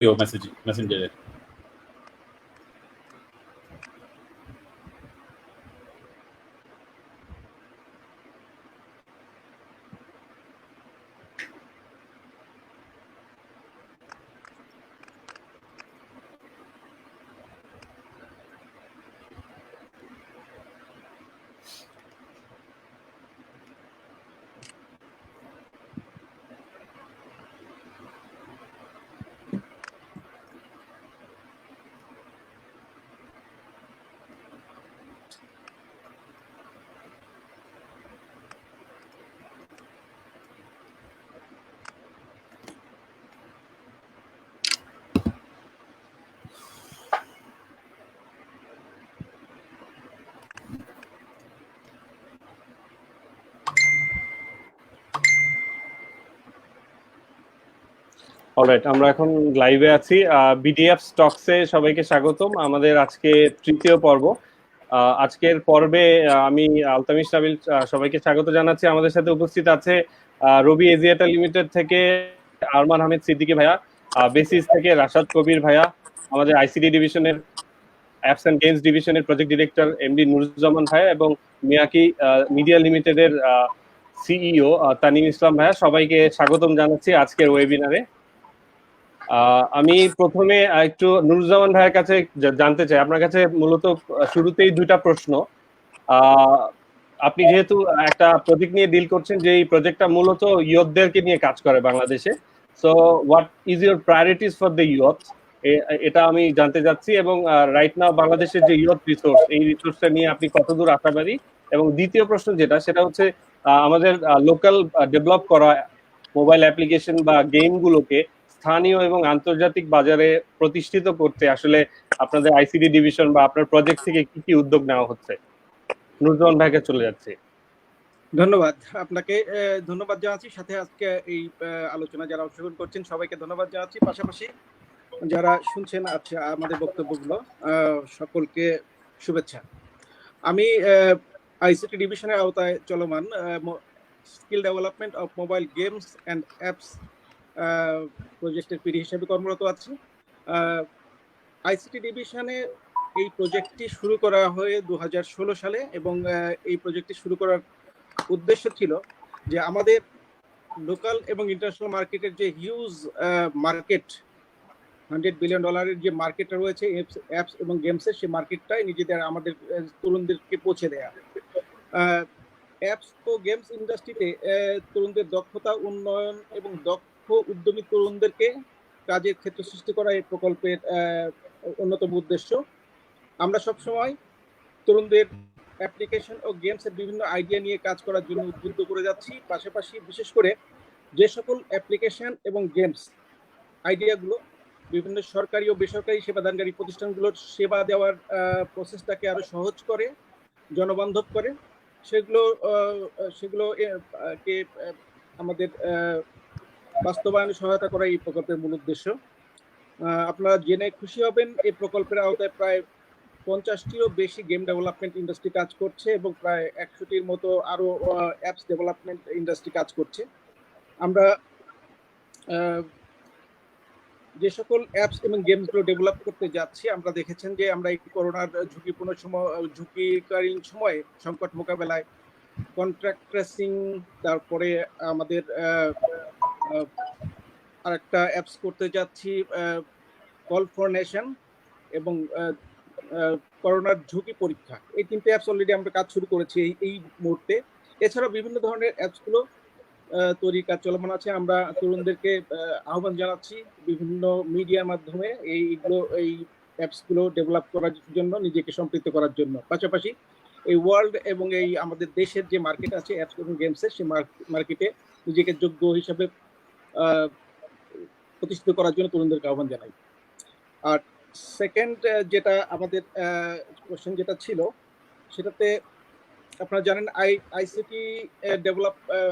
মেসেঞ্জারে। অলরাইট, আমরা এখন লাইভে আছি। বিডিএফ স্টকসে সবাইকে স্বাগতম। আমাদের আজকে তৃতীয় পর্ব। আজকের পর্বে আমি আলতামিশ নাবিল সবাইকে স্বাগত জানাচ্ছি। আমাদের সাথে উপস্থিত আছে রবি এজিয়াটা লিমিটেড থেকে আরমান আহমেদ সিদ্দিকী ভাইয়া, বেসিস থেকে রাশাদ কবির ভাইয়া, আমাদের আইসিডি ডিভিশনের অ্যাপস অ্যান্ড গেমস ডিভিশনের প্রজেক্ট ডিরেক্টর এমডি নুরুজ্জামান ভাইয়া এবং মিয়াকি মিডিয়া লিমিটেডের সিইও তানিম ইসলাম ভাইয়া, সবাইকে স্বাগতম জানাচ্ছি আজকের ওয়েবিনারে। আমি প্রথমে একটু নুরুজ্জামান ভাইয়ের কাছে জানতে চাই, আপনার কাছে মূলত শুরুতেই দুইটা প্রশ্ন। আপনি যেহেতু একটা প্রজেক্ট নিয়ে ডিল করছেন, যে এই প্রজেক্টটা মূলত ইয়ুথদেরকে নিয়ে কাজ করে বাংলাদেশে, so what is your priorities for the youth, এটা আমি জানতে চাচ্ছি। এবং রাইট নাও বাংলাদেশের যে ইয়ুথ রিসোর্স, এই রিসোর্সটা নিয়ে আপনি কতদূর আশাবাদী। এবং দ্বিতীয় প্রশ্ন সেটা হচ্ছে আমাদের লোকাল ডেভেলপ করা মোবাইল অ্যাপ্লিকেশন বা গেমগুলোকে স্থানীয় এবং আন্তর্জাতিক বাজারে প্রতিষ্ঠিত করতে আসলে আপনাদের আইসিডি ডিভিশন বা আপনার প্রজেক্ট থেকে কি কি উদ্যোগ নেওয়া হচ্ছে। নুরুজ্জামান ভাইকে চলে যাচ্ছে। ধন্যবাদ আপনাকে, ধন্যবাদ জানাচ্ছি। সাথে আজকে এই আলোচনা যারা অংশগ্রহণ করছেন সবাইকে ধন্যবাদ জানাচ্ছি। পাশাপাশি যারা শুনছেন আচ্ছা আমাদের বক্তব্যগুলো, সকলকে শুভেচ্ছা। আমি আইসিটি ডিভিশনের আওতায় চলমান skill development of mobile games and apps প্রজেক্টের পিডি হিসেবে কর্মরত আছি। আইসিটি ডিভিশনে এই প্রজেক্টটি শুরু করা হয় 2016 সালে এবং এই প্রজেক্টটি শুরু করার উদ্দেশ্য ছিল যে আমাদের লোকাল এবং ইন্টারন্যাশনাল মার্কেটের যে হিউজ মার্কেট, $100 বিলিয়ন যে মার্কেটটা রয়েছে অ্যাপস এবং গেমসের, সেই মার্কেটটাই নিজেদের আমাদের তরুণদেরকে পৌঁছে দেয়া। অ্যাপস ও গেমস ইন্ডাস্ট্রিতে তরুণদের দক্ষতা উন্নয়ন এবং দক্ষ উদ্যমী তরুণদেরকে কাজের ক্ষেত্র সৃষ্টি করা এই প্রকল্পের অন্যতম উদ্দেশ্য। আমরা সবসময় তরুণদের অ্যাপ্লিকেশন ও গেমসের বিভিন্ন আইডিয়া নিয়ে কাজ করার জন্য উদ্বুদ্ধ করে যাচ্ছি। পাশাপাশি বিশেষ করে যে সকল অ্যাপ্লিকেশন এবং গেমস আইডিয়াগুলো বিভিন্ন সরকারি ও বেসরকারি সেবাদানকারী প্রতিষ্ঠানগুলোর সেবা দেওয়ার প্রসেসটাকে আরো সহজ করে, জনবান্ধব করে, সেগুলো কে আমাদের বাস্তবায়নে সহায়তা করা এই প্রকল্পের মূল উদ্দেশ্য। আপনারা জেনে খুশি হবেন এই প্রকল্পের আওতায় প্রায় 50টিরও বেশি গেম ডেভেলপমেন্ট ইন্ডাস্ট্রি কাজ করছে এবং প্রায় 100টির মতো আরো অ্যাপস ডেভেলপমেন্ট ইন্ডাস্ট্রি কাজ করছে। আমরা যে সকল অ্যাপস এবং গেমসগুলো ডেভেলপ করতে যাচ্ছি, আমরা দেখেছেন যে আমরা এই করোনার ঝুঁকিকালীন সময়ে সংকট মোকাবেলায় কন্ট্রাক্ট ট্রেসিং, তারপরে আমাদের আরেকটা অ্যাপস করতে যাচ্ছি কল ফর নেশন এবং করোনার ঝুঁকি পরীক্ষা। এই 3টে অ্যাপস অলরেডি আমরা কাজ শুরু করেছি এই মুহূর্তে। এছাড়াও বিভিন্ন ধরনের অ্যাপসগুলো তৈরির কাজ চলমান আছে। আমরা তরুণদেরকে আহ্বান জানাচ্ছি বিভিন্ন মিডিয়ার মাধ্যমে এই অ্যাপসগুলো ডেভেলপ করার জন্য, নিজেকে সম্পৃক্ত করার জন্য। পাশাপাশি এই ওয়ার্ল্ড এবং এই আমাদের দেশের যে মার্কেট আছে অ্যাপস এবং গেমসের, সেই মার্কেটে নিজেকে যোগ্য হিসাবে প্রতিষ্ঠিত করার জন্য তরুণদেরকে আহ্বান জানাই। আর সেকেন্ড যেটা আমাদের কোশ্চেন যেটা ছিল, সেটাতে আপনারা জানেন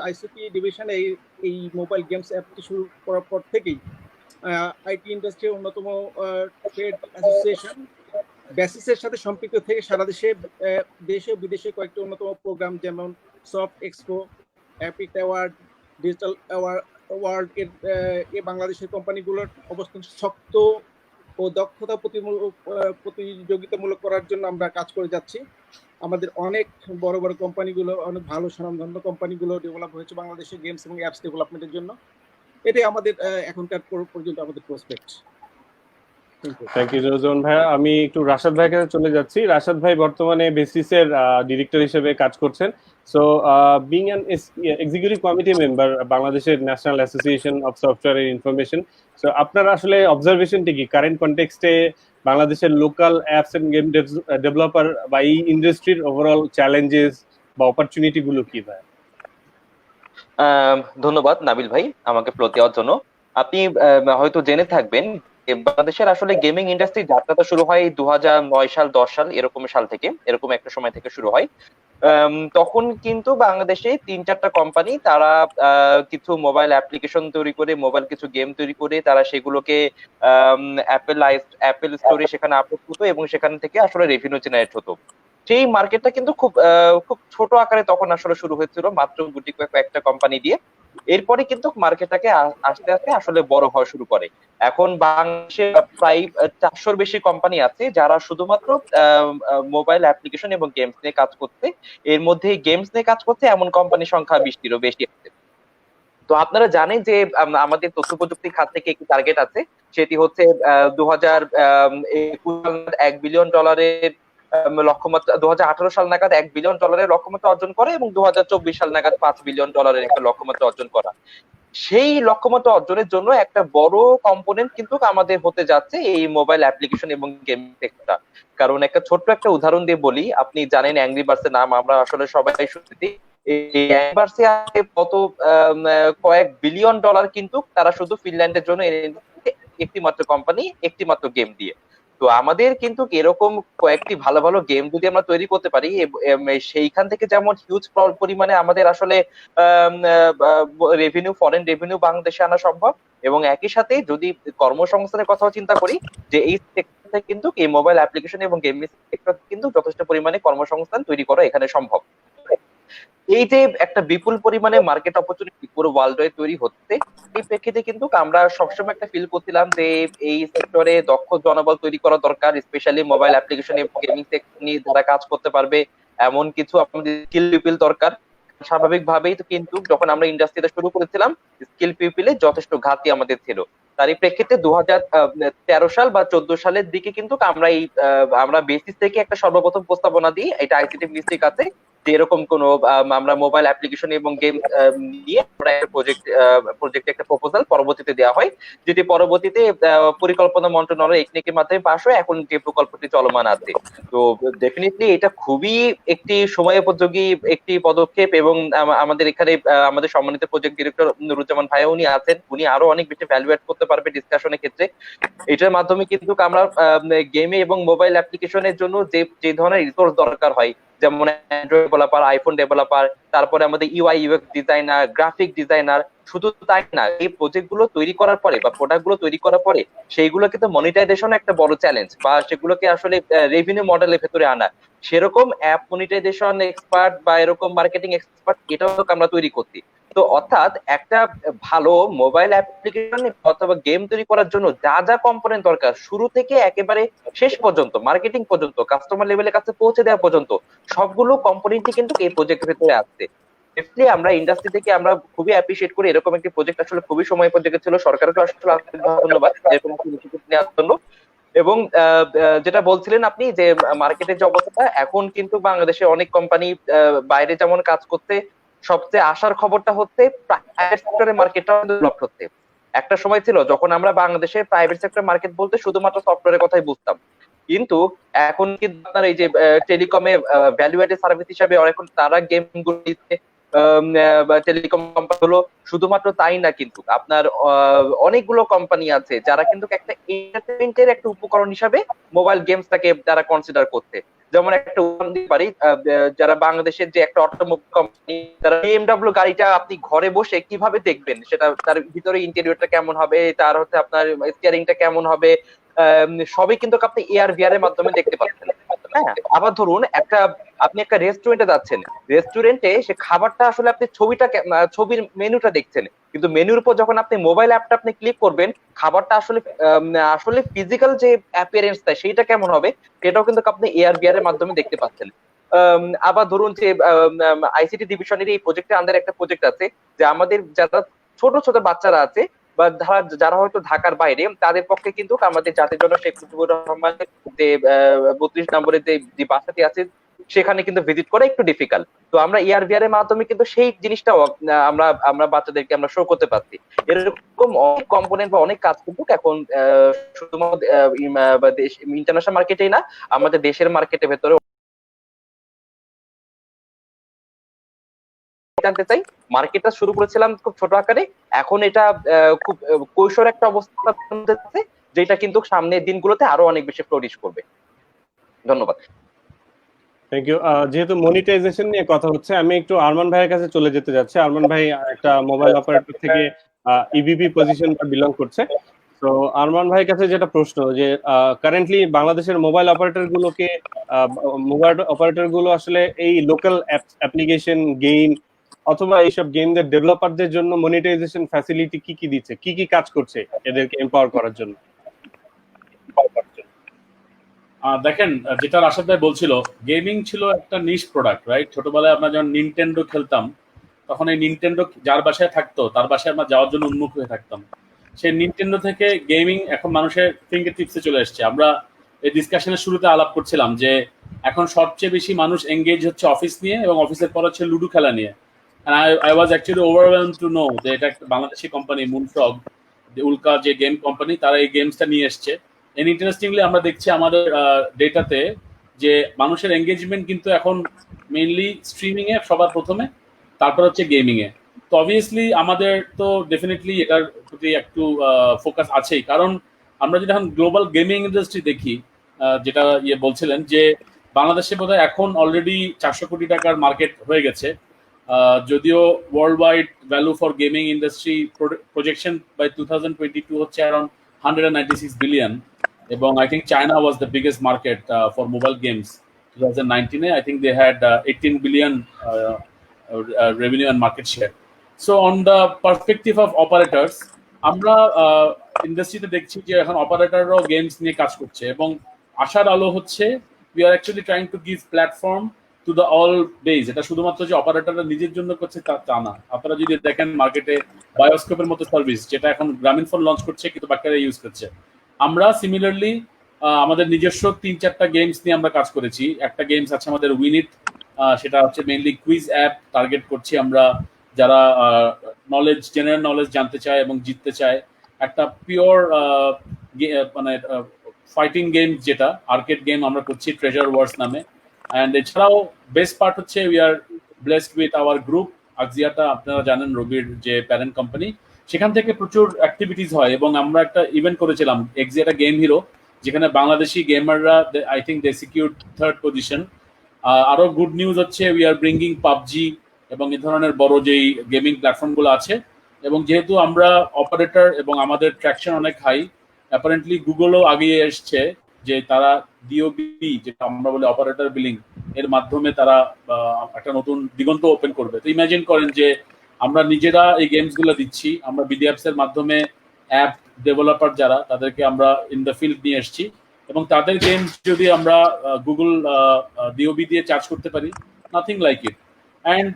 আইসিটি ডিভিশন এই মোবাইল গেমস অ্যাপটি শুরু করার পর থেকেই আইটি ইন্ডাস্ট্রির অন্যতম ট্রেড অ্যাসোসিয়েশন বেসিসের সাথে সম্পৃক্ত থেকে সারা দেশে বিদেশে কয়েকটি অন্যতম প্রোগ্রাম যেমন soft expo, EPIC award, digital world এর এ বাংলাদেশের কোম্পানিগুলোর অবস্থান শক্ত ও দক্ষতা প্রতিযোগিতামূলক করার জন্য আমরা কাজ করে যাচ্ছি। আমাদের অনেক বড় বড় কোম্পানিগুলো, অনেক ভালো স্বনামধন্য কোম্পানিগুলো ডেভেলপ হয়েছে বাংলাদেশে গেমস এবং অ্যাপস ডেভেলপমেন্টের জন্য। এটাই আমাদের এখনকার পর্যন্ত আমাদের প্রসপেক্ট। থ্যাংক ইউ জোজন ভাইয়া। আমি একটু রাশাদ ভাইয়ের কাছে চলে যাচ্ছি। রাশাদ ভাই বর্তমানে বেসিসের ডিরেক্টর হিসেবে কাজ করছেন। So being an executive committee member বাংলাদেশের national association of software information, so আপনার আসলে অবজারভেশনটি কি কারেন্ট কনটেক্সটে বাংলাদেশের local apps and game developer বা এই ইন্ডাস্ট্রির ওভারঅল চ্যালেঞ্জেস বা অপরচুনিটি গুলো কি ভাই? ধন্যবাদ নাবিল ভাই আমাকে ফ্লো দেওয়ার জন্য। আপনি হয়তো জেনে থাকবেন যে বাংলাদেশের আসলে গেমিং ইন্ডাস্ট্রি যাত্রাটা শুরু হয় 2009 সাল 10 সাল এরকম সাল থেকে, এরকম একটা সময় থেকে শুরু হয়। তখন কিন্তু বাংলাদেশে 3-4টা কোম্পানি তারা কিছু মোবাইল অ্যাপ্লিকেশন তৈরি করে, মোবাইল কিছু গেম তৈরি করে তারা সেগুলোকে অ্যাপেল স্টোরে সেখানে আপলোড করতো এবং সেখান থেকে আসলে রেভিনিউ জেনারেট হতো। সেই মার্কেটটা কিন্তু খুব ছোট আকারে তখন আসলে শুরু হয়েছিল, মাত্র গুটি কয়েকটা কোম্পানি দিয়ে। এরপরে কিন্তু মার্কেটটাকে আস্তে আস্তে আসলে বড় হওয়া শুরু করে। এখন বাংলাদেশে প্রায় 400-র বেশি কোম্পানি আছে যারা শুধুমাত্র মোবাইল অ্যাপ্লিকেশন এবং গেমস নিয়ে কাজ করছে। এর মধ্যে গেমস নিয়ে কাজ করছে এমন কোম্পানির সংখ্যা 20টিরও বেশি আছে। তো আপনারা জানেন যে আমাদের তথ্য প্রযুক্তি খাত থেকে একটি টার্গেট আছে, সেটি হচ্ছে 2021 $1 বিলিয়ন লক্ষ্যমাত্রা, 2018 সাল নাগাদ $1 বিলিয়ন লক্ষ্যমাত্রা অর্জন করে এবং 2024 সাল নাগাদ $5 বিলিয়ন একটা লক্ষ্যমাত্রা অর্জন করা। সেই লক্ষ্যমাত্রা অর্জনের জন্য একটা বড় কম্পোনেন্ট কিন্তু আমাদের হতে যাচ্ছে এই মোবাইল অ্যাপ্লিকেশন এবং গেম সেক্টরটা। কারণ একটা ছোট্ট একটা উদাহরণ দিয়ে বলি, আপনি জানেন অ্যাংরি বার্ডসের নাম আমরা আসলে সবাই শুনেছি। এই অ্যাংরি বার্ডসে কত কয়েক বিলিয়ন ডলার কিন্তু তারা শুধু ফিনল্যান্ডের জন্য একটি মাত্র কোম্পানি, একটি মাত্র গেম দিয়ে। তো আমাদের কিন্তু এরকম কয়েকটি ভালো ভালো গেম যদি আমরা তৈরি করতে পারি, সেইখান থেকে যেমন হিউজ পরিমাণে আমাদের আসলে রেভিনিউ, ফরেন রেভিনিউ বাংলাদেশে আনা সম্ভব, এবং একই সাথে যদি কর্মসংস্থানের কথাও চিন্তা করি যে এই সেক্টরে কিন্তু এই মোবাইল অ্যাপ্লিকেশন এবং গেমিং সেক্টর কিন্তু যথেষ্ট পরিমাণে কর্মসংস্থান তৈরি করা এখানে সম্ভব। এই যে একটা বিপুল পরিমাণে মার্কেট অপরচুনিটি পুরো ওয়ার্ল্ড ওয়াইড তৈরি হচ্ছে, এই প্রেক্ষিতে কিন্তু আমরা সবসময় একটা ফিল করছিলাম যে এই সেক্টরে দক্ষ জনবল তৈরি করা দরকার, স্পেশালি মোবাইল অ্যাপ্লিকেশন এবং গেমিং সেক্টর নিয়ে যারা কাজ করতে পারবে এমন কিছু আমাদের স্কিল পিপল দরকার। স্বাভাবিকভাবেই তো কিন্তু যখন আমরা ইন্ডাস্ট্রিটা শুরু করেছিলাম স্কিল পিপলের যথেষ্ট ঘাটতি আমাদের ছিল। তার এই প্রেক্ষিতে 2013 সাল বা 14 সালের দিকে কিন্তু আমরা বেসিস থেকে একটা সর্বপ্রথম প্রস্তাবনা দিই, এটা আইসিটি মিনিস্ট্রির কাছে, যে এরকম কোন আমরা মোবাইল অ্যাপ্লিকেশন এবং গেম নিয়ে প্রজেক্ট একটা প্রপোজাল পরবর্তীতে দেওয়া হয়, যেটি পরবর্তীতে পরিকল্পনা মন্ত্রণালয় একনেকের মাধ্যমে পাশ হয়। এখন যে প্রকল্পটি চলমান আছে, তো ডেফিনেটলি এটা খুবই একটি সময়োপযোগী একটি পদক্ষেপ। এবং আমাদের এখানে আমাদের সম্মানিত প্রজেক্ট ডিরেক্টর নুরুজ্জামান ভাই উনি আছেন, উনি আরো অনেক বেশি ভ্যালু অ্যাড করতে পারবে ডিসকাশনের ক্ষেত্রে। এটার মাধ্যমে কিন্তু আমরা গেমে এবং মোবাইল অ্যাপ্লিকেশনের জন্য যে ধরনের রিসোর্স দরকার হয়, যেমন অ্যান্ড্রয়েড ডেভেলপার, আইফোন ডেভেলপার, তারপরে আমাদের UI UX designer, graphic designer, শুধু তাই না, এই প্রজেক্ট গুলো তৈরি করার পরে বা প্রোডাক্ট গুলো তৈরি করার পরে সেইগুলোকে তো মনিটাইজেশন একটা বড় চ্যালেঞ্জ, বা সেগুলোকে আসলে রেভিনিউ মডেলের ভেতরে আনা, সেরকম অ্যাপ মনিটাইজেশন এক্সপার্ট বা এরকম মার্কেটিং এক্সপার্ট এটাও আমরা তৈরি করছি। তো অর্থাৎ একটা ভালো মোবাইল অ্যাপ্লিকেশন অথবা গেম তৈরি করার জন্য যা যা কম্পোনেন্ট দরকার, শুরু থেকে একেবারে শেষ পর্যন্ত, মার্কেটিং পর্যন্ত, কাস্টমার লেভেলের কাছে পৌঁছে দেওয়া পর্যন্ত সবগুলো কম্পোনেন্টই কিন্তু এই প্রজেক্টের ভেতরে আসছে। আমরা ইন্ডাস্ট্রি থেকে আমরা খুবই অ্যাপ্রিশিয়েট করি, এরকম একটি প্রজেক্ট আসলে খুবই সময় উপযোগী ছিল। সরকারকে আসলে ধন্যবাদ এরকম একটি ইনিশিয়েটিভ নেওয়ার জন্য। এবং যেটা বলছিলেন আপনি যে মার্কেটের যে অবস্থা, এখন কিন্তু বাংলাদেশে অনেক কোম্পানি বাইরে যেমন কাজ করতে, সবচেয়ে আশার খবরটা হচ্ছে প্রাইভেট সেক্টরের মার্কেটটা ডেভেলপ হচ্ছে। একটা সময় ছিল যখন আমরা বাংলাদেশে প্রাইভেট সেক্টর মার্কেট বলতে শুধুমাত্র সফটওয়্যারের কথাই বুঝতাম, কিন্তু এখন কিন্তু আপনার এই যে টেলিকমে ভ্যালু অ্যাডেড সার্ভিস হিসাবে এখন তারা গেম গুলো দিচ্ছে, টেলিকম কোম্পানি হলো। শুধুমাত্র তাই না, কিন্তু আপনার অনেকগুলো কোম্পানি আছে যারা কিন্তু একটা এন্টারটেইনমেন্টের একটা উপকরণ হিসাবে মোবাইল গেমসটাকে তারা কনসিডার করছে। যেমন একটা উদাহরণ দিতে পারি, যারা বাংলাদেশের যে একটা অটোমোবাইল কোম্পানি, তারা বিএমডব্লিউ গাড়িটা আপনি ঘরে বসে কিভাবে দেখবেন, সেটা তার ভিতরে ইন্টেরিয়রটা কেমন হবে, তার হচ্ছে আপনার স্টিয়ারিংটা কেমন হবে, সবই কিন্তু আপনি এআর ভিআর এর মাধ্যমে দেখতে পাচ্ছেন। হ্যাঁ, আবার ধরুন আপনি একটা রেস্টুরেন্টে যাচ্ছেন, রেস্টুরেন্টে সে খাবারটা আসলে আপনি ছবির মেনুটা দেখছেন, কিন্তু মেনুর উপর যখন আপনি মোবাইল অ্যাপটা আপনি ক্লিক করবেন, খাবারটা আসলে ফিজিক্যাল যে অ্যাপিয়ারেন্সটা সেইটা কেমন হবে সেটাও কিন্তু আপনি এআর ভিআর এর মাধ্যমে দেখতে পাচ্ছেন। আবার ধরুন যে আইসিটি ডিভিশনের এই প্রজেক্টের আন্ডারে একটা প্রজেক্ট আছে, যে আমাদের যারা ছোট ছোট বাচ্চারা আছে বা যারা হয়তো ঢাকার বাইরে, তাদের পক্ষে কিন্তু আমাদের জাতির জনক শেখ মুজিবুর রহমানের যে 32 নম্বরের যে বাসাটি আছে সেখানে কিন্তু ভিজিট করা একটু ডিফিকাল্ট। তো আমরা এআর ভিআর এর মাধ্যমে কিন্তু সেই জিনিসটাও আমরা আমরা বাচ্চাদেরকে আমরা শো করতে পারছি। এরকম অনেক কম্পোনেন্ট বা অনেক কাজ কিন্তু এখন শুধুমাত্র ইন্টারন্যাশনাল মার্কেটেই না, আমাদের দেশের মার্কেটের ভেতরে জানতে চাই। মার্কেটটা শুরু করেছিলাম খুব ছোট আকারে, এখন এটা খুব কৈশোর একটা অবস্থা আছে, যেটা কিন্তু সামনের দিনগুলোতে আরো অনেক বেশি ফ্লোরিশ করবে। ধন্যবাদ। Thank you. যেহেতু মনিটাইজেশন নিয়ে কথা হচ্ছে, আমি একটু আরমান ভাইয়ের কাছে চলে যেতে যাচ্ছি। আরমান ভাই একটা মোবাইল অপারেটর থেকে ইবিপি পজিশনটা বিলং করছে। তো আরমান ভাইয়ের কাছে যেটা প্রশ্ন, যে কারেন্টলি বাংলাদেশের মোবাইল অপারেটর গুলো আসলে এই লোকাল অ্যাপ্লিকেশন গেম অথবা এইসব গেমদের ডেভেলপারদের জন্য মনিটাইজেশন ফ্যাসিলিটি কি কি দিচ্ছে, কি কি কাজ করছে এদেরকে এম্পাওয়ার করার জন্য? দেখেন, যেটা রাশাদ ভাই বলছিল, গেমিং ছিল একটা নিশ প্রোডাক্ট, রাইট? ছোটবেলায় আমরা যখন নিনটেন্ডো খেলতাম, তখন এই নিনটেন্ডো যার বাসায় থাকতো তার বাসায় আমরা যাওয়ার জন্য উন্মুখ হয়ে থাকতাম। সেই নিনটেন্ডো থেকে গেমিং এখন মানুষের ফিঙ্গার টিপসে চলে এসছে। আমরা এই ডিসকাশনের শুরুতে আলাপ করছিলাম যে এখন সবচেয়ে বেশি মানুষ এঙ্গেজ হচ্ছে অফিস নিয়ে, এবং অফিসের পর হচ্ছে লুডো খেলা নিয়ে। I was actually overwhelmed to know যে এটা একটা বাংলাদেশি কোম্পানি মুনফ্রগ, উল্কা যে গেম কোম্পানি, তারা এই গেমসটা নিয়ে এসছে। এন্ড ইন্টারেস্টিংলি আমরা দেখছি আমাদের ডেটাতে যে মানুষের এঙ্গেজমেন্ট কিন্তু এখন মেইনলি স্ট্রিমিং এ সবার প্রথমে, তারপর হচ্ছে গেমিং এ। তো অবভিয়াসলি আমাদের তো ডেফিনেটলি এটার প্রতি একটু ফোকাস আছেই, কারণ আমরা যদি এখন গ্লোবাল গেমিং ইন্ডাস্ট্রি দেখি, যেটা বলছিলেন যে বাংলাদেশে বোধহয় এখন অলরেডি 400 কোটি টাকার মার্কেট হয়ে গেছে। যদিও world wide value for gaming industry projection by 2022 হচ্ছে অ্যারাউন্ড 196 বিলিয়ন, এবং I think China was the biggest market for mobile games 2019. I think they had 18 billion revenue and market share. So on the perspective of operators, আমরা ইন্ডাস্ট্রিতে দেখছি যে এখন অপারেটররাও games নিয়ে কাজ করছে, এবং আশার আলো হচ্ছে we are actually trying to give platform to the all base. এটা শুধুমাত্র যে অপারেটররা নিজের জন্য করছে তা না। আপনারা যদি দেখেন মার্কেটে বায়োস্কোপের মতো সার্ভিস, যেটা এখন গ্রামীণফোন লঞ্চ করছে কিন্তু বাকিরা ইউজ করছে। আমরা সিমিলারলি আমাদের নিজস্ব 3-4টা গেমস নিয়ে আমরা কাজ করেছি। একটা গেমস আছে আমাদের উইনিট, সেটা হচ্ছে মেইনলি কুইজ অ্যাপ টার্গেট করছি আমরা, যারা জেনারেল নলেজ জানতে চায় এবং জিততে চায়। একটা পিওর মানে ফাইটিং গেম, যেটা আর্কেড গেম আমরা করছি ট্রেজার ওয়ার্স নামে। অ্যান্ড এছাড়াও বেস্ট পার্ট হচ্ছে we are blessed with our group Axiata, আপনারা জানেন রবির যে প্যারেন্ট কোম্পানি, সেখান থেকে প্রচুর অ্যাক্টিভিটিস হয়। এবং আমরা একটা ইভেন্ট করেছিলাম এক্সিয়াটা গেম হিরো, যেখানে বাংলাদেশি গেমাররা I think they secured 3rd position. আরো গুড নিউজ হচ্ছে উই আর ব্রিঙ্গিং পাবজি এবং এই ধরনের বড় যেই গেমিং প্ল্যাটফর্মগুলো আছে। এবং যেহেতু আমরা অপারেটর এবং আমাদের ট্র্যাকশন অনেক হাই, অ্যাপারেন্টলি গুগলও আগিয়ে এসছে যে তারা ডিওবি, যেটা আমরা বলি অপারেটর বিলিং, এর মাধ্যমে তারা একটা নতুন দিগন্ত ওপেন করবে। তো ইমাজিন করেন যে আমরা নিজেরা এই গেমসগুলো দিচ্ছি, আমরা বিডিঅ্যাপস এর মাধ্যমে অ্যাপ ডেভেলপার যারা, তাদেরকে আমরা ইন দ্য ফিল্ড নিয়ে এসেছি, এবং তাদের গেমস যদি আমরা গুগল ডিওবি দিয়ে চার্জ করতে পারি, নাথিং লাইক ইট। অ্যান্ড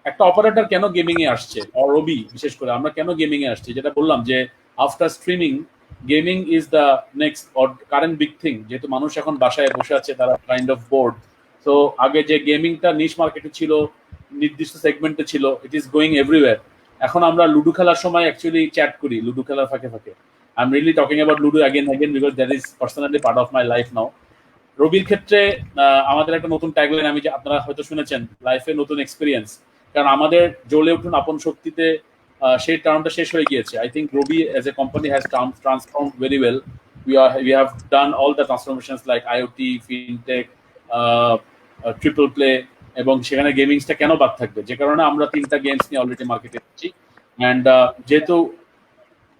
একটা অপারেটর কেন গেমিং এ আসছে, রবি বিশেষ করে আমরা কেন গেমিং এ আসছি, যেটা বললাম যে after streaming gaming is the next or current big thing. যেহেতু মানুষ এখন বাসায় বসে আছে, তারা কাইন্ড অফ বোর্ড। তো আগে যে গেমিংটা নিশ মার্কেটে ছিল, নির্দিষ্ট সেগমেন্টে ছিল, ইট ইজ গোয়িং এভরিওয়্যার। এখন আমরা লুডো খেলার সময় অ্যাকচুয়ালি চ্যাট করি, লুডো খেলার ফাঁকে ফাঁকে। I am really talking about ludo again because that is personally part of my life নাও। রবির ক্ষেত্রে আমাদের একটা নতুন ট্যাগলাইন, আমি যে আপনারা হয়তো শুনেছেন, লাইফে নতুন এক্সপিরিয়েন্স। কারণ আমাদের জ্বলে উঠুন আপন শক্তিতে সেই টার্মটা শেষ হয়ে গিয়েছে। I think Robi as a company has transformed very well. We have done all the transformations like IoT, fintech, triple play, এবং সেখানে গেমিংসটা কেন বাদ থাকবে, যে কারণে আমরা 3টা গেমস নিয়ে অলরেডি মার্কেটে এসেছি। অ্যান্ড যেহেতু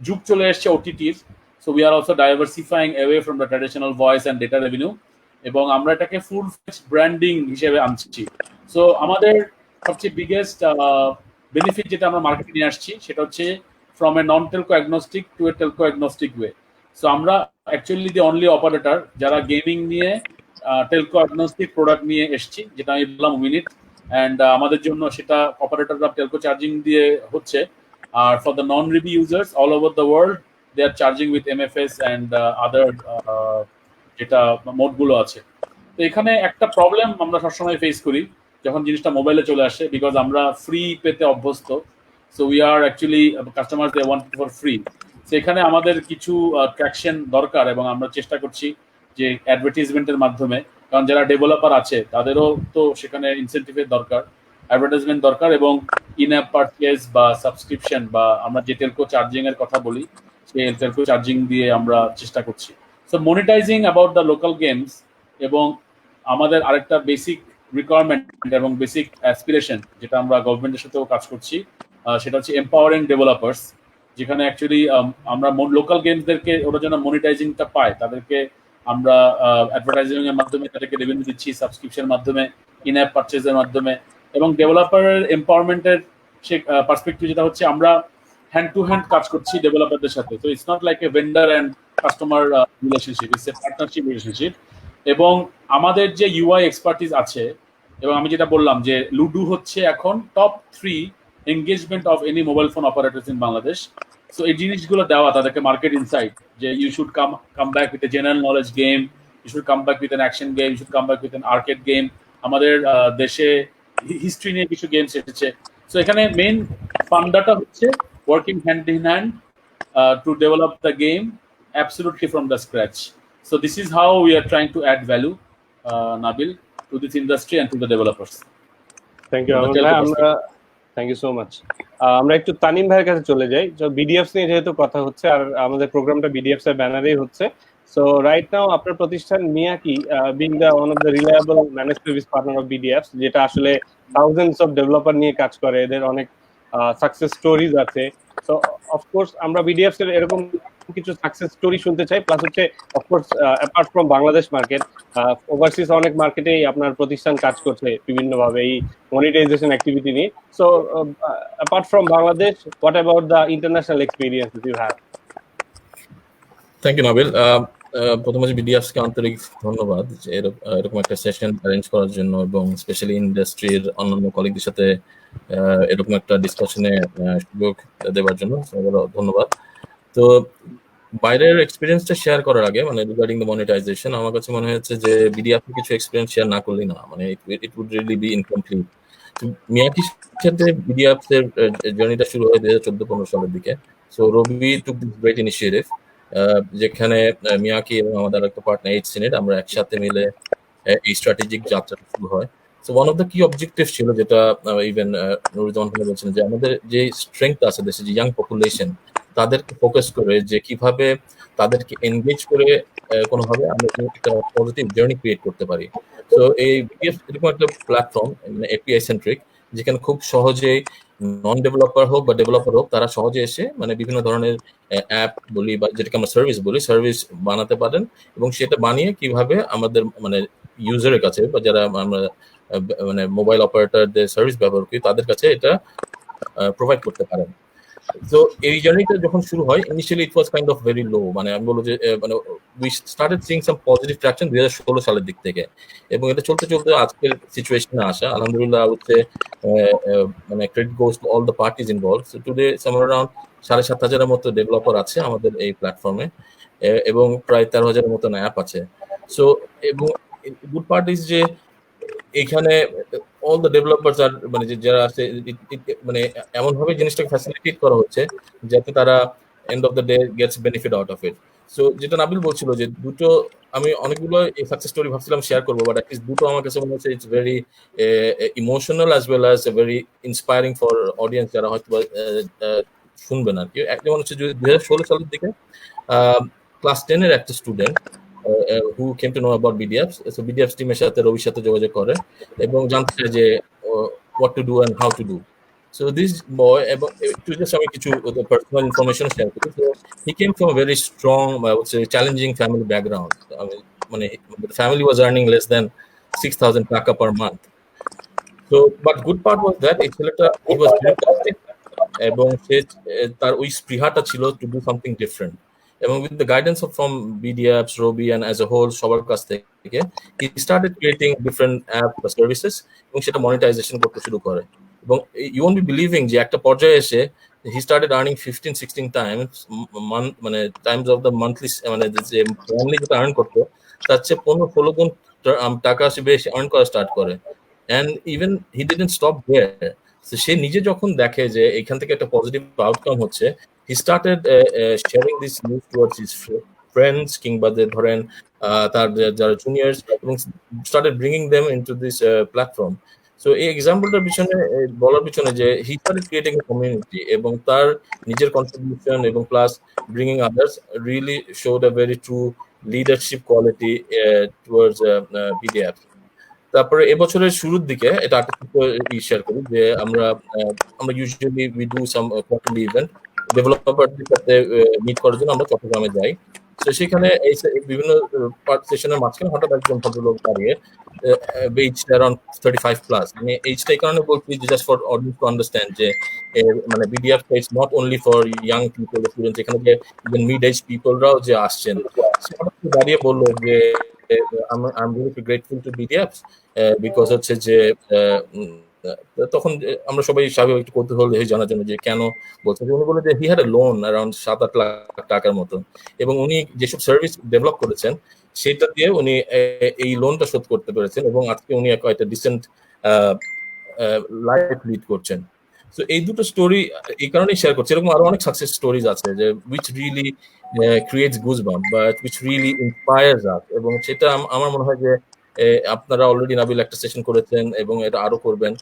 যুগ চলে এসছে ওটিটির, so we are also diversifying away from the traditional voice and data revenue. এবং আমরা এটাকে ফুল ব্র্যান্ডিং হিসেবে আনছি। সো আমাদের সবচেয়ে বিগেস্ট বেনিফিট যেটা আমরা মার্কেটে নিয়ে আসছি সেটা হচ্ছে from a non telco agnostic to a telco agnostic way. So আমরা অ্যাকচুয়ালি দি অনলি অপারেটর যারা গেমিং নিয়ে টেলকো অ্যাগনস্টিক প্রোডাক্ট নিয়ে এসেছি, যেটা আমি বললাম মিনিট। অ্যান্ড আমাদের জন্য সেটা অপারেটররা টেলকো চার্জিং দিয়ে হচ্ছে। আর for the non Robi users all over the world they are charging with MFS and other যেটা মোডগুলো আছে। তো এখানে একটা প্রবলেম আমরা সবসময় ফেস করি যখন জিনিসটা মোবাইলে চলে আসে, বিকজ আমরা ফ্রি পেতে অভ্যস্ত। So we are actually customer they want for free. So এখানে আমাদের কিছু ট্র্যাকশন দরকার এবং আমরা চেষ্টা করছি যে অ্যাডভার্টাইজমেন্টের মাধ্যমে, কারণ যারা ডেভেলপার আছে তাদেরও তো সেখানে ইনসেন্টিভের দরকার, অ্যাডভার্টাইজমেন্ট দরকার, এবং ইন অ্যাপ পারচেজ বা সাবস্ক্রিপশন বা আমরা যে টেলকো চার্জিং এর কথা বলি সেই টেলকো চার্জিং দিয়ে আমরা চেষ্টা করছি। So monetising about the local games, এবং আমাদের আরেকটা বেসিক রিকোয়ারমেন্ট এবং বেসিক অ্যাসপিরেশন যেটা আমরা গভর্নমেন্টের সাথেও কাজ করছি, সেটা হচ্ছে এম্পাওয়ারিং ডেভেলপার্স, যেখানে অ্যাকচুয়ালি আমরা লোকাল গেমসদেরকে ওরা যেন মনিটাইজিংটা পায়, তাদেরকে আমরা অ্যাডভার্টাইজিং এর মাধ্যমে তাদেরকে রেভিনিউ দিচ্ছি, সাবস্ক্রিপশনের মাধ্যমে, ইন অ্যাপ পারচেজের মাধ্যমে, এবং ডেভেলপারের এম্পাওয়ারমেন্টের সে পার্সপেক্টিভ যেটা হচ্ছে আমরা হ্যান্ড টু হ্যান্ড কাজ করছি ডেভেলপারদের সাথে। তো it's not like a vendor and customer relationship, it's a partnership relationship. এবং আমাদের যে ইউআই এক্সপার্টিস আছে, এবং আমি যেটা বললাম যে লুডু হচ্ছে এখন top 3 engagement of any mobile phone operators in Bangladesh. So এই জিনিসগুলো দেওয়া তাদেরকে মার্কেট ইনসাইট, যে you should come back with a general knowledge game, you should come back with an action game, you should come back with an arcade game. আমাদের দেশে history নিয়ে কিছু games এসেছে। সো এখানে মেইন ফান্ডাটা হচ্ছে working hand in hand to develop the game absolutely from the scratch. So this is how we are trying to add value, Nabil, to this industry and to the developers. Thank you আমরা thank you so much. আমরা একটু তানিম ভাইয়ের কাছে চলে যাই। তো বিডিএফস নিয়ে যেহেতু কথা হচ্ছে আর আমাদের প্রোগ্রামটা বিডিএফস এর ব্যানারেই হচ্ছে, সো রাইট নাও আপনার প্রতিষ্ঠান Miaki being the one of the reliable manage service partner of BDApps, যেটা আসলে থাউজেন্ডস অফ ডেভেলপার নিয়ে কাজ করে, এদের অনেক সাকসেস স্টোরিজ আছে। সো অফকোর্স আমরা বিডিএফস এর এরকম কিছু সাকসেস স্টোরি শুনতে চাই, প্লাস হচ্ছে of course apart from Bangladesh market, overseas অনেক মার্কেটেই আপনার প্রতিষ্ঠান কাজ করছে বিভিন্নভাবে এই মনিটাইজেশন অ্যাক্টিভিটি নিয়ে। So apart from Bangladesh, what about the international experience you have? Thank you Nabil. প্রথমে বিডিএফসকে আন্তরিক ধন্যবাদ যে এরকম একটা সেশন অ্যারেঞ্জ করার জন্য, এবং স্পেশালি ইন্ডাস্ট্রির অন্যান্য কলিগদের সাথে এরকম একটা ডিসকাশনে সুযোগ দেওয়ার জন্য ধন্যবাদ। তো বাইরের এক্সপিরিয়েন্সটা শেয়ার করার আগে, মানে রিগার্ডিং দ্য মনিটাইজেশন, আমার কাছে মনে হয়েছে যে বিডিএফ কিছু এক্সপিরিয়েন্স শেয়ার না করলেই না, মানে it would really be incomplete. মিয়াকির সাথে বিডিএফ এর জার্নিটা শুরু হয় 2014-15 সালের দিকে। So Robi took this great initiative, যেখানে মিয়াকি এবং আমাদের একটা পার্টনার এইচসিনেট আমরা একসাথে মিলে এই স্ট্র্যাটেজিক যাত্রাটা শুরু হয়। সো ওয়ান অফ দ্য কি অবজেক্টিভ ছিল, যেটা ইভেন নুরুজ্জামান ভাই বলছেন, যে আমাদের যে স্ট্রেংথ আছে দেশে, যে ইয়াং পপুলেশন, তাদেরকে ফোকাস করে যে কিভাবে তাদেরকে এনগেজ করে কোনোভাবে আমরা একটা পজিটিভ জার্নি ক্রিয়েট করতে পারি। তো এই বিডিএফ এরকম একটা প্ল্যাটফর্ম, মানে এপিআই সেন্ট্রিক, যেখানে খুব সহজেই নন ডেভেলপার হোক বা ডেভেলপার হোক, তারা সহজে এসে মানে বিভিন্ন ধরনের অ্যাপ বলি বা যেটাকে আমরা সার্ভিস বলি, সার্ভিস বানাতে পারেন, এবং সেটা বানিয়ে কিভাবে আমাদের মানে ইউজারের কাছে বা যারা আমরা মানে মোবাইল অপারেটরদের সার্ভিস ব্যবহার করি তাদের কাছে এটা প্রোভাইড করতে পারেন। তো এই জার্নিটা যখন শুরু হয়, initially it was kind of very low, মানে আমি বলবো যে মানে we started seeing some positive traction 2016 সালের দিক থেকে, এবং এটা চলতে চলতে আজকের সিচুয়েশনে আসা, আলহামদুলিল্লাহ হচ্ছে মানে credit goes to all the parties involve. So today somewhere around 7,500-এর মতো ডেভেলপার আছে আমাদের এই প্ল্যাটফর্মে, এবং প্রায় 13,000-এর মতো অ্যাপ আছে। সো এবং গুড পার্ট ইজ যে এখানে অল দ্য ডেভেলপার্স আর মানে যারা আছে মানে এমন ভাবে জিনিসটাকে ফ্যাসিলিটেট করা হচ্ছে যাতে তারা end of the day gets benefit out of it. So যেটা নাবিল বলছিল যে দুটো, আমি অনেকগুলো এই সাকসেস স্টোরি ভাবছিলাম শেয়ার করবো, বাট অ্যাটলিস্ট দুটো আমার কাছে মনে হচ্ছে it's very emotional as well as very inspiring for audience যারা হয়তো শুনবেন আর কি। যেমন হচ্ছে 2016 সালের দিকে ক্লাস 10-এর একটা student who came to know about BDFs, so BDFs টিমের সাথে রবির সাথে যোগাযোগ করে এবং জানতে চায় যে what to do and how to do. So this boy, একটু just আমি কিছু personal information share করি. So he came from a very strong, I would say challenging family background. the family was earning less than 6,000 taka per month. So, but good part was that এই ছেলেটা he was very positive এবং সে তার ওই স্পৃহাটা ছিল to do something different. এবং with the guidance from BDApps, Robi and as a whole সবার কাছ থেকে he started creating different app services এবং সেটা monetization করতে শুরু করে এবং you won't be believing যে একটা পর্যায়ে এসে he started earning 15-16 times times of the monthly যে monthly যেটা earn করতো তার চেয়ে 15-16 গুণ টাকা সে বেশি earn করা স্টার্ট করে and even he didn't stop there. So সে নিজে যখন দেখে যে এখান থেকে একটা পজিটিভ আউটকাম হচ্ছে he started sharing this news towards his friends কিংবা ধরেন তার যারা জুনিয়র্স এবং started bringing them into this platform. So এই এক্সাম্পলটার পিছনে বলার পিছনে যে he started creating a community এবং তার নিজের কন্ট্রিবিউশন এবং plus bringing others really showed a very true leadership quality towards BDApps. তারপরে এবছরের শুরুর দিকে এটা শেয়ার করি যে আমরা usually we do some quarterly event ডেভেলপারদের সাথে মিট করার জন্য আমরা চট্টগ্রামে যাই তো সেখানে এই বিভিন্ন পার্ট সেশনের মাঝখানে হঠাৎ একজন ভদ্রলোক দাঁড়িয়ে এইজ অ্যারাউন্ড 35 প্লাস মানে এইজটা এই কারণে বলছি যে just for audience to understand যে মানে BDF is not only for young people students এখানে যে ইভেন মিড এজ পিপলরাও যে আসছেন দাঁড়িয়ে বললো যে I'm really grateful to BDApps because হচ্ছে যে তখন আমরা সবাই স্বাভাবিক একটু কৌতূহল হয়ে জানার জন্য যে কেন বলছে উনি বলে যে he had a loan around 7-8 lakh টাকার মতো এবং উনি যেসব সার্ভিস ডেভেলপ করেছেন সেটা দিয়ে উনি এই লোনটা শোধ করতে পেরেছেন এবং আজকে উনি একটা ডিসেন্ট লাইফ লিড করছেন সো এই দুটো স্টোরি এই কারণেই শেয়ার করছি এরকম আরো অনেক সাকসেস স্টোরিজ আছে যে উইচ রিয়েলি ক্রিয়েটস গুজবাম্প বা উইচ রিয়েলি ইন্সপায়ার্স আস এবং সেটা আমার মনে হয় যে আপনারা অলরেডি নাবিল একটা সেশন করেছেন এবং এটা আরো করবেন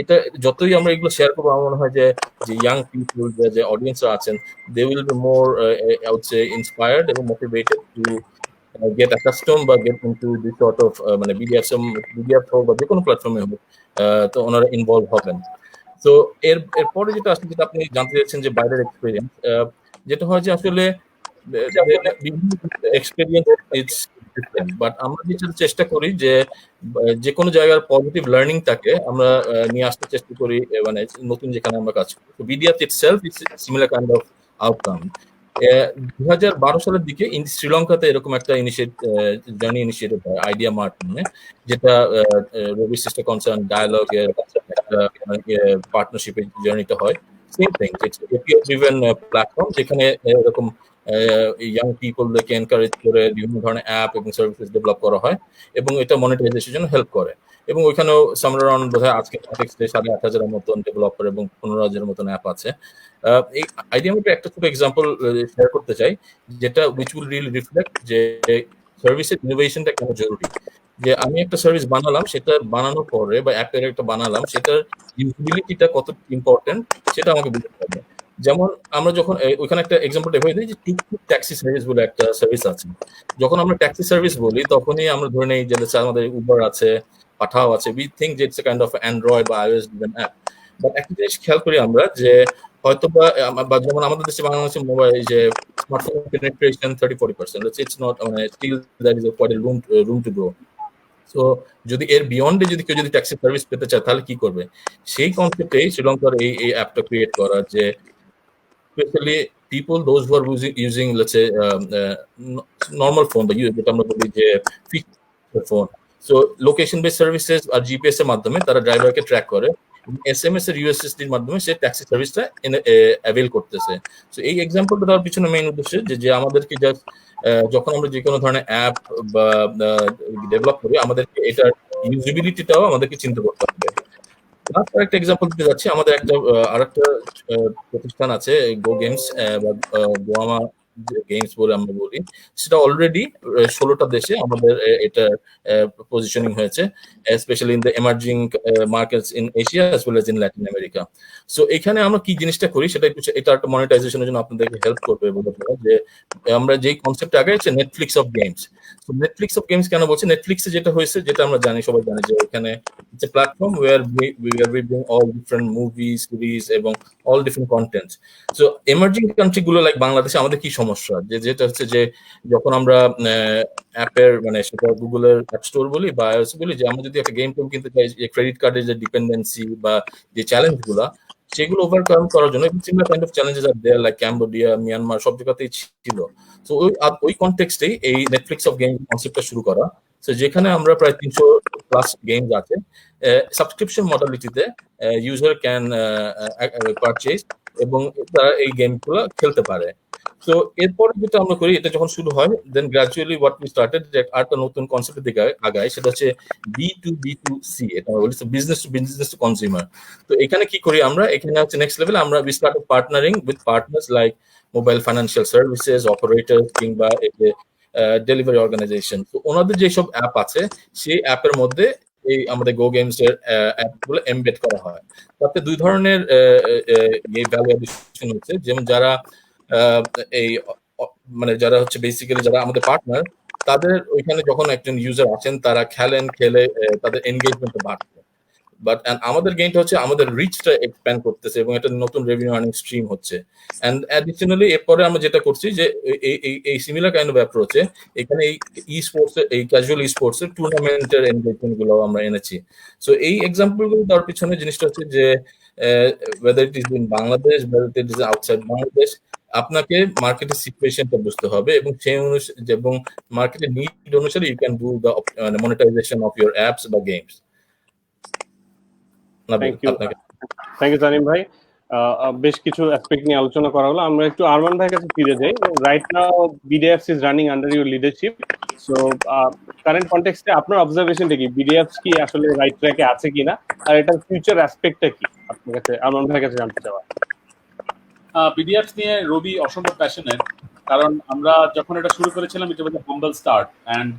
এটা যতই আমরা এগুলো শেয়ার করবো আমার মনে হয় যে ইয়াং পিপল যে অডিয়েন্সরা আছেন they will be more I would say inspired এবং মোটিভেটেড টু get accustomed বা get into this sort of মানে BDApps হোক বা যে কোনো প্ল্যাটফর্মে হোক তো ওনারা ইনভলভ হবেন তো এরপরে যেটা আসলে যেটা আপনি জানতে চাইছেন যে বাইরের এক্সপিরিয়েন্স যেটা হয় যে আসলে বিভিন্ন এক্সপিরিয়েন্স ইটস ডিফারেন্ট বাট আমরা যেটা চেষ্টা করি যে কোনো জায়গার পজিটিভ লার্নিংটাকে আমরা নিয়ে আসতে চেষ্টা করি মানে নতুন যেখানে আমরা কাজ করি তো BDApps itself is similar kind of outcome 2012 সালের দিকে শ্রীলঙ্কাতে এরকম একটা জার্নি ইনিশিয়েটিভ হয় আইডিয়া মার্ট নিয়ে যেটা রবি সিস্টার কনসার্ন ডায়ালগের একটা পার্টনারশিপের জার্নিটা হয় same thing it's API driven platform যেখানে এরকম ইয়াং পিপলদেরকে এনকারেজ করে বিভিন্ন ধরনের অ্যাপ এবং সার্ভিসেস ডেভেলপ করা হয় এবং এটা মনিটাইজেশনের জন্য হেল্প করে এবং ওইখানেও সামনে রাউন্ড বোধহয় আজকে 8,500 মতন ডেভেলপার এবং 15,000 মতন অ্যাপ আছে এই আইডিয়া আমি একটা ছোট এক্সাম্পল শেয়ার করতে চাই যেটা উইচ উইল রিয়েলি রিফ্লেক্ট যে সার্ভিসের ইনোভেশনটা কেন জরুরি যে আমি একটা সার্ভিস বানালাম সেটা বানানোর পরে বা অ্যাপের একটা বানালাম সেটার ইউটিলিটিটা কত ইম্পর্টেন্ট সেটা আমাকে বুঝতে হবে যেমন আমরা যখন ওইখানে একটা এক্সাম্পল দেখাই দিই যে টুকটুক ট্যাক্সি সার্ভিস বলে একটা সার্ভিস আছে যখন আমরা ট্যাক্সি সার্ভিস বলি তখনই আমরা ধরে নেই যে আমাদের উবার আছে পাঠাও আছে উই থিঙ্ক যে it's a kind of Android বা আইওএস ড্রিভেন অ্যাপ বাট একটা জিনিস খেয়াল করি আমরা যে হয়তো বা যেমন আমাদের দেশে বাংলাদেশের মোবাইল যে স্মার্টফোন পেনিট্রেশন 30-40% ইটস নট মানে still that is quite a room to grow so যদি এর বিয়ন্ডে যদি কেউ যদি ট্যাক্সি সার্ভিস পেতে চায় তাহলে কি করবে সেই কনসেপ্টেই শ্রীলঙ্কার এই অ্যাপটা ক্রিয়েট করা যে especially people those who are using let's say normal phone বা যেটা আমরা বলি যে fixed phone so location based services আর জিপিএস এর মাধ্যমে তারা ড্রাইভারকে ট্র্যাক করে এসএমএস এর ইউএসএসডি এর মাধ্যমে সে ট্যাক্সি সার্ভিসটা অ্যাভেল করতেছে সো এই এক্সাম্পলটা দেওয়ার পিছনে মেইন উদ্দেশ্য যে আমাদেরকে জাস্ট যখন আমরা যে কোনো ধরনের অ্যাপ বা ডেভেলপ করি আমাদেরকে এটার ইউজিবিলিটিটাও আমাদেরকে চিন্তা করতে হবে একটা এক্সাম্পল দিতে যাচ্ছি আমাদের আরেকটা প্রতিষ্ঠান আছে গো গেমস বা গোয়ামা গেমস বলে আমরা বলি সেটা অলরেডি 16টা দেশে আমাদের এটা পজিশনিং হয়েছে specially in the emerging markets in Asia as well as in Latin America so এখানে আমরা কি জিনিসটা করি সেটা এটা একটা মনিটাইজেশনের জন্য আপনাদেরকে হেল্প করবে বলে যে আমরা যেই কনসেপ্ট আগে হচ্ছে নেটফ্লিক্স অফ গেমস তো নেটফ্লিক্স অফ গেমস কেন বলছি, নেটফ্লিক্সে যেটা হয়েছে, যেটা আমরা জানি, সবাই জানি যে এখানে it's a platform where we are reviewing all different movies, series এবং all different contents. So emerging country গুলো লাইক বাংলাদেশে আমাদের কি সমস্যা, যেটা হচ্ছে যে যখন আমরা অ্যাপের মানে সেটা গুগলের অ্যাপ স্টোর বলি বা iOS বলি, যে আমরা যদি একটা গেম কিনতে চাই, যে ক্রেডিট কার্ডের যে ডিপেন্ডেন্সি বা যে চ্যালেঞ্জ গুলা, সেগুলো ওভারকাম করার জন্য সিমিলার কাইন্ড অফ চ্যালেঞ্জেস আর দেয়ার লাইক ক্যাম্বোডিয়া, মিয়ানমার, সব জায়গাতেই ছিল। তো ওই কনটেক্সটেই এই নেটফ্লিক্স অফ গেম কনসেপ্টটা শুরু করা। তো যেখানে আমরা প্রায় 300+ গেমস আছে সাবস্ক্রিপশন মডালিটিতে, ইউজার ক্যান পারচেজ এবং তারা এই গেমগুলো খেলতে পারে। তো এরপরে যেটা আমরা করি, এটা যখন শুরু হয়, দেন গ্রাজুয়ালি হোয়াট উই স্টার্টেড, যে আরেকটা নতুন কনসেপ্টের দিকে আগায়, সেটা হচ্ছে B2B2C, এটা বলছে বিজনেস টু কনজিউমার। তো এখানে কি করি আমরা, এখানে হচ্ছে নেক্সট লেভেল আমরা we started partnering with partners like mobile financial services, operator কিংবা ডেলিভারি অর্গানাইজেশন। তো ওনাদের যেসব অ্যাপ আছে সেই অ্যাপের মধ্যে এই আমাদের গো গেমস এর অ্যাপগুলো এমবেড করা হয়। তাতে দুই ধরনের ভ্যালু অ্যাডিশন হচ্ছে, যেমন যারা এই মানে যারা হচ্ছে বেসিক্যালি যারা আমাদের পার্টনার, তাদের ওইখানে যখন একজন ইউজার আছেন, তারা খেলে তাদের এনগেজমেন্টটা বাড়ছে। বাট আমাদের গেমটা হচ্ছে আমাদের রিচটা এক্সপ্যান্ড করতেছে এবং এটা নতুন রেভিনিউ আর্নিং স্ট্রিম হচ্ছে। এন্ড অ্যাডিশনালি এরপরে আমরা যেটা করছি যে এই সিমিলার কাইন্ড অফ অ্যাপ্রোচে এখানে এই স্পোর্টস এই ক্যাজুয়াল স্পোর্টস এর টুর্নামেন্টের এনগেজমেন্ট গুলো আমরা এনেছি। সো এই এক্সাম্পল গুলো তার পিছনে জিনিসটা হচ্ছে যে whether it is in Bangladesh, whether it is outside Bangladesh, আপনাকে মার্কেটের সিচুয়েশনটা বুঝতে হবে এবং সেই অনুসারে এবং মার্কেটের নিড অনুসারে you can do the monetization of your apps বা গেমস। থ্যাংক ইউ তানিম ভাই। বেশ কিছু অ্যাসপেক্ট নিয়ে আলোচনা করা হলো। আমরা একটু আরমান ভাইয়ের কাছে ফিরে যাই। Right now BDApps is running under your leadership. So current কনটেক্সটে আপনার অবজারভেশনটা কি, বিডিএফস কি আসলে রাইট ট্র্যাকে আছে কিনা, আর এটার ফিউচার অ্যাসপেক্টটা কি আপনার কাছে, আরমান ভাইয়ের কাছে জানতে চাওয়া। বিডিএফস নিয়ে রবি অসম্ভব প্যাশনেট, কারণ আমরা যখন এটা শুরু করেছিলাম it was a humble start and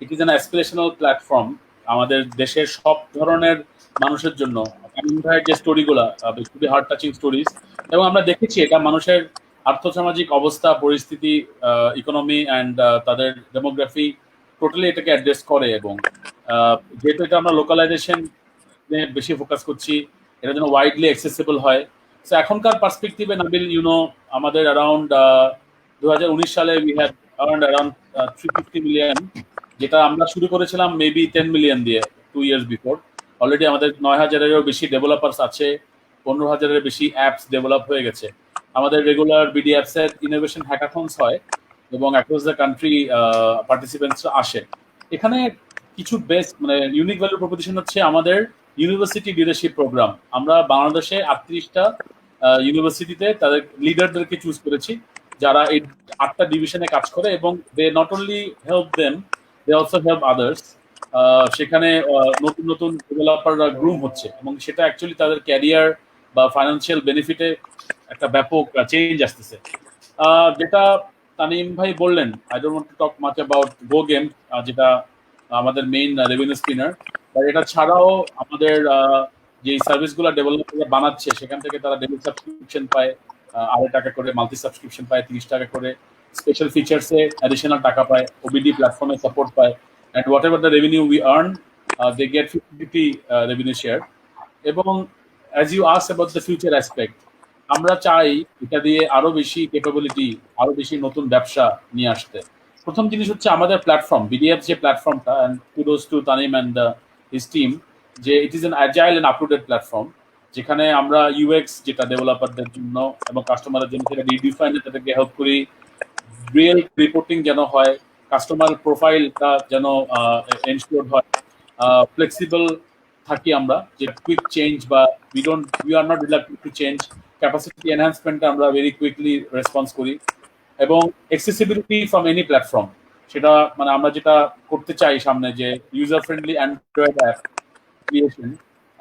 it is an aspirational platform আমাদের দেশের সব ধরনের মানুষের জন্য। আমিন ভাইয়ের যে স্টোরিগুলো খুবই হার্ট টাচিং স্টোরিজ, এবং আমরা দেখেছি এটা মানুষের আর্থসামাজিক অবস্থা, পরিস্থিতি, ইকোনমি অ্যান্ড তাদের ডেমোগ্রাফি টোটালি এটাকে অ্যাড্রেস করে। এবং যেহেতু এটা আমরা লোকালাইজেশন বেশি ফোকাস করছি, এটা যেন ওয়াইডলি অ্যাক্সেসিবল হয়। সো এখনকার পার্সপেক্টিভে নাবিল, আমাদের অ্যারাউন্ড 2019 সালে উই হ্যাড অ্যারাউন্ড 350 মিলিয়ন, যেটা আমরা শুরু করেছিলাম মেবি 10 মিলিয়ন দিয়ে 2 years বিফোর। অলরেডি আমাদের 9,000-এরও বেশি ডেভেলপার্স আছে, 15,000-এর বেশি অ্যাপস ডেভেলপ হয়ে গেছে। আমাদের রেগুলার বিডিএফস এর ইনোভেশন হ্যাকাথনস হয় এবং অ্যাক্রস দ্য কান্ট্রি পার্টিসিপেন্টস আসে। এখানে কিছু বেস্ট মানে ইউনিক ভ্যালু প্রপোজিশন হচ্ছে আমাদের ইউনিভার্সিটি লিডারশিপ প্রোগ্রাম। আমরা বাংলাদেশে 38টা ইউনিভার্সিটিতে তাদের লিডারদেরকে চুজ করেছি, যারা এই 8টা ডিভিশনে কাজ করে, এবং they not only help them, they also help others. সেখানে নতুন নতুন ডেভেলপাররা গ্রুম হচ্ছে এবং সেটা অ্যাকচুয়ালি তাদের ক্যারিয়ার বা ফাইন্যান্সিয়াল বেনিফিটে একটা ব্যাপক চেঞ্জ আসতেছে। যেটা তানিম ভাই বললেন, I don't want to talk much about go game, যেটা আমাদের মেইন রেভিনিউ স্পিনার, এটা ছাড়াও আমাদের যে সার্ভিসগুলো ডেভেলপাররা বানাচ্ছে সেখান থেকে তারা ডেলি সাবস্ক্রিপশন পায় 2.5 টাকা করে, মাল্টি সাবস্ক্রিপশন পায় 30 টাকা করে, স্পেশাল ফিচার্সে অ্যাডিশনাল টাকা পায়, ওবিডি প্ল্যাটফর্মে সাপোর্ট পায়, and whatever the revenue we earn, they get 50/50 revenue share. এবং as you asked about the future aspect, আমরা চাই এটা দিয়ে আরো বেশি ক্যাপাবিলিটি, আরো বেশি নতুন ব্যবসা নিয়ে আসতে। প্রথম জিনিস হচ্ছে আমাদের প্ল্যাটফর্ম, বিডিএফ যে প্ল্যাটফর্মটা, and kudos to Tanim and his team, যে it is an agile and up-to-date platform, যেখানে আমরা ইউএক্স যেটা ডেভেলপারদের জন্য এবং কাস্টমারের জন্য সেটা রিডিফাইন, তাদেরকে হেল্প করি, রিয়েল রিপোর্টিং যেন হয়, কাস্টমার প্রোফাইলটা যেন এনশিওর হয়, ফ্লেক্সিবল থাকি আমরা, যে কুইক চেঞ্জ বা we are not reluctant to change, capacity এনহ্যান্সমেন্টে আমরা ভেরি কুইকলি রেসপন্স করি, এবং অ্যাক্সেসিবিলিটি ফ্রম এনি প্ল্যাটফর্ম, সেটা মানে আমরা যেটা করতে চাই সামনে, যে user friendly Android app creation,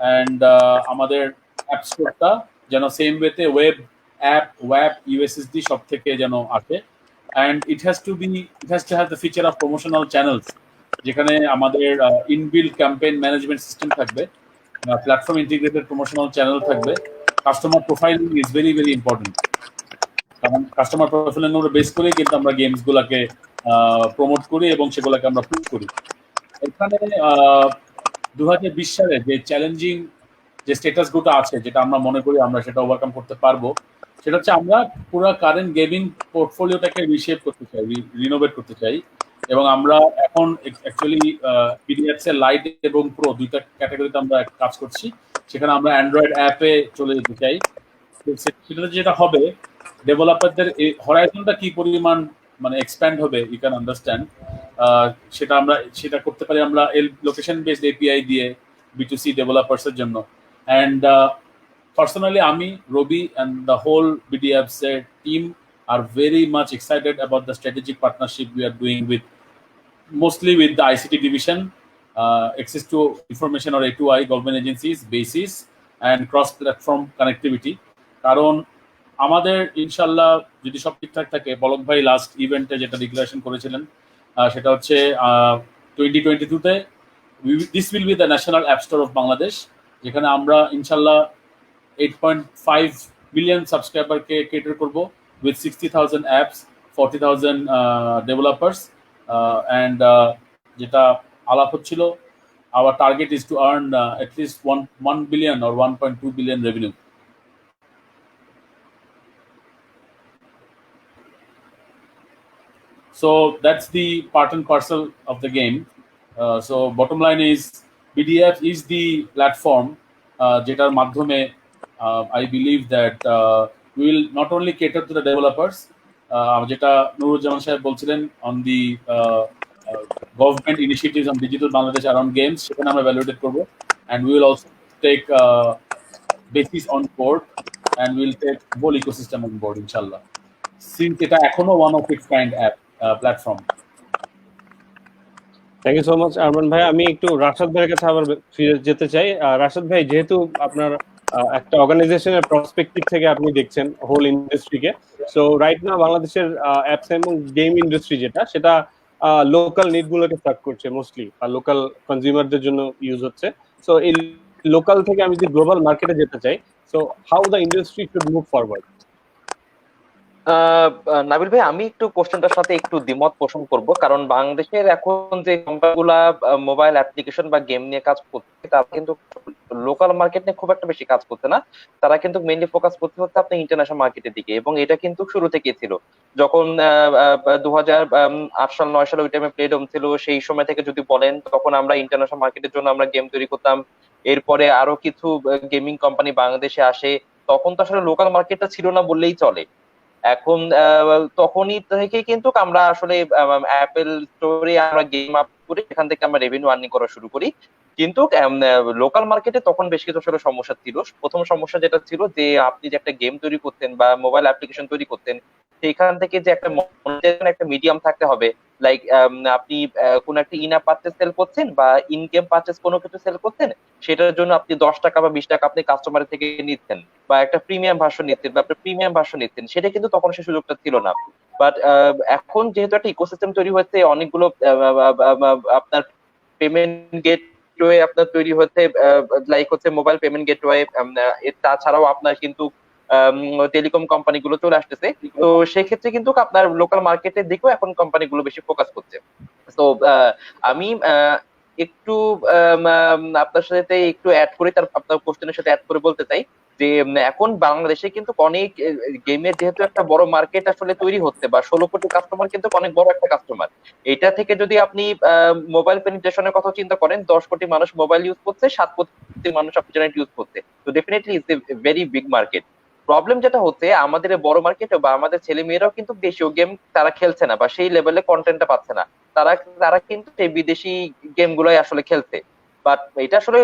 and আমাদের অ্যাপ স্টোরটা যেন সেম ওয়েতে ওয়েব অ্যাপ, ইউএসএসডি সব থেকে যেন আসে। And it has to have the feature of promotional channels, যেখানে আমাদের ইনবিল্ট ক্যাম্পেইন ম্যানেজমেন্ট সিস্টেম থাকবে, প্ল্যাটফর্ম ইন্টিগ্রেটেড প্রমোশনাল চ্যানেল থাকবে, customer profiling is very very important, কারণ কাস্টমার প্রোফাইলের উপর বেস করেই কিন্তু আমরা গেমস গুলাকে প্রমোট করি এবং সেগুলোকে আমরা পুশ করি। এখানে 2020 সালে যে চ্যালেঞ্জিং যে স্ট্যাটাস গুলো আছে, যেটা আমরা মনে করি আমরা সেটা ওভারকাম করতে পারবো, সেটা হচ্ছে আমরা পুরো কারেন্ট গেমিং পোর্টফোলিওটাকে রিশেপ করতে চাই, রিনোভেট করতে চাই। এবং আমরা এখন অ্যাকচুয়ালি পিডিএফস এর লাইট এবং প্রো দুইটা ক্যাটাগরিতে আমরা কাজ করছি। সেখানে আমরা অ্যান্ড্রয়েড অ্যাপে চলে যেতে চাই। সেটাতে যেটা হবে, ডেভেলপারদের এই হরাইজনটা কি পরিমাণ মানে এক্সপ্যান্ড হবে, ইউ ক্যান আন্ডারস্ট্যান্ড। সেটা করতে পারি আমরা লোকেশন বেসড এপিআই দিয়ে B2C ডেভেলপার্স এর জন্য। And personally, Ami, Robi, and the whole BDF's team are very much excited about the strategic partnership we are doing with, mostly with the ICT division, access to information or A2I government agencies, basis, and cross-platform connectivity. কারণ আমাদের ইনশাল্লাহ যদি সব ঠিকঠাক থাকে, পলক ভাই last ইভেন্টে যেটা ডিক্লারেশন করেছিলেন সেটা হচ্ছে 2022-তে this will be the national app store of Bangladesh, যেখানে আমরা ইনশাল্লাহ 8.5 million সাবস্ক্রাইবারকে কেটার করব with 60,000 apps, 40,000 developers, and যেটা আলাপ হচ্ছিল, our target is to earn at least 1 billion or 1.2 billion revenue. So that's the part and parcel of the game. So bottom line is BDF is the platform যেটার মাধ্যমে I believe that we will not only cater to the developers, যেটা নুরুজ্জামান সাহেব বলছিলেন on the government initiatives on digital Bangladesh around games, সেখানে আমরা validate করব, and we will also take basis on board, and we will take whole ecosystem on board inshallah, since এটা এখনো one of its kind app platform. Thank you so much Arman ভাই। আমি একটু Rashad ভাইয়ের কাছে আবার ফিরে যেতে চাই। রাশাদ ভাই, যেহেতু আপনার একটা অর্গানাইজেশনের পার্সপেক্টিভ থেকে আপনি দেখছেন হোল ইন্ডাস্ট্রিকে, সো রাইট না বাংলাদেশের অ্যাপস এবং গেম ইন্ডাস্ট্রি সেটা লোকাল নিডগুলোকে সার্ভ করছে মোস্টলি, আর লোকাল কনজিউমারদের জন্য ইউজ হচ্ছে। সো এই লোকাল থেকে আমি যদি গ্লোবাল মার্কেটে যেতে চাই, so how the industry should move forward? Nabil ভাই, আমি একটু কোশ্চেনটার সাথে একটু দ্বিমত পোষণ করব, কারণ বাংলাদেশের এখন যে কোম্পানিগুলা মোবাইল অ্যাপ্লিকেশন বা গেম নিয়ে কাজ করছে, তারা কিন্তু লোকাল মার্কেট নিয়ে খুব একটা বেশি কাজ করছে না। তারা কিন্তু মেইনলি ফোকাস করতে হচ্ছে আপনার ইন্টারন্যাশনাল মার্কেটের দিকে, এবং এটা কিন্তু শুরু থেকেই ছিল। যখন 2008 সাল 9 সালে ওই টাইমে প্লেডম ছিল, সেই সময় থেকে যদি বলেন, তখন আমরা ইন্টারন্যাশনাল মার্কেটের জন্য আমরা গেম তৈরি করতাম। এরপরে আরো কিছু গেমিং কোম্পানি বাংলাদেশে আসে, তখন তো আসলে লোকাল মার্কেটটা ছিল না বললেই চলে। এখন তখনই থেকে কিন্তু আমরা আসলে অ্যাপেল স্টোরে আমরা গেম আপ করে সেখান থেকে আমরা রেভিনিউ আর্নিং করা শুরু করি। কিন্তু লোকাল মার্কেটে তখন বেশ কিছু আসলে সমস্যা ছিল। প্রথম সমস্যা যেটা ছিল, যে আপনি যে একটা গেম তৈরি করতেন বা মোবাইল অ্যাপ্লিকেশন তৈরি করতেন, সেখান থেকে যে একটা মিডিয়াম থাকতে হবে। লাইক আপনি কোন একটা ইন অ্যাপ পারচেজ সেল করছেন বা ইন গেম পারচেজ কোনো কিছু সেল করছেন, সেটার জন্য আপনি 10 টাকা বা 20 টাকা আপনি কাস্টমারের থেকে নিচ্ছেন, বা একটা প্রিমিয়াম ভার্সন নিচ্ছেন বা আপনি প্রিমিয়াম ভার্সন নিচ্ছেন, সেটা কিন্তু তখন সেই সুযোগটা ছিল না। বাট এখন যেহেতু একটা ইকোসিস্টেম তৈরি হয়েছে, অনেকগুলো আপনার পেমেন্ট গেটওয়ে আপনার তৈরি হচ্ছে, লাইক হচ্ছে মোবাইল পেমেন্ট গেটওয়ে, তাছাড়াও আপনার কিন্তু টেলিকম কোম্পানিগুলো চলে আসতেছে। তো সেক্ষেত্রে কিন্তু আপনার লোকাল মার্কেটের দিকেও এখন কোম্পানিগুলো বেশি ফোকাস করছে। তো আমি একটু আপনার সাথে একটু অ্যাড করে, তার আপনার কোশ্চেনের সাথে অ্যাড করে বলতে চাই যে এখন বাংলাদেশে কিন্তু অনেক গেমের যেহেতু একটা বড় মার্কেট আসলে তৈরি হচ্ছে, বা 16 কোটি কাস্টমার কিন্তু অনেক বড় একটা কাস্টমার। এটা থেকে যদি আপনি মোবাইল পেনিট্রেশনের কথা চিন্তা করেন, 10 কোটি মানুষ মোবাইল ইউজ করছে, 7 কোটি মানুষ ইন্টারনেট ইউজ করছে, তো definitely it's a very big market. Problem যেটা হচ্ছে, আমাদের বড় মার্কেটে বা আমাদের ছেলে মেয়েরাও কিন্তু দেশীয় গেম তারা খেলছে না, বা সেই লেভেলে কন্টেন্টটা পাচ্ছে না। তারা কিন্তু সেই বিদেশি গেম গুলোই আসলে খেলছে। বাট এটা আসলে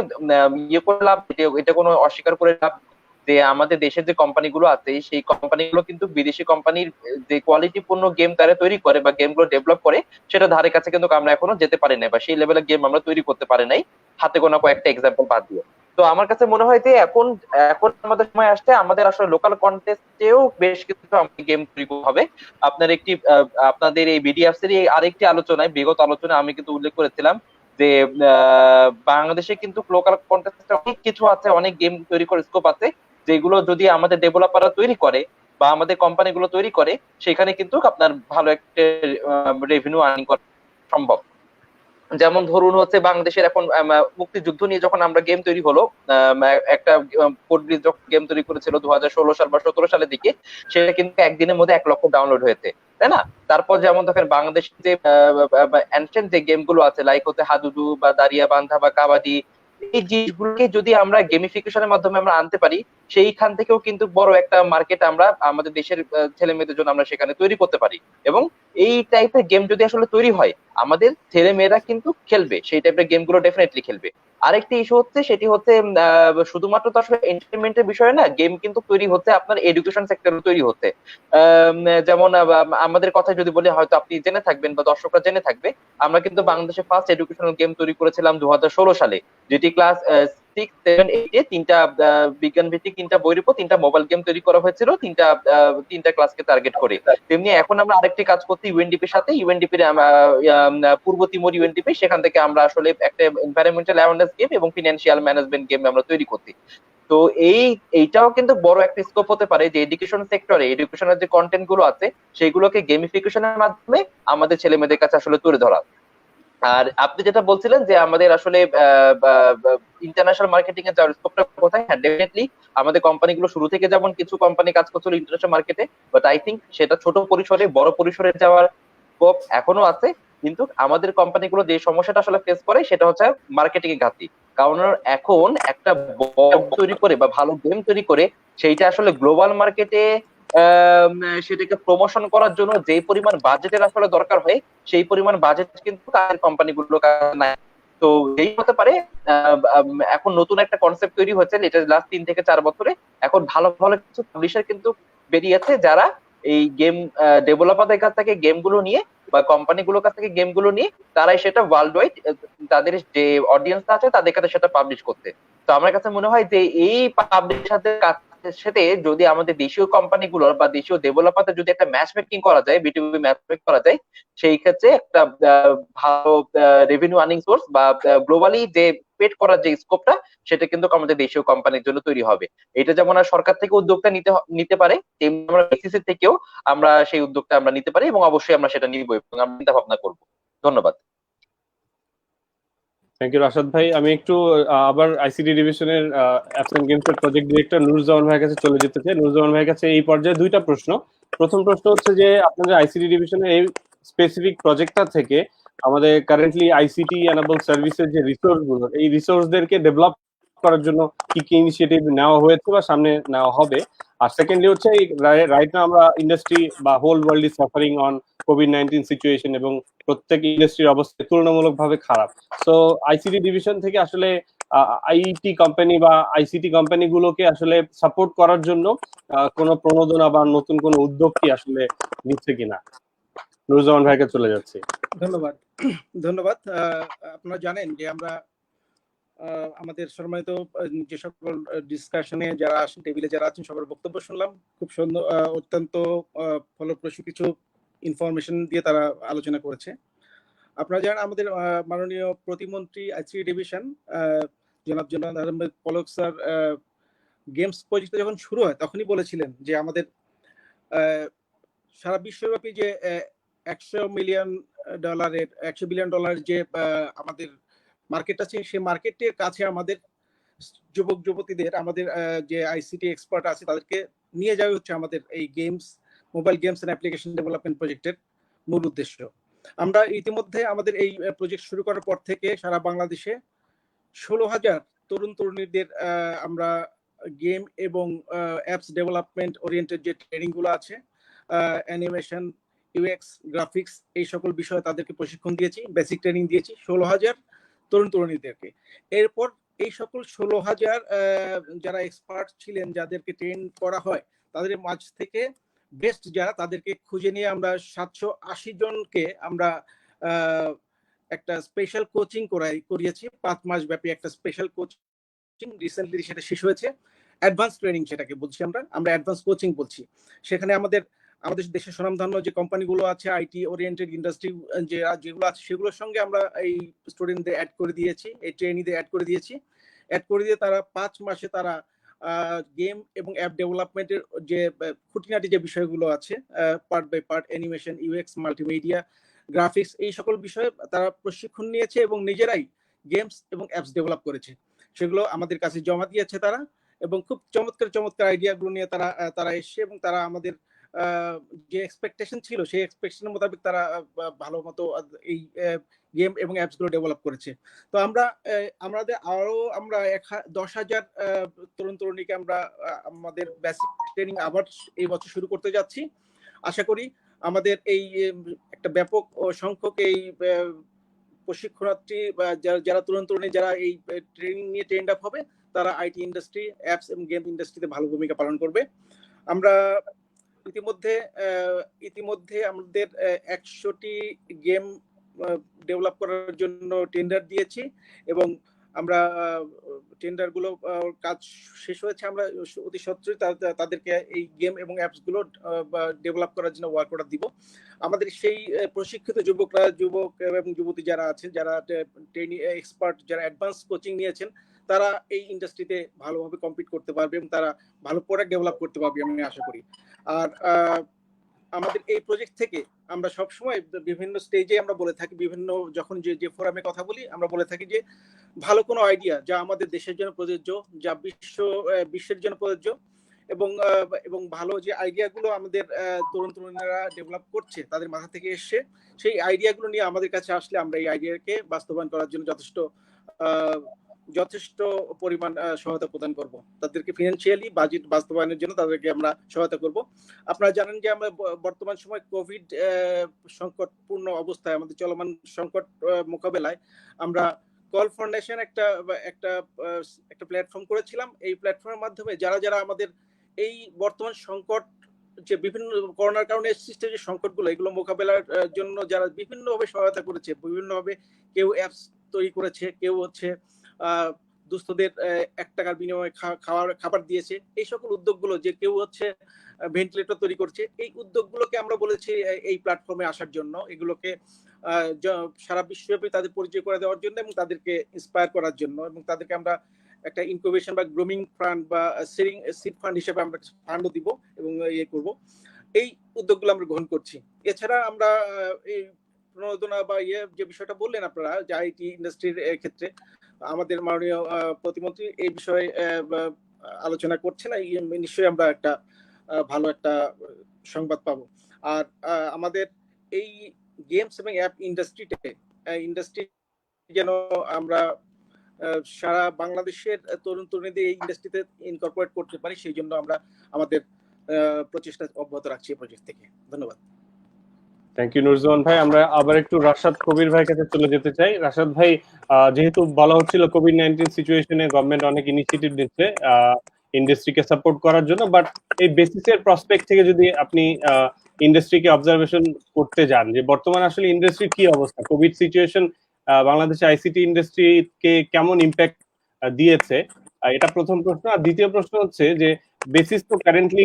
ইয়ে করে লাভ, এটা কোনো অস্বীকার করে লাভ, যে আমাদের দেশের যে কোম্পানিগুলো আছে, সেই কোম্পানিগুলো কিন্তু বিদেশি কোম্পানির যে কোয়ালিটিপূর্ণ গেম তারা তৈরি করে বা গেমগুলো ডেভেলপ করে, সেটা ধারে কাছে কিন্তু আমরা এখনো যেতে পারি নাই, বা সেই লেভেলের গেম আমরা তৈরি করতে পারি নাই, হাতে গোনা কয়েকটা এক্সাম্পল বাদ দিয়ে। তো আমার কাছে মনে হয় যে এখন আমাদের সময় আসছে, আমাদের আসলে লোকাল কন্টেস্টেও বেশ কিছু গেম তৈরি হবে। আপনাদের এই বিডিএফস এর আরেকটি আলোচনায়, বিগত আলোচনায় আমি কিন্তু উল্লেখ করেছিলাম যে বাংলাদেশে কিন্তু লোকাল কন্টেস্টে অনেক কিছু আছে, অনেক গেম তৈরি করার স্কোপ আছে, যেগুলো যদি আমাদের ডেভেলপাররা তৈরি করে, বা আমাদের কোম্পানিগুলো তৈরি করে, সেখানে কিন্তু আপনার ভালো একটা রেভিনিউ আর্নিং করা সম্ভব। যেমন ধরুন হচ্ছে বাংলাদেশের এখন মুক্তিযুদ্ধ নিয়ে যখন আমরা গেম তৈরি হলো, একটা পোর্টব্লিজ যখন গেম তৈরি করেছিল 2016 সাল বা 17 সালের দিকে, সেটা কিন্তু একদিনের মধ্যে 1 লক্ষ ডাউনলোড হয়েছে, তাই না? তারপর যেমন দেখেন বাংলাদেশের যে অ্যানশিয়েন্ট যে গেম গুলো আছে, লাইক হচ্ছে হাডুডু বা দাঁড়িয়া বান্ধা বা কাবাডি, এই জিনিসগুলোকে যদি আমরা গেমিফিকেশনের মাধ্যমে আমরা আনতে পারি, সেইখান থেকেও কিন্তু বড় একটা মার্কেট আমরা আমাদের দেশের ছেলে মেয়েদের জন্য আমরা সেখানে তৈরি করতে পারি। এবং এই টাইপের গেম যদি আসলে তৈরি হয়, আমাদের ছেলে মেয়েরা কিন্তু খেলবে, সেই টাইপের গেম গুলো ডেফিনেটলি খেলবে। আরেকটি ইস্যু হচ্ছে, সেটি হচ্ছে শুধুমাত্র তো আসলে এন্টারটেনমেন্টের বিষয় না, গেম কিন্তু তৈরি হচ্ছে আপনার এডুকেশন সেক্টরে তৈরি হচ্ছে। আম, যেমন আমাদের কথা যদি বলি, হয়তো আপনি জেনে থাকবেন বা দর্শকরা জেনে থাকবে, আমরা কিন্তু বাংলাদেশে ফার্স্ট এডুকেশনাল গেম তৈরি করেছিলাম 2016 সালে, যেটি ক্লাস 6, 7, 8 তিনটা বিজ্ঞান ভিত্তিক 3টা বইয়ের উপর 3টা মোবাইল গেম তৈরি করা হয়েছিল, তিনটা ক্লাসকে টার্গেট করে। তেমনি এখন আমরা আরেকটি কাজ করছি ইউএনডিপির সাথে, ইউএনডিপির পূর্ব তিমুর ইউএনডিপি, সেখান থেকে আমরা আসলে একটা এনভায়রনমেন্টাল অ্যাওয়ারনেস গেম এবং ফিনান্সিয়াল ম্যানেজমেন্ট গেম আমরা তৈরি করছি। তো এইটাও কিন্তু বড় একটা স্কোপ হতে পারে, যে এডুকেশন সেক্টরে এডুকেশনের যে কন্টেন্ট গুলো আছে সেগুলোকে গেমিফিকেশনের মাধ্যমে আমাদের ছেলে মেয়েদের কাছে আসলে তুলে ধরা। আর আপনি যেটা বলছিলেন যে আমাদের আসলে ইন্টারন্যাশনাল মার্কেটিং এর যাওয়ার স্কোপটা কোথায়, হ্যাঁ ডেফিনেটলি আমাদের কোম্পানিগুলো শুরু থেকে যেমন কিছু কোম্পানি কাজ করছিল ইন্টারন্যাশনাল মার্কেটে, বাট আই থিঙ্ক সেটা ছোট পরিসরে বড় পরিসরে যাওয়ার স্কোপ এখনো আছে। কিন্তু আমাদের কোম্পানিগুলো যে সমস্যাটা আসলে ফেস করে সেটা হচ্ছে মার্কেটিং এর ঘাটতি। কারণ এখন একটা তৈরি করে বা ভালো গেম তৈরি করে সেইটা আসলে গ্লোবাল মার্কেটে সেটাকে প্রমোশন করার জন্য যে পরিমাণ বাজেটের আসলে দরকার হয়, সেই পরিমাণ বাজেট কিন্তু তাদের কোম্পানিগুলো নাই। তো এই হতে পারে এখন নতুন একটা কনসেপ্ট তৈরি হচ্ছে, এটা লাস্ট 3 থেকে 4 বছরে এখন ভালো ভালো কিছু পাবলিশার কিন্তু বেরিয়েছে, যারা এই গেম ডেভেলপারদের কাছ থেকে গেমগুলো নিয়ে বা কোম্পানিগুলোর কাছ থেকে গেমগুলো নিয়ে তারাই সেটা ওয়ার্ল্ড ওয়াইড তাদের যে অডিয়েন্স আছে তাদের কাছে সেটা পাবলিশ করতে। তো আমার কাছে মনে হয় যে এই পাবলিশারদের সাথে যদি আমাদের দেশীয় কোম্পানিগুলো বা দেশীয় ডেভেলপারদের যদি একটা ম্যাচ মেকিং করা যায়, বিটুবি ম্যাচ মেক করা যায়, সেই ক্ষেত্রে একটা ভালো রেভিনিউ আর্নিং সোর্স বা গ্লোবালি যে পেড করার যে স্কোপটা, সেটা কিন্তু আমাদের দেশীয় কোম্পানির জন্য তৈরি হবে। এটা যেমন সরকার থেকে উদ্যোগটা নিতে পারে, তেমনি আমরা বিসিসি থেকেও আমরা সেই উদ্যোগটা আমরা নিতে পারি, এবং অবশ্যই আমরা সেটা নিব এবং আমরা চিন্তা ভাবনা করবো। ধন্যবাদ। থ্যাংক ইউ রাশাদ ভাই। আমি একটু আবার আইসিটি ডিভিশনের অ্যাপস এন্ড গেমস এর প্রজেক্ট ডিরেক্টর নুরুজ্জামান ভাইয়ের কাছে চলে যেতে চাই। নুরুজ্জামান ভাইয়ের কাছে এই পর্যায়ে 2টা প্রশ্ন। প্রথম প্রশ্ন হচ্ছে যে আপনাদের আইসিটি ডিভিশনের এই স্পেসিফিক প্রজেক্টটা থেকে আমাদের কারেন্টলি আইসিটি এনাবল সার্ভিসের যে রিসোর্স গুলো, এই রিসোর্সদেরকে ডেভেলপ করার জন্য কি কি ইনিশিয়েটিভ নেওয়া হয়েছে বা সামনে নেওয়া হবে। আর সেকেন্ডলি হচ্ছে রাইট নাও আমরা ইন্ডাস্ট্রি বা whole world is suffering on কোভিড-19 সিচুয়েশন এবং প্রত্যেক ইন্ডাস্ট্রির অবস্থা তুলনামূলকভাবে খারাপ। সো আইসিটি ডিভিশন থেকে আসলে আইটি কোম্পানি বা আইসিটি কোম্পানিগুলোকে আসলে সাপোর্ট করার জন্য কোনো প্রণোদনা বা নতুন কোনো উদ্যোগ কি আসলে নিচ্ছে কিনা? নুরুজ্জামান ভাইকে চলে যাচ্ছে। ধন্যবাদ। ধন্যবাদ। আপনারা জানেন যে আমরা আমাদের সম্মানিত যে সকল ডিসকাশনে যারা আসেন, টেবিলে যারা আছেন, সবার বক্তব্য শুনলাম। খুব সুন্দর, অত্যন্ত ফলপ্রসূ কিছু ইনফরমেশন দিয়ে তারা আলোচনা করেছে। আপনারা জানেন আমাদের মাননীয় প্রতিমন্ত্রী আইসিটি ডিভিশন জনাব Ahmed Palak sir games project যখন শুরু হয় তখনই বলেছিলেন যে আমাদের সারা বিশ্বব্যাপী যে $100 বিলিয়ন যে আমাদের মার্কেট আছে, সেই মার্কেটের কাছে আমাদের যুবক যুবতীদের, আমাদের যে আইসিটি এক্সপার্ট আছে তাদেরকে নিয়ে যাওয়া হচ্ছে আমাদের এই games, mobile games and application development প্রজেক্টের মূল উদ্দেশ্য। আমরা ইতিমধ্যে আমাদের এই প্রজেক্ট শুরু করার পর থেকে সারা বাংলাদেশে 16,000 তরুণ তরুণীদের আমরা গেম এবং অ্যাপস ডেভেলপমেন্ট ওরিয়েন্টেড যে ট্রেনিং গুলো আছে, অ্যানিমেশন, ইউএক্স, গ্রাফিক্স, এই সকল বিষয়ে তাদেরকে প্রশিক্ষণ দিয়েছি, বেসিক ট্রেনিং দিয়েছি 16,000 তরুণ তরুণীদেরকে। এরপর এই সকল 16,000 যারা এক্সপার্ট ছিলেন, যাদেরকে ট্রেন করা হয়, তাদের মাঝ থেকে বেস্ট যারা, তাদেরকে খুঁজে নিয়ে আমরা 780 জনকে আমরা একটা স্পেশাল কোচিং করিয়েছি। 5 মাস ব্যাপী একটা স্পেশাল কোচিং রিসেন্টলি সেটা শেষ হয়েছে। অ্যাডভান্স ট্রেনিং সেটাকে বলছি আমরা অ্যাডভান্স কোচিং বলছি। সেখানে আমাদের দেশের স্বনামধন্য যে কোম্পানিগুলো আছে, আইটি ওরিয়েন্টেড ইন্ডাস্ট্রি যেগুলো আছে, সেগুলোর সঙ্গে আমরা এই স্টুডেন্টদের অ্যাড করে দিয়েছি, এই ট্রেনিদের অ্যাড করে দিয়ে তারা 5 মাসে তারা গেম এবং অ্যাপ ডেভেলপমেন্টের যে খুঁটিনাটি যে বিষয়গুলো আছে, part by part animation, UX, multimedia, graphics, এই সকল বিষয়ে তারা প্রশিক্ষণ নিয়েছে এবং নিজেরাই গেমস এবং অ্যাপস ডেভেলপ করেছে। সেগুলো আমাদের কাছে জমা দিয়েছে তারা, এবং খুব চমৎকার চমৎকার আইডিয়াগুলো নিয়ে তারা তারা এসছে, এবং তারা আমাদের যে এক্সপেকটেশন ছিল সেই এক্সপেকটেশনের মোতাবেক তারা ভালো মতো এই গেম এবং অ্যাপস গুলো ডেভেলপ করেছে। তো আমরা 10,000 তরুণ তরুণীকে আমরা আমাদের বেসিক ট্রেনিং আবার এই বছর শুরু করতে যাচ্ছি। আশা করি আমাদের এই একটা ব্যাপক সংখ্যক এই প্রশিক্ষণার্থী বা যারা তরুণ তরুণী যারা এই ট্রেনিং নিয়ে ট্রেন্ড আপ হবে, তারা আইটি ইন্ডাস্ট্রি, অ্যাপস এবং গেম ইন্ডাস্ট্রিতে ভালো ভূমিকা পালন করবে। আমরা ইতিমধ্যে আমাদের 100টি গেম ডেভেলপ করার জন্য টেন্ডার দিয়েছি, এবং আমরা টেন্ডারগুলো কাজ শেষ হয়েছে। আমরা অতি সত্ত্বই তাদেরকে এই গেম এবং অ্যাপস গুলো ডেভেলপ করার জন্য ওয়ার্ক অর্ডার দিব। আমাদের সেই প্রশিক্ষিত যুবক এবং যুবতী যারা আছেন, যারা ট্রেনিং এক্সপার্ট, যারা অ্যাডভান্স কোচিং নিয়েছেন, তারা এই ইন্ডাস্ট্রিতে ভালোভাবে কম্পিট করতে পারবে এবং তারা ভালো প্রোডাক্ট ডেভেলপ করতে পারবে আমি আশা করি। আর আমাদের এই প্রজেক্ট থেকে আমরা সবসময় বিভিন্ন স্টেজে আমরা বলে থাকি, বিভিন্ন যখন যে ফোরামে কথা বলি, আমরা বলে থাকি যে ভালো কোনো আইডিয়া যা আমাদের দেশের জন্য প্রযোজ্য, যা বিশ্বের জন্য প্রযোজ্য, এবং ভালো যে আইডিয়াগুলো আমাদের তরুণ তরুণীরা ডেভেলপ করছে, তাদের মাথা থেকে এসছে, সেই আইডিয়াগুলো নিয়ে আমাদের কাছে আসলে আমরা এই আইডিয়াকে বাস্তবায়ন করার জন্য যথেষ্ট পরিমাণ সহায়তা প্রদান করব। তাদেরকে ফিনান্সিয়ালি বাজেট বাস্তবায়নের জন্য তাদেরকে আমরা সহায়তা করব। আপনারা জানেন যে আমরা বর্তমান সময় কোভিড সংকটপূর্ণ অবস্থায় আমাদের চলমান সংকট মোকাবেলায় আমরা কল ফর নেশন একটা প্ল্যাটফর্ম করেছিলাম। এই প্ল্যাটফর্মের মাধ্যমে যারা আমাদের এই বর্তমান সংকট, যে বিভিন্ন করোনার কারণে সৃষ্ট যে সংকটগুলো, এগুলো মোকাবেলার জন্য যারা বিভিন্নভাবে সহায়তা করেছে, বিভিন্নভাবে কেউ অ্যাপস তৈরি করেছে, কেউ হচ্ছে দুস্থদের 1 টাকার বিনিময়ে খাবার দিয়েছে, এই সকল উদ্যোগগুলো, যে কেউ হচ্ছে ভেন্টিলেটর তৈরি করছে, এই উদ্যোগগুলোকে আমরা বলেছি এই প্ল্যাটফর্মে আসার জন্য, এগুলোকে সারা বিশ্বব্যাপী তাদের পরিচয় করে দেওয়ার জন্য এবং তাদেরকে ইন্সপায়ার করার জন্য, এবং তাদেরকে আমরা একটা ইনকিউবেশন বা গ্রোমিং ফান্ড বা সিড ফান্ড হিসেবে আমরা ফান্ডও দিব এবং ইয়ে করব। এই উদ্যোগগুলো আমরা গ্রহণ করছি। এছাড়া আমরা এই প্রণোদনা বা যে বিষয়টা বললেন আপনারা, যে আইটি ইন্ডাস্ট্রির ক্ষেত্রে আমাদের মাননীয় প্রতিমন্ত্রী এই বিষয়ে আলোচনা করছেন, নিশ্চয়ই আমরা একটা ভালো একটা সংবাদ পাবো। আর আমাদের এই গেমস এবং অ্যাপ ইন্ডাস্ট্রি যেন আমরা সারা বাংলাদেশের তরুণ তরুণীদের এই ইন্ডাস্ট্রিতে ইনকর্পোরেট করতে পারি, সেই জন্য আমরা আমাদের প্রচেষ্টা অব্যাহত রাখছি এই প্রজেক্ট থেকে। ধন্যবাদ। থ্যাংক ইউ নুরজামান ভাই। আমরা আবার একটু রাশাদ কবির ভাই কাছে চলে যেতে চাই। রাশাদ ভাই, যেহেতু বলা হচ্ছিল কোভিড-19 সিচুয়েশনে গভর্নমেন্ট অনেক ইনিশিয়েটিভ নিচ্ছে ইন্ডাস্ট্রিকে সাপোর্ট করার জন্য, বাট এই বেসিসের প্রসপেক্ট থেকে যদি আপনি ইন্ডাস্ট্রিকে অবজারভেশন করতে যান, যে বর্তমানে আসলে ইন্ডাস্ট্রির কি অবস্থা, কোভিড সিচুয়েশন বাংলাদেশে আইসিটি ইন্ডাস্ট্রিকে কেমন ইম্প্যাক্ট দিয়েছে, এটা প্রথম প্রশ্ন। আর দ্বিতীয় প্রশ্ন হচ্ছে যে বেসিস তো কারেন্টলি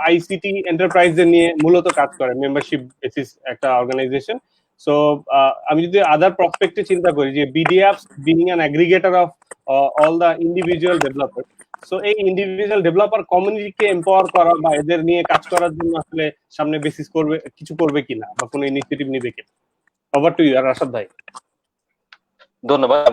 আইসিটি এন্টারপ্রাইজের নিয়ে মূলত কাজ করে, মেম্বারশিপ বেসিস একটা অর্গানাইজেশন। সো আমি যদি আদার প্রসপেক্টে চিন্তা করি, যে BDApps being an aggregator of all the individual developer, so এই ইন্ডিভিজুয়াল ডেভেলপার কমিউনিটিকে এম্পাওয়ার করা বা এদের নিয়ে কাজ করার জন্য আসলে সামনে বেসিস কিছু করবে কিনা বা কোনো ইনিশিয়েটিভ নিবে কিনা? ওভার টু ইউ রাশাদ ভাই। ধন্যবাদ।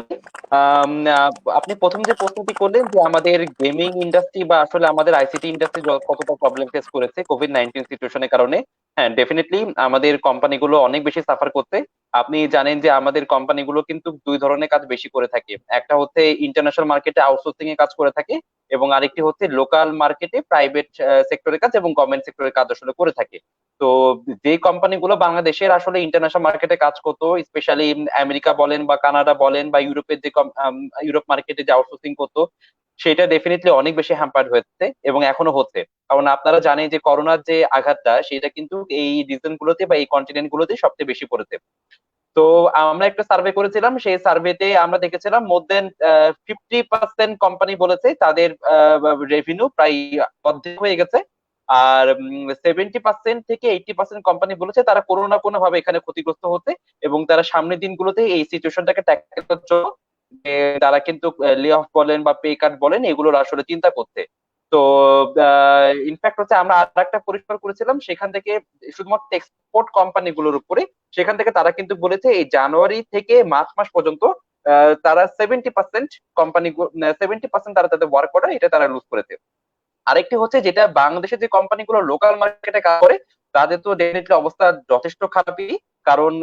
আপনি প্রথম যে প্রশ্নটি করলেন যে আমাদের গেমিং ইন্ডাস্ট্রি বা আসলে আমাদের আইসিটি ইন্ডাস্ট্রি কতটা প্রবলেম ফেস করেছে কোভিড-19 সিচুয়েশনের কারণে, হ্যাঁ ডেফিনেটলি আমাদের কোম্পানিগুলো অনেক বেশি সাফার করতে। আপনি জানেন যে আমাদের কোম্পানিগুলো কিন্তু 2 ধরনের কাজ বেশি করে থাকে। একটা হচ্ছে ইন্টারন্যাশনাল মার্কেটে আউটসোর্সিং এর কাজ করে থাকে, এবং আরেকটি হচ্ছে লোকাল মার্কেটে প্রাইভেট সেক্টরের কাজ এবং গভর্নমেন্ট সেক্টরের কাজ আসলে করে থাকে। তো যে কোম্পানিগুলো বাংলাদেশের আসলে ইন্টারন্যাশনাল মার্কেটে কাজ করতো, স্পেশালি আমেরিকা বলেন বা কানাডা বলেন বা ইউরোপের যে ইউরোপ মার্কেটে যে আউটসোর্সিং করতো, সেটা ডেফিনেটলি অনেক বেশি হ্যাম্পার্ড হয়েছে এবং এখনো হচ্ছে। কারণ আপনারা জানেন যে করোনার যে আঘাতটা, সেটা কিন্তু এই রিজন গুলোতে বা এই কন্টিনেন্ট গুলোতে সবচেয়ে বেশি পড়েছে। তো আমরা একটা সার্ভে করেছিলাম, সেই সার্ভেতে আমরা দেখেছিলাম মোর দেন 50% কোম্পানি বলেছে তাদের রেভিনিউ প্রায় অর্ধেক হয়ে গেছে, আর 70% থেকে 80% কোম্পানি বলেছে তারা কোনো না কোনো ভাবে এখানে ক্ষতিগ্রস্ত হতে, এবং তারা সামনের দিনগুলোতে এই সিচুয়েশনটাকে ট্যাকেল করার জন্য তারা কিন্তু লে অফ বলেন বা পে কাট বলেন, এগুলোর আসলে চিন্তা করতে। তো ইনফ্যাক্ট হচ্ছে আমরা আর একটা পরিষ্কার করেছিলাম সেখান থেকে শুধুমাত্র এক্সপোর্ট কোম্পানিগুলোর উপরে, সেখান থেকে তারা কিন্তু বলেছে এই জানুয়ারি থেকে মার্চ মাস পর্যন্ত তারা 70% কোম্পানি 70% তারা তাদের ওয়ার্ক অর্ডার এটা তারা লুজ করেছে। আরেকটি হচ্ছে যেটা বাংলাদেশের যে কোম্পানিগুলো লোকাল মার্কেটে কাজ করে তাদের তো ডেফিনেটলি অবস্থা যথেষ্ট খারাপই, কারণ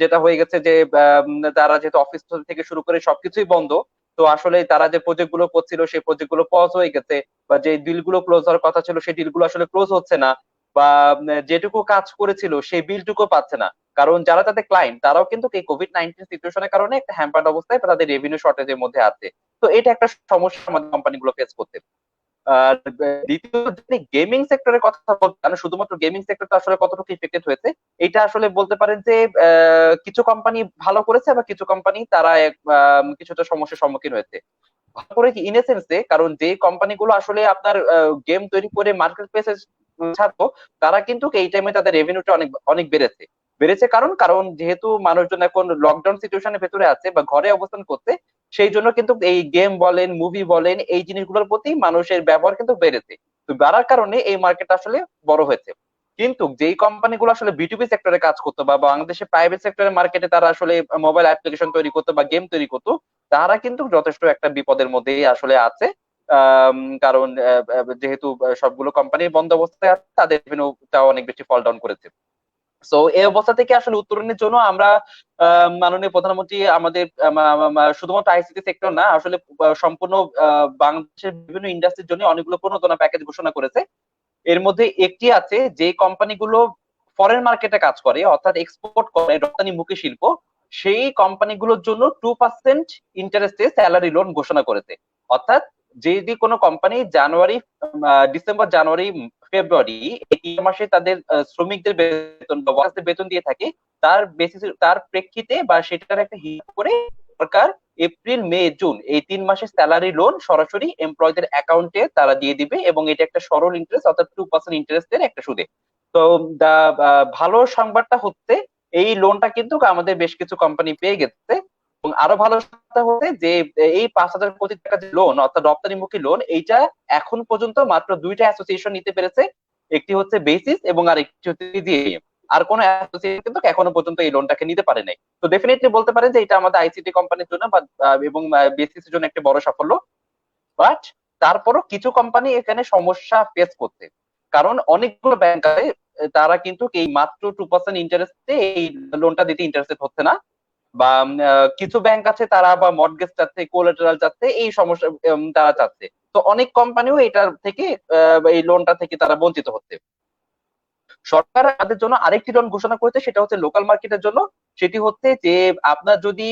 যেটা হয়ে গেছে যে তারা যেহেতু অফিস থেকে শুরু করে সবকিছুই বন্ধ, তো আসলে তারা যে প্রজেক্ট গুলো করছিল সেই প্রজেক্ট গুলো পজ হয়ে গেছে, বা যে ডিল গুলো ক্লোজ হওয়ার কথা ছিল সেই ডিল গুলো আসলে ক্লোজ হচ্ছে না, বা যেটুকু কাজ করেছিল সেই বিলটুকু পাচ্ছে না, কারণ যারা তাদের ক্লায়েন্ট তারাও কিন্তু এই কোভিড-19 সিচুয়েশনের কারণে একটা হ্যাম্পার্ড অবস্থায় বা তাদের রেভিনিউ শর্টেজের মধ্যে আছে। তো এটা একটা সমস্যা আমাদের কোম্পানিগুলো ফেস করতে। আর দ্বিতীয় যদি গেমিং সেক্টরের কথা বলতে, কারণ শুধুমাত্র গেমিং সেক্টরটা আসলে কতটুকু ইফেক্টেড হয়েছে এটা আসলে বলতে পারেন যে কিছু কোম্পানি ভালো করেছে বা কিছু কোম্পানি তারা কিছুটা সমস্যার সম্মুখীন হয়েছে। ভালো করে কি ইন এ সেন্সে, কারণ যে কোম্পানিগুলো আসলে আপনার গেম তৈরি করে মার্কেট প্লেসে ছাড়তো তারা কিন্তু এই টাইমে তাদের রেভিনিউটা অনেক অনেক বেড়েছে। বেড়েছে কারণ কারণ যেহেতু মানুষজন এখন লকডাউন সিচুয়েশনের ভেতরে আছে বা ঘরে অবস্থান করছে, সেই জন্য কিন্তু এই গেম বলেন মুভি বলেন এই জিনিসগুলোর প্রতি মানুষের ব্যবহার কিন্তু বেড়েছে। তো বাড়ার কারণে এই মার্কেট আসলে বড় হয়েছে। কিন্তু যেই কোম্পানিগুলো আসলে বিটুবি সেক্টরে কাজ করতো বা বাংলাদেশের প্রাইভেট সেক্টরের মার্কেটে তারা আসলে মোবাইল অ্যাপ্লিকেশন তৈরি করতো বা গেম তৈরি করতো, তারা কিন্তু যথেষ্ট একটা বিপদের মধ্যেই আসলে আছে। কারণ যেহেতু সবগুলো কোম্পানি বন্ধ অবস্থায় আছে তাদের রেভিনিউটাও অনেক বেশি ফল ডাউন করেছে। সো এই অবস্থা থেকে আসলে উত্তরণের জন্য আমরা মাননীয় প্রধানমন্ত্রী আমাদের শুধুমাত্র আইসিটি সেক্টর না আসলে সম্পূর্ণ বাংলাদেশের বিভিন্ন ইন্ডাস্ট্রির জন্য অনেকগুলো প্রণোদনা প্যাকেজ ঘোষণা করেছে। এর মধ্যে একটি আছে যে কোম্পানিগুলো ফরেন মার্কেটে কাজ করে অর্থাৎ এক্সপোর্ট করে রপ্তানিমুখী শিল্প, সেই কোম্পানিগুলোর জন্য 2% ইন্টারেস্টে স্যালারি লোন ঘোষণা করেছে। অর্থাৎ যদি কোনো কোম্পানি ডিসেম্বর জানুয়ারি ফেব্রুয়ারি এই 3 মাসে তাদের শ্রমিকদের বেতন বা ওয়ার্কার্সদের বেতন দিয়ে থাকে, তার বেসিস তার প্রেক্ষিতে বা সেটার একটা হিসাব করে সরকার এপ্রিল মে জুন এই 3 মাসের স্যালারি লোন সরাসরি এমপ্লয়ীদের অ্যাকাউন্টে তারা দিয়ে দিবে, এবং এটা একটা সরল ইন্টারেস্ট অর্থাৎ 2% ইন্টারেস্টের একটা সুদে। তো ভালো সংবাদটা হচ্ছে এই লোনটা কিন্তু আমাদের বেশ কিছু কোম্পানি পেয়ে গেছে, এবং আরো ভালো কথা হচ্ছে যে এই 5,000 কোটি টাকা যে লোন অর্থাৎ রপ্তানিমুখী লোন এইটা এখন পর্যন্ত মাত্র 2টা অ্যাসোসিয়েশন নিতে পেরেছে, একটি হচ্ছে বেসিস এবং আরেকটি হচ্ছে জিএম। আর কোন অ্যাসোসিয়েশন কিন্তু এখনো পর্যন্ত এই লোনটাকে নিতে পারে নাই। তো ডেফিনেটলি বলতে পারেন যে এটা আমাদের আইসিটি কোম্পানির জন্য এবং বেসিস এর জন্য একটা বড় সাফল্য। বাট তারপরও কিছু কোম্পানি এখানে সমস্যা ফেস করছে, কারণ অনেকগুলো ব্যাংক আছে তারা কিন্তু এই মাত্র 2% ইন্টারেস্টে এই লোনটা দিতে ইন্টারেস্টেড হচ্ছে না, বা কিছু ব্যাংক আছে তারা বা মর্টগেজ চাচ্ছে কোলাটেরাল চাচ্ছে এই সমস্যা তারা চাচ্ছে। তো অনেক কোম্পানিও এটার থেকে এই লোনটা থেকে তারা বঞ্চিত হচ্ছে। সরকার আমাদের জন্য আরেকটি লোন ঘোষণা করেছে, সেটা হচ্ছে লোকাল মার্কেটের জন্য। সেটি হচ্ছে যে আপনার যদি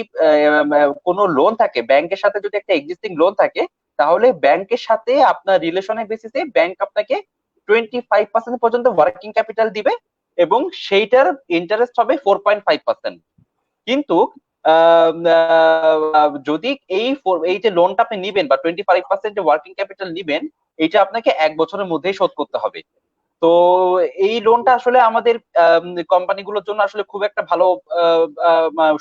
কোনো লোন থাকে ব্যাংকের সাথে, যদি একটা এক্সিস্টিং লোন থাকে তাহলে ব্যাংকের সাথে আপনার রিলেশনের বেসিসে ব্যাংক আপনাকে 25% পর্যন্ত ওয়ার্কিং ক্যাপিটাল দিবে এবং সেইটার ইন্টারেস্ট হবে 4.5%। কিন্তু যদি এই যে লোনটা আপনি নিবেন বা 25% ওয়ার্কিং ক্যাপিটাল নিবেন, এটা আপনাকে 1 বছরের মধ্যেই শোধ করতে হবে। তো এই লোনটা আসলে আমাদের কোম্পানিগুলোর জন্য আসলে খুব একটা ভালো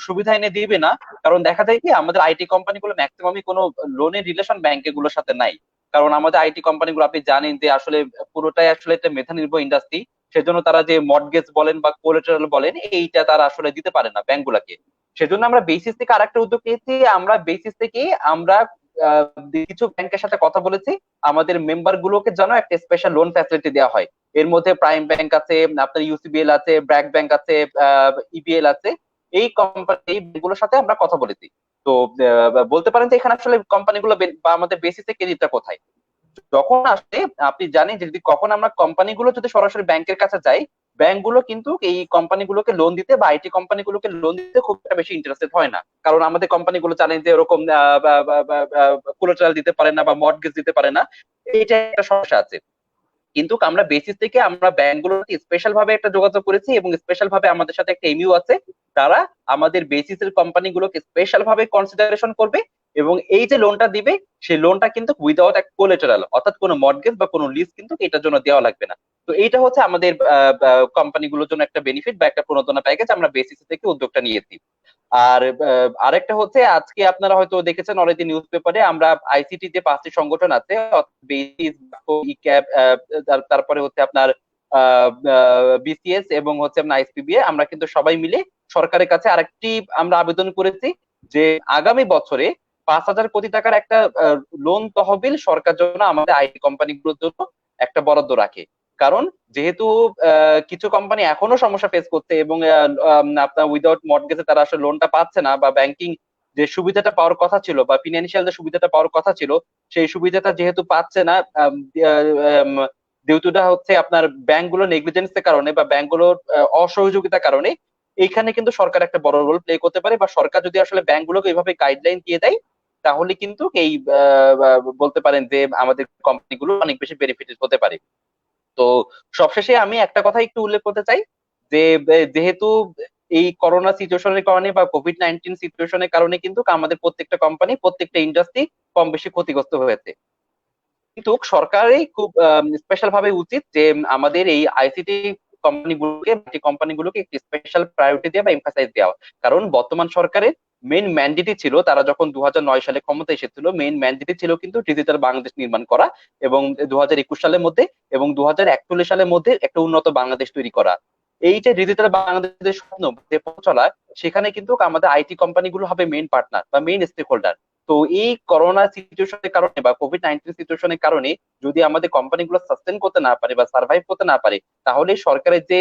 সুবিধা এনে দিবে না, কারণ দেখা যায় কি আমাদের আইটি কোম্পানিগুলো ম্যাক্সিমামই কোনো লোনের রিলেশন ব্যাংকগুলোর সাথে নাই। কারণ আমাদের আইটি কোম্পানিগুলো আপনি জানেন যে আসলে পুরোটাই আসলে একটা মেধা নির্ভর ইন্ডাস্ট্রি, সেজন্য তারা যে মর্টগেজ বলেন বা কোলাটেরাল বলেন এইটা তারা আসলে দিতে পারে না ব্যাংকগুলোকে। সেজন্য আমরা বেসিস থেকে আরেকটা উদ্যোগ নিয়েছি, আমরা বেসিস থেকে আমরা কিছু ব্যাংকের সাথে কথা বলেছি আমাদের মেম্বার গুলোকে যেন একটা স্পেশাল লোন ফ্যাসিলিটি দেওয়া হয়। এর মধ্যে প্রাইম ব্যাংক আছে, আপনার ইউসিবিএল আছে, ব্র্যাক ব্যাংক আছে, ইবিএল আছে। এই কোম্পানি গুলোর সাথে আমরা কথা বলেছি। তো বলতে পারেন যে এখানে আসলে কোম্পানিগুলো বা আমাদের বেসিসে ক্রেডিটটা কোথায় যখন আসে আপনি জানেন যে যদি কখন আমরা কোম্পানিগুলো যদি সরাসরি ব্যাংকের কাছে যাই, ব্যাংকগুলো কিন্তু এই কোম্পানিগুলোকে লোন দিতে বা আইটি কোম্পানিগুলোকে লোন দিতে খুব একটা বেশি ইন্টারেস্টেড হয় না, কারণ আমাদের কোম্পানিগুলো জানেন যে এরকম কোলাটেরাল দিতে পারে না বা মর্টগেজ দিতে পারে না, এইটা একটা সমস্যা আছে। কিন্তু আমরা বেসিস থেকে আমরা ব্যাংকগুলোতে স্পেশাল ভাবে একটা যোগাযোগ করেছি এবং স্পেশাল ভাবে আমাদের সাথে একটা এমইউ আছে, তারা আমাদের বেসিসের কোম্পানিগুলোকে স্পেশাল ভাবে কনসিডারেশন করবে এবং এই যে লোনটা দিবে সেই লোনটা কিন্তু উইদাউট এক কোলাটেরাল অর্থাৎ কোনো মর্টগেজ বা কোনো লিজ কিন্তু এটার জন্য দেওয়া লাগবে না। তো এইটা হচ্ছে আমাদের কোম্পানিগুলোর জন্য একটা বেনিফিট বা একটা প্রণোদনা প্যাকেজ আমরা বেসিস থেকে উদ্যোগটা নিয়েছি। আর আরেকটা হচ্ছে আজকে আপনারা হয়তো দেখেছেন অলরেডি নিউজ পেপারে, আমরা আইসিটি যে 5টি সংগঠন আছে বেসিস, ইক্যাব, তারপরে হচ্ছে আপনার বিসিএস এবং হচ্ছে আপনার আইএসপিবিএ, আমরা কিন্তু সবাই মিলে সরকারের কাছে আরেকটি আমরা আবেদন করেছি যে আগামী বছরে 5,000 কোটি টাকার একটা লোন তহবিল সরকার জন্য আমাদের আইটি কোম্পানিগুলোর জন্য একটা বরাদ্দ রাখে। কারণ যেহেতু কিছু কোম্পানি এখনো সমস্যা ফেস করছে এবং আপনার উইদাউট মর্টগেজে তারা আসলে লোনটা পাচ্ছে না, বা ব্যাংকিং যে সুবিধাটা পাওয়ার কথা ছিল বা ফিনান্সিয়াল যে সুবিধাটা পাওয়ার কথা ছিল সেই সুবিধাটা যেহেতু পাচ্ছে না, ডিউটুটা হচ্ছে আপনার ব্যাংকগুলো নেগলিজেন্সের কারণে বা ব্যাংকগুলোর অসহযোগিতার কারণে, এইখানে কিন্তু সরকার একটা বড় রোল প্লে করতে পারে। বা সরকার যদি আসলে ব্যাংকগুলোকে এইভাবে গাইডলাইন দিয়ে দেয় তাহলে কিন্তু এই বলতে পারেন যে আমাদের কোম্পানিগুলো অনেক বেশি বেনিফিটেড হতে পারে। তো সবশেষে আমি একটা কথা একটু উল্লেখ করতে চাই যে যেহেতু এই করোনা সিচুয়েশনের কারণে বা কোভিড-19 সিচুয়েশনের কারণে কিন্তু আমাদের প্রত্যেকটা কোম্পানি, প্রত্যেকটা ইন্ডাস্ট্রি কম বেশি ক্ষতিগ্রস্ত হয়েছে। কিন্তু সরকারই খুব স্পেশাল ভাবে উচিত যে আমাদের এই আইসিটি কোম্পানিগুলোকে একটি স্পেশাল প্রায়োরিটি দেওয়া বা এমফাসাইজ দেওয়া। কারণ বর্তমান সরকারের মেইন ম্যান্ডেটই ছিল, তারা যখন 2009 সালে ক্ষমতা এসেছিল, মেইন ম্যান্ডেটই ছিল কিন্তু ডিজিটাল বাংলাদেশ নির্মাণ করা এবং 2021 সালের মধ্যে এবং 2041 সালের মধ্যে একটা উন্নত বাংলাদেশ তৈরি করা। এই যে ডিজিটাল বাংলাদেশের স্বপ্ন যে পথ চলা, সেখানে কিন্তু আমাদের আইটি কোম্পানিগুলো হবে মেইন পার্টনার বা মেইন স্টেক হোল্ডার। তো এই করোনা সিচুয়েশনের কারণে বা কোভিড-19 সিচুয়েশনের কারণে যদি আমাদের কোম্পানিগুলো সাস্টেন করতে না পারে বা সার্ভাইভ করতে না পারে, তাহলে সরকারের যে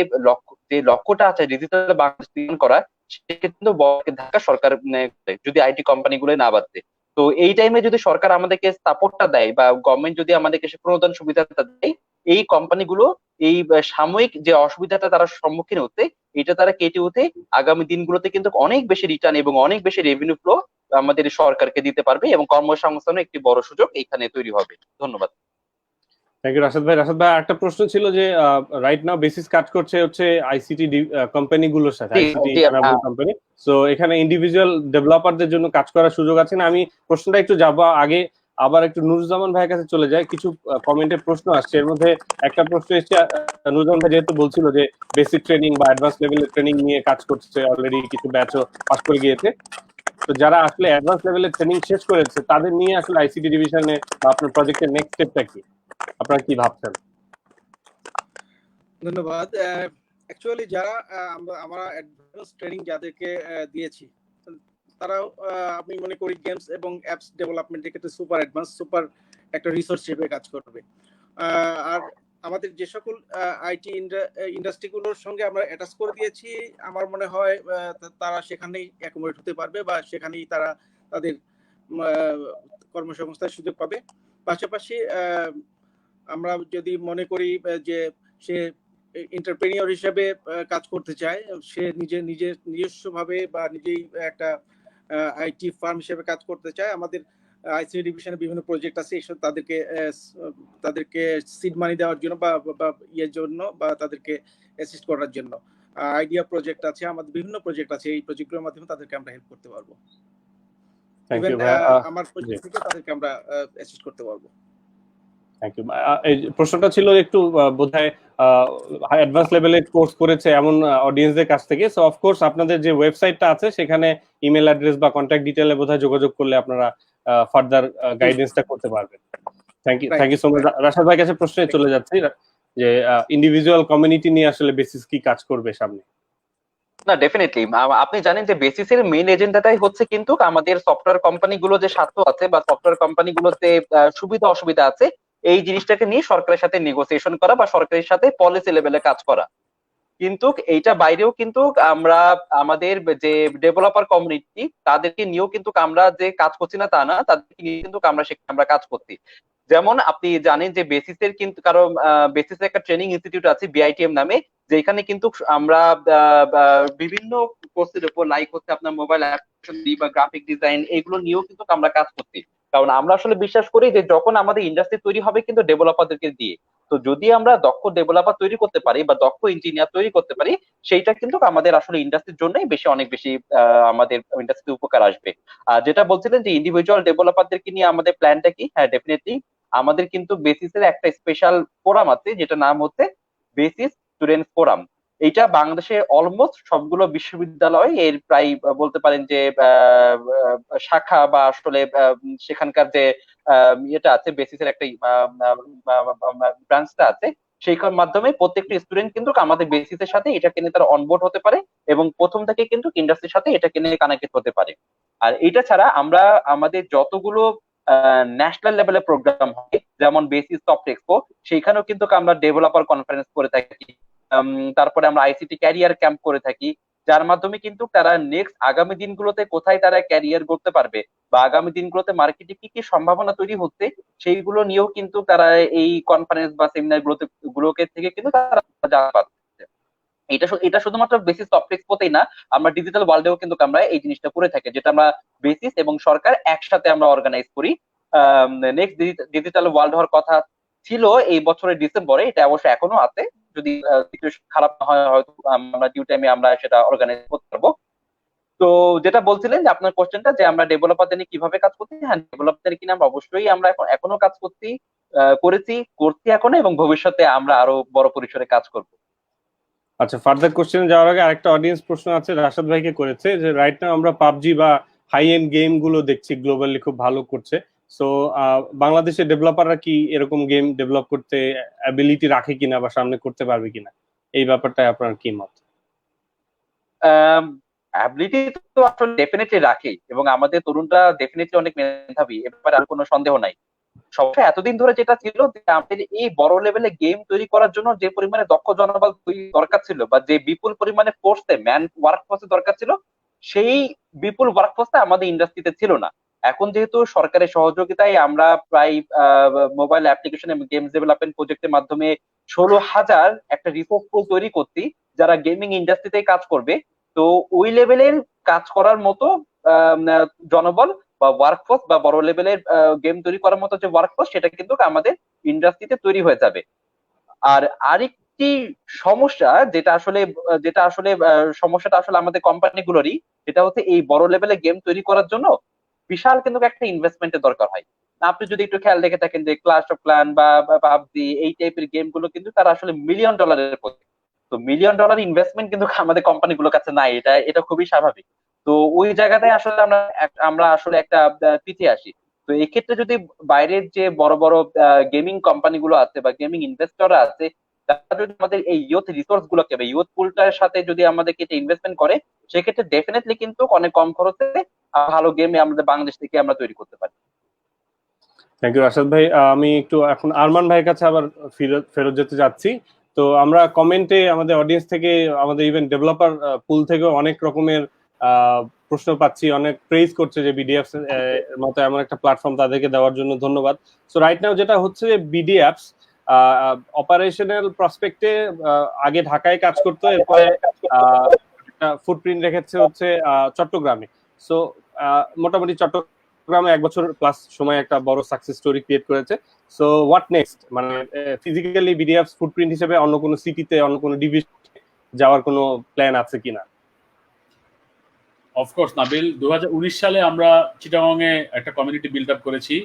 লক্ষ্যটা আছে ডিজিটাল বাংলাদেশ নির্মাণ করা, সেটা কিন্তু ধাক্কা সরকার যদি আইটি কোম্পানিগুলো না বাড়ছে। তো এই টাইমে যদি সরকার আমাদেরকে সাপোর্টটা দেয় বা গভর্নমেন্ট যদি আমাদেরকে সে প্রণোদন সুবিধাটা দেয়, এই কোম্পানিগুলো এই সাময়িক যে অসুবিধাটা তারা সম্মুখীন হচ্ছে, এটা তারা কেটে উঠে আগামী দিনগুলোতে কিন্তু অনেক বেশি রিটার্ন এবং অনেক বেশি রেভিনিউ ফ্লো আমাদের সরকারকে দিতে পারবে এবং কর্মসংস্থানের একটি বড় সুযোগ এখানে তৈরি হবে। ধন্যবাদ। থ্যাংক ইউ রাশেদ ভাই। রাশেদ ভাই একটা প্রশ্ন ছিল যে রাইট নাও বেসিস কাজ করছে হচ্ছে আইসিটি কোম্পানিগুলোর সাথে, আইসিটি কোম্পানি, সো এখানে ইন্ডিভিজুয়াল ডেভেলপারদের জন্য কাজ করার সুযোগ আছে না? আমি প্রশ্নটা একটু যাবো আগে, আবার একটু নুরুজ্জামান ভাইয়ের কাছে চলে যায়। কিছু কমেন্টের প্রশ্ন আসছে, এর মধ্যে একটা প্রশ্ন এসেছে, নুরুজ্জামান ভাই যেহেতু বলছিল যে বেসিক ট্রেনিং বা অ্যাডভান্স লেভেলের ট্রেনিং নিয়ে কাজ করছে, অলরেডি কিছু ব্যাচও পাস করে গিয়েছে, তো যারা আসলে অ্যাডভান্স লেভেলের ট্রেনিং শেষ করেছে তাদের নিয়ে আসলে আইসিটি ডিভিশনে বা আপনার প্রজেক্টের নেক্সট স্টেপটা কি, আপনারা কি ভাবছেন? ধন্যবাদ। অ্যাকচুয়ালি যারা আমরা অ্যাডভান্স ট্রেনিং যাদেরকে দিয়েছি, তারাও আমি মনে করি গেমস এবং অ্যাপস ডেভেলপমেন্টের ক্ষেত্রে সুপার অ্যাডভান্স, সুপার একটা রিসোর্স হিসেবে কাজ করবে। আর আমাদের যে সকল আইটি ইন্ডাস্ট্রিগুলোর সঙ্গে আমরা অ্যাটাচ করে দিয়েছি, আমার মনে হয় তারা সেখানেই অ্যাকোমোডেট হতে পারবে বা সেখানেই তারা তাদের কর্মসংস্থানের সুযোগ পাবে। পাশাপাশি আমরা যদি মনে করি যে সে এন্টারপ্রেনিয়র হিসেবে কাজ করতে চায়, সে নিজস্বভাবে বা নিজেই একটা আইটি ফার্ম হিসেবে কাজ করতে চায়, আমাদের আইসিটি ডিভিশনে বিভিন্ন প্রজেক্ট আছে, এসব তাদেরকে সিড মানি দেওয়ার জন্য বা ইয়ের জন্য বা তাদেরকে অ্যাসিস্ট করার জন্য আইডিয়া প্রজেক্ট আছে, আমাদের বিভিন্ন প্রজেক্ট আছে, এই প্রজেক্টগুলোর মাধ্যমে তাদেরকে আমরা হেল্প করতে পারবো। আমার প্রজেক্ট থেকে তাদেরকে আমরা অ্যাসিস্ট করতে পারবো। Thank you. এই প্রশ্নটা ছিল একটু বোধহয় অ্যাডভান্স লেভেলের কোর্স করেছে এমন অডিয়েন্সদের কাছ থেকে, সো অফকোর্স আপনাদের যে ওয়েবসাইটটা আছে সেখানে ইমেল অ্যাড্রেস বা কন্ট্যাক্ট ডিটেইলে বোধহয় যোগাযোগ করলে আপনারা ফার্দার গাইডেন্সটা করতে পারবেন। Thank you so much. Rashed ভাইয়ের কাছে প্রশ্নে চলে যাচ্ছি যে ইন্ডিভিজুয়াল কমিউনিটি নিয়ে আসলে বেসিস কি কাজ করবে সামনে? না, ডেফিনেটলি আপনি জানেন যে বেসিসের মেইন এজেন্ডাটাই হচ্ছে কিন্তু আমাদের সফটওয়্যার কোম্পানিগুলো যে স্বার্থ আছে বা সফটওয়্যার কোম্পানিগুলোতে সুবিধা অসুবিধা আছে, এই জিনিসটাকে নিয়ে সরকারের সাথে নেগোসিয়েশন করা বা সরকারের সাথে পলিসি লেভেলে কাজ করা। কিন্তু এইটা বাইরেও কিন্তু আমরা আমাদের যে ডেভেলপার কমিউনিটি তাদেরকে নিয়েও কিন্তু আমরা যে কাজ করছি না তা না, তাদেরকে নিয়ে কিন্তু আমরা কাজ করছি। যেমন আপনি জানেন যে বেসিসের কিন্তু কারণ বেসিসের একটা ট্রেনিং ইনস্টিটিউট আছে বিআইটিএম নামে, যেখানে কিন্তু আমরা বিভিন্ন কোর্সের উপর লাইক হচ্ছে আপনার মোবাইল অ্যাপ্লিকেশন বা গ্রাফিক ডিজাইন, এগুলো নিয়েও কিন্তু আমরা কাজ করছি। কারণ আমরা আসলে বিশ্বাস করি যে যখন আমাদের ইন্ডাস্ট্রি তৈরি হবে কিন্তু ডেভেলপারদেরকে দিয়ে, তো যদি আমরা দক্ষ ডেভেলপার তৈরি করতে পারি বা দক্ষ ইঞ্জিনিয়ার তৈরি করতে পারি, সেইটা কিন্তু আমাদের আসলে ইন্ডাস্ট্রির জন্যই অনেক বেশি আমাদের ইন্ডাস্ট্রি উপকার আসবে। আর যেটা বলছিলেন যে ইন্ডিভিজুয়াল ডেভেলপারদেরকে নিয়ে আমাদের প্ল্যানটা কি, হ্যাঁ ডেফিনেটলি আমাদের কিন্তু বেসিসের একটা স্পেশাল ফোরাম আছে যেটা নাম হচ্ছে বেসিস স্টুডেন্ট ফোরাম। এইটা বাংলাদেশে অলমোস্ট সবগুলো বিশ্ববিদ্যালয় এর প্রায় বলতে পারেন যে শাখা বা আসলে সেখানকার যে ইয়েটা আছে, বেসিসের একটা ব্রাঞ্চটা আছে, সেইখান মাধ্যমে প্রত্যেকটি স্টুডেন্ট কিন্তু আমাদের বেসিসের সাথে এটাকে নিয়ে তারা অনবোর্ড হতে পারে এবং প্রথম থেকে কিন্তু ইন্ডাস্ট্রির সাথে এটাকে নিয়ে কানেক্ট হতে পারে। আর এটা ছাড়া আমরা আমাদের যতগুলো ন্যাশনাল লেভেলের প্রোগ্রাম হয়, যেমন বেসিস সফট এক্সপো, সেইখানেও কিন্তু আমরা ডেভেলপার কনফারেন্স করে থাকি। তারপরে আমরা আইসিটি ক্যারিয়ার ক্যাম্প করে থাকি, যার মাধ্যমে কিন্তু তারা নেক্সট আগামী দিনগুলোতে কোথায় তারা ক্যারিয়ার করতে পারবে বা আগামী দিনগুলোতে মার্কেটে কি কি সম্ভাবনা তৈরি হচ্ছে সেইগুলো নিয়েও কিন্তু তারা এই কনফারেন্স বা সেমিনার গুলোকে থেকে কিন্তু তারা জানতে পারছে। এটা শুধুমাত্র বেসিস সফট এক্সপোতেই না, আমরা ডিজিটাল ওয়ার্ল্ডেও কিন্তু আমরা এই জিনিসটা করে থাকি, যেটা আমরা বেসিস এবং সরকার একসাথে আমরা অর্গানাইজ করি। নেক্সট ডিজিটাল ওয়ার্ল্ড হওয়ার কথা ছিল এই বছরের ডিসেম্বরে, এটা অবশ্য এখনো আছে, যদি সিচুয়েশন খারাপ না হয় হয়তো আমরা ডিউ টাইমে আমরা সেটা অর্গানাইজ করতে পারবো। তো যেটা বলছিলেন যে আপনার কোশ্চেনটা, যে আমরা ডেভেলপারদের নিয়ে কিভাবে কাজ করছি, হ্যাঁ ডেভেলপারদের কিনা আমরা অবশ্যই আমরা এখনো কাজ করছি, করছি এখনো, এবং ভবিষ্যতে আমরা আরো বড় পরিসরে কাজ করব। আচ্ছা, ফার্দার কোশ্চেনে যাওয়ার আগে আরেকটা অডিয়েন্স প্রশ্ন আছে, রাশাদ ভাইকে করেছে যে রাইট নাও আমরা পাবজি বা হাই এন্ড গেম গুলো দেখছি গ্লোবালি খুব ভালো করছে, সো বাংলাদেশের ডেভেলপাররা কি এরকম গেম ডেভেলপ করতে অ্যাবিলিটি রাখে কিনা বা সামনে করতে পারবে কিনা, এই ব্যাপারটায় আপনার কি মত? অ্যাবিলিটি তো আসলে ডেফিনেটলি রাখে, এবং আমাদের তরুণরা ডেফিনেটলি অনেক মেধাবী, এ ব্যাপারে আর কোনো সন্দেহ নাই। সমস্যা এতদিন ধরে যেটা ছিল যে আমাদের এই বড় লেভেলে গেম তৈরি করার জন্য যে পরিমাণে দক্ষ জনবল দরকার ছিল বা যে বিপুল পরিমাণে ফোর্সে ম্যান ওয়ার্ক ফোর্সে দরকার ছিল, সেই বিপুল ওয়ার্ক ফোর্সটা আমাদের ইন্ডাস্ট্রিতে ছিল না। এখন যেহেতু সরকারের সহযোগিতায় আমরা প্রায় মোবাইল অ্যাপ্লিকেশন এবং গেমস ডেভেলপমেন্ট প্রজেক্টের মাধ্যমে 16,000 একটা রিসোর্স পুল তৈরি করছি যারা গেমিং ইন্ডাস্ট্রিতে কাজ করবে। তো ওই লেভেলের কাজ করার মতো জনবল বা ওয়ার্কফোর্স বা বড় লেভেলের গেম তৈরি করার মতো যে ওয়ার্কফোর্স, সেটা কিন্তু আমাদের ইন্ডাস্ট্রিতে তৈরি হয়ে যাবে। আর আরেকটি সমস্যা যেটা আসলে সমস্যাটা আসলে আমাদের কোম্পানিগুলোরই, সেটা হচ্ছে এই বড় লেভেলে গেম তৈরি করার জন্য বিশাল কিন্তু একটা ইনভেস্টমেন্টের দরকার হয়। আপনি যদি একটু খেয়াল রেখে থাকেন যে ক্লাশ অফ ক্ল্যান বা পাবজি এই টাইপের গেম গুলো কিন্তু তারা আসলে মিলিয়ন ডলারের প্রজেক্ট। তো মিলিয়ন ডলার ইনভেস্টমেন্ট কিন্তু আমাদের কোম্পানিগুলোর কাছে নাই, এটা খুবই স্বাভাবিক। তো ওই জায়গাটায় আসলে আমরা আসলে একটা পিছিয়ে আসি। তো এই ক্ষেত্রে যদি বাইরের যে বড় বড় গেমিং কোম্পানিগুলো আছে বা গেমিং ইনভেস্টররা আছে, তারা যদি আমাদের এই ইউথ রিসোর্স গুলোকে বা ইউথ পুলটার সাথে যদি আমাদেরকে ইনভেস্টমেন্ট করে, সেক্ষেত্রে ডেফিনেটলি কিন্তু অনেক কম খরচে ভালো গেম আমাদের বাংলাদেশ থেকে আমরা তৈরি করতে পারি। থ্যাংক ইউ রাশাদ ভাই। আমি একটু এখন আরমান ভাইয়ের কাছে আবার ফেরত যেতে যাচ্ছি। তো আমরা কমেন্টে আমাদের অডিয়েন্স থেকে, আমাদের ইভেন ডেভেলপার পুল থেকে অনেক রকমের প্রশ্ন পাচ্ছি, অনেক প্রেজ করছে যে বিডিএপস মতো এমন একটা প্ল্যাটফর্ম তাদেরকে দেওয়ার জন্য ধন্যবাদ। সো রাইট নাও যেটা হচ্ছে যে বিডিএপস অপারেশনাল প্রসপেক্টে আগে ঢাকায় কাজ করতো, এরপরে ফুটপ্রিন্ট রেখেছে হচ্ছে চট্টগ্রামে। সো মোটামুটি চট্টগ্রামে 1 বছর প্লাস সময় একটা বড় সাকসেস স্টোরি ক্রিয়েট করেছে। সো হোয়াট নেক্সট, মানে ফিজিক্যালি বিডিএপস ফুটপ্রিন্ট হিসেবে অন্য কোনো সিটিতে, অন্য কোনো ডিভিশন যাওয়ার কোনো প্ল্যান আছে কিনা? অফকোর্স নাবিল, 2019 সালে আমরা চিটাগং এ একটা কমিউনিটি বিল্ড আপ করেছি,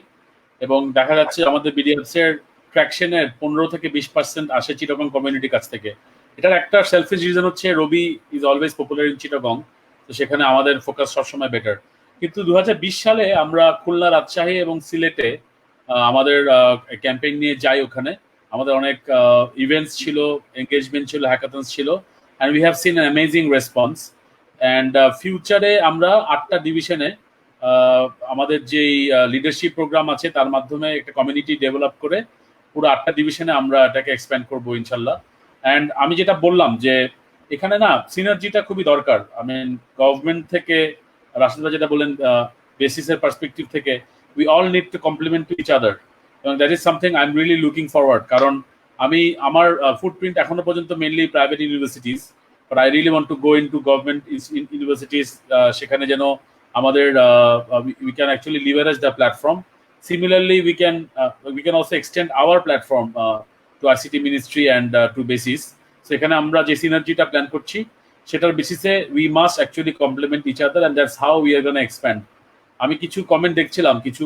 এবং দেখা যাচ্ছে আমাদের বিডিএপস এর ট্র্যাকশনের 15 থেকে 20% আসে চিটাগং কমিউনিটির কাছ থেকে। এটার একটা সেলফিশ রিজন হচ্ছে Robi is always popular in Chittagong, তো সেখানে আমাদের ফোকাস সবসময় বেটার। কিন্তু 2020 সালে আমরা খুলনা, রাজশাহী এবং সিলেটে আমাদের ক্যাম্পেইন নিয়ে যাই। ওখানে আমাদের অনেক ইভেন্টস ছিল, এঙ্গেজমেন্ট ছিল, হ্যাকাথনস ছিল, and we have seen an amazing response. And ফিউচারে আমরা 8টা ডিভিশনে আমাদের যেই লিডারশিপ প্রোগ্রাম আছে তার মাধ্যমে একটা কমিউনিটি ডেভেলপ করে পুরো 8টা ডিভিশনে আমরা এটাকে এক্সপ্যান্ড করবো ইনশাল্লাহ। অ্যান্ড আমি যেটা বললাম যে এখানে না সিনার্জিটা খুবই দরকার। আমি গভর্নমেন্ট থেকে, রাশিদ ভাই যেটা বললেন বেসিসের পার্সপেক্টিভ থেকে, we all need to complement to each other, এবং that is something I am really looking forward. কারণ আমার ফুটপ্রিন্ট এখনো পর্যন্ত mainly private universities, but I really want to go into government universities, সেখানে যেন আমাদের we can actually leverage the platform. Similarly, we can also extend our platform to ICT Ministry and to BASIS. So এখানে আমরা যে সিনার্জিটা plan করছি সেটার বেসিসে we must actually complement each other, and that's how we are going to expand. আমি কিছু comment দেখছিলাম, কিছু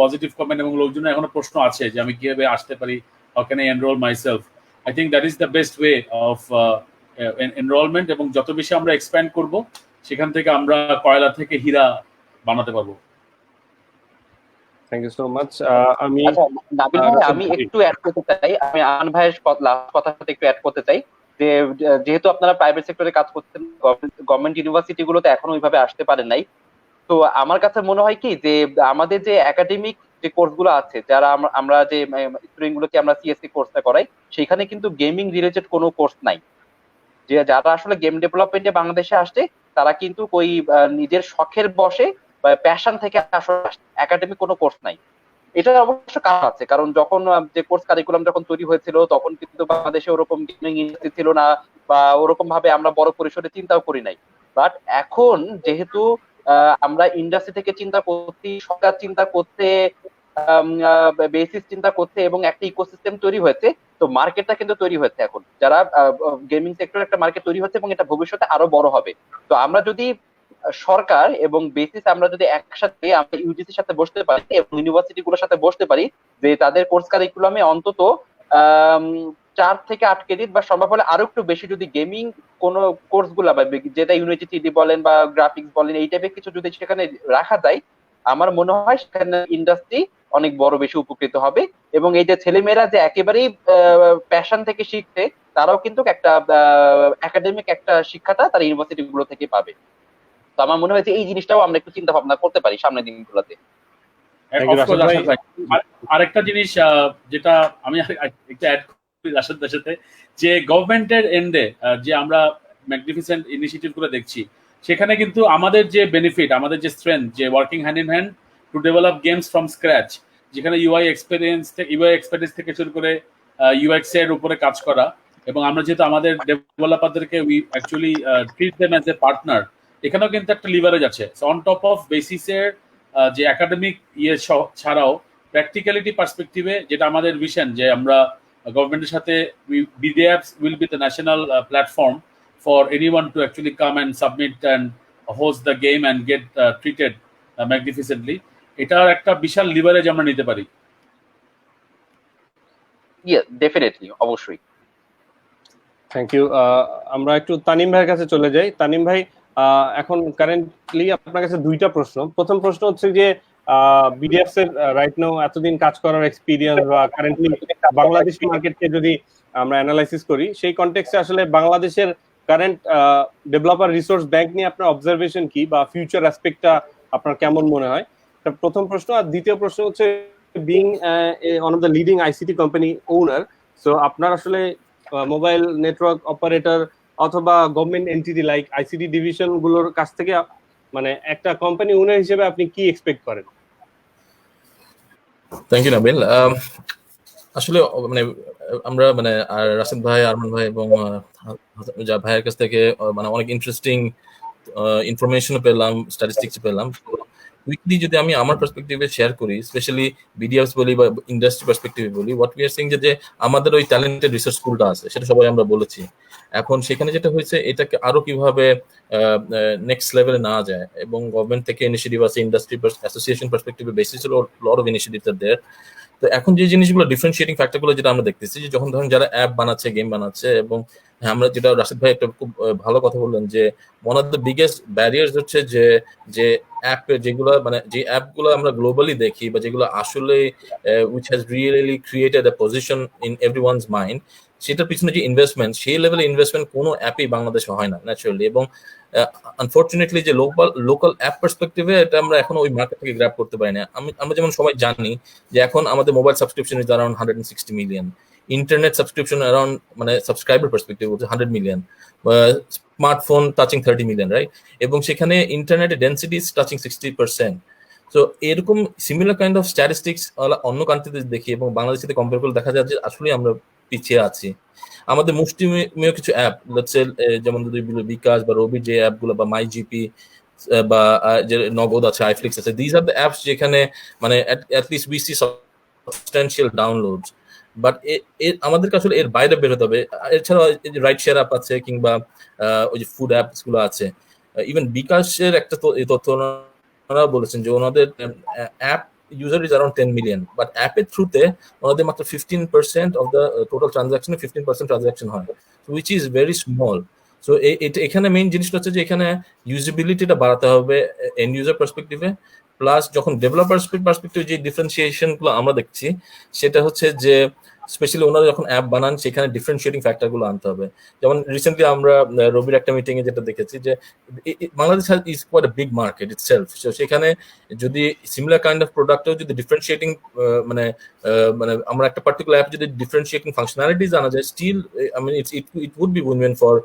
পজিটিভ কমেন্ট, এবং লোকজনের এখনো প্রশ্ন আছে যে আমি কিভাবে আসতে পারি, how can I enroll myself. I think that is the best way of enrolment, এবং যত বেশি আমরা এক্সপ্যান্ড করব সেখান থেকে আমরা কয়লা থেকে হীরা বানাতে পারবো। Thank you so much. আমি আচ্ছা নাবিল ভাই, আমি একটু অ্যাড করতে চাই, আমি আমান ভাইয়ের কথার সাথে একটু অ্যাড করতে চাই যে যেহেতু আপনারা প্রাইভেট সেক্টরে কাজ করছেন, গভর্নমেন্ট ইউনিভার্সিটি গুলোতে এখনো ওইভাবে আসতে পারেন নাই, তো আমার কাছে মনে হয় কি যে আমাদের যে একাডেমিক যে কোর্স গুলো আছে, যারা আমরা যে স্টুডেন্ট গুলোকে আমরা সিএসসি কোর্সটা করাই, সেখানে কিন্তু গেমিং রিলেটেড কোনো কোর্স নাই। যে যারা আসলে গেম ডেভেলপমেন্টে বাংলাদেশে আসছে, তারা কিন্তু ওই নিজের শখের বসে বা প্যাশন থেকে আসলে একাডেমিক কোনো কোর্স নাই। এটার অবশ্য কারণ আছে, কারণ যখন যে কোর্স কারিকুলাম যখন তৈরি হয়েছিল, তখন কিন্তু বাংলাদেশে ওরকম গেমিং ইন্ডাস্ট্রি ছিল না, বা ওরকম ভাবে আমরা বড় পরিসরে চিন্তাও করি নাই। বাট এখন যেহেতু আমরা ইন্ডাস্ট্রি থেকে চিন্তা করছি, সরকার চিন্তা করতে, বেসিস চিন্তা করতে, এবং একটা ইকোসিস্টেম তৈরি হয়েছে, তো মার্কেটটা কিন্তু তৈরি হয়েছে এখন, যারা গেমিং সেক্টর একটা মার্কেট তৈরি হচ্ছে, এবং এটা ভবিষ্যতে আরো বড় হবে। তো আমরা যদি সরকার এবং বেসিস আমরা যদি একসাথে আমরা ইউজিসির সাথে বসতে পারি এবং ইউনিভার্সিটি গুলোর সাথে বসতে পারি, যে তাদের কোর্স কারিকুলামে অন্তত 4 থেকে 8 ক্রেডিট বা সম্ভব হলে আরো একটু বেশি যদি গেমিং কোন কোর্স গুলা, বা যেটা ইউনিটি 3D বলেন বা গ্রাফিক্স বলেন, এই টাইপের কিছু যদি সেখানে রাখা যায়, আমার মনে হয় সেখানে ইন্ডাস্ট্রি অনেক বড় বেশি উপকৃত হবে। এবং এই যে ছেলেমেয়েরা যে একেবারেই প্যাশন থেকে শিখছে, তারাও কিন্তু একটা একাডেমিক একটা শিক্ষাটা তারা ইউনিভার্সিটি গুলো থেকে পাবে। তো আমার মনে হয়েছে এই জিনিসটাও আমরা একটু চিন্তা ভাবনা করতে পারি সামনের দিনগুলোতে। আরেকটা জিনিস যেটা আমি একটু অ্যাড করি রাশেদের সাথে, যে গভর্নমেন্টের এন্ডে যে আমরা ম্যাগনিফিসেন্ট ইনিশিয়েটিভ গুলো দেখছি, সেখানে কিন্তু আমাদের যে বেনিফিট, আমাদের যে স্ট্রেংথ, যে working hand in hand to develop games from scratch, যেখানে ইউআই এক্সপেরিয়েন্স থেকে শুরু করে ইউএক্স এর উপরে কাজ করা, এবং আমরা যেহেতু আমাদের ডেভেলপারদেরকে we actually treat them as a partner, এখানেও কিন্তু একটা লিভারেজ আছে। অন টপ অফ বেসিসের যে একাডেমিক ছাড়াও প্র্যাকটিক্যালিটি পার্সপেক্টিভে যেটা আমাদের ভিশন, যে আমরা গভর্নমেন্টের সাথে BDApps will be the national platform for anyone to actually come and submit and host the game and get treated magnificently, এটার একটা বিশাল লিভারেজ আমরা নিতে পারি। ডেফিনেটলি, অবশ্যই। Thank you. আমরা একটু তানিম ভাইয়ের কাছে চলে যাই। তানিম ভাই, এখন কারেন্টলি আপনার কাছে দুইটা প্রশ্ন। প্রথম প্রশ্ন হচ্ছে যে বিডিএফ এর রাইট নাও এতদিন কাজ করার এক্সপিরিয়েন্স বা কারেন্টলি বাংলাদেশ মার্কেটকে যদি আমরা অ্যানালাইসিস করি, সেই কনটেক্সটে আসলে বাংলাদেশের কারেন্ট ডেভেলপার রিসোর্স ব্যাংক নিয়ে আপনার অবজারভেশন কি, বা ফিউচার অ্যাসপেক্টটা আপনার কেমন মনে হয়? প্রথম প্রশ্ন। আর দ্বিতীয় প্রশ্ন হচ্ছে, being one of the leading ICT company owner, so আপনার আসলে মোবাইল নেটওয়ার্ক অপারেটর অথবা government entity like ICT division গুলোর কাছ থেকে মানে একটা কোম্পানি ওনার হিসেবে আপনি কি এক্সপেক্ট করেন? Thank you Nabil. আসলে মানে আমরা মানে রাশেদ ভাই, আরমান ভাই এবং যা ভাইয়ের কাছ থেকে মানে অনেক ইন্টারেস্টিং ইনফরমেশন পেলাম, স্ট্যাটিস্টিক্স পেলাম। কুইকলি যদি আমি আমার পার্সপেক্টিভে শেয়ার করি, স্পেশালি বিডিএফস বলি বা ইন্ডাস্ট্রি পার্সপেক্টিভে বলি, হোয়াট উই আর সিইং যে আমাদের ওই ট্যালেন্টেড রিসার্চ স্কুলটা আছে, সেটা সবাই আমরা বলেছি। এখন সেখানে যেটা হয়েছে, এটাকে আরো কিভাবে নেক্সট লেভেলে নেওয়া যায়, এবং গভর্নমেন্ট থেকে ইনিশিয়েটিভ আছে, ইন্ডাস্ট্রি অ্যাসোসিয়েশন পার্সপেক্টিভে BASIS lot of initiatives are there. তো এখন যে জিনিসগুলো ডিফারেন্সিয়েটিং ফ্যাক্টরগুলো যেটা আমরা দেখতেছি, যে যখন ধরেন যারা অ্যাপ বানাচ্ছে, গেম বানাচ্ছে, এবং আমরা যেটা রাশেদ ভাই একটা খুব ভালো কথা বললেন, যে one of the biggest barriers হচ্ছে যে অ্যাপ যেগুলো মানে যে অ্যাপগুলো আমরা গ্লোবালি দেখি, বা যেগুলো আসলে which has really created A position in everyone's mind, সেটার পিছনে যে ইনভেস্টমেন্ট, সেই লেভেলে ইনভেস্টমেন্ট কোনো অ্যাপই বাংলাদেশে হয় না ন্যাচারালি। এবং আনফর্চুনেটলি যে লোকাল অ্যাপ পার্সপেক্টিভে এটা আমরা এখন ওই মার্কেট থেকে গ্র্যাব করতে পারি না। আমরা যেমন সবাই জানি যে এখন আমাদের mobile subscription is around 160 million, internet subscription around মানে সাবস্ক্রাইবার পার্সপেক্টিভ হচ্ছে 100 million, smartphone touching 30 million, right? এবং সেখানে ইন্টারনেটের ডেন্সিটি ইজ টাচিং 60%। তো এরকম সিমিলার কাইন্ড অফ স্ট্যাটিস্টিক্স অন্য কান্ট্রিতে দেখি, এবং বাংলাদেশের সাথে কম্পেয়ার করলে দেখা যায় যে আসলে আমরা পিছিয়ে আছি। আমাদের মুষ্টিমেয় কিছু অ্যাপ, যেমন যদি বিকাশ বা রবি যে অ্যাপগুলো, বা মাই জিপি, বা যে নগদ আছে, আইফ্লিক্স আছে, দিজ আর দ্য অ্যাপস যেখানে মানে at least we see substantial downloads. But আমাদেরকে আসলে এর বাইরে বের হতে হবে। এছাড়াও রাইড শেয়ার অ্যাপ আছে, কিংবা ওই যে ফুড অ্যাপস গুলো আছে। ইভেন বিকাশের একটা তথ্য ওনারা বলেছেন যে ওনাদের app user is around 10 million, but অ্যাপের থ্রুতে ওনাদের মাত্র 15% of the total transaction 15% transaction হয়, which is very small. So এখানে মেইন জিনিসটা হচ্ছে যে এখানে ইউজিবিলিটিটা বাড়াতে হবে এন্ড ইউজার পার্সপেক্টিভে, প্লাস যখন ডেভেলপার পার্সপেক্টিভ যে ডিফারেন্সিয়েশন গুলো আমরা দেখছি সেটা হচ্ছে যে স্পেশালি ওনারা যখন অ্যাপ বানান সেখানে ডিফারেন্সিয়েটিং ফ্যাক্টর গুলো আনতে হবে। যেমন রিসেন্টলি আমরা রবির একটা মিটিং এ যেটা দেখেছি যে Bangladesh is quite a big market itself, so সেখানে যদি সিমিলার কাইন্ড অফ প্রোডাক্টও যদি ডিফারেন্সিয়েটিং মানে মানে আমরা একটা পার্টিকুলার অ্যাপ যদি ডিফারেন্সিয়েটিং ফাংশনালিটিস আনা যায়, still I mean it would be win for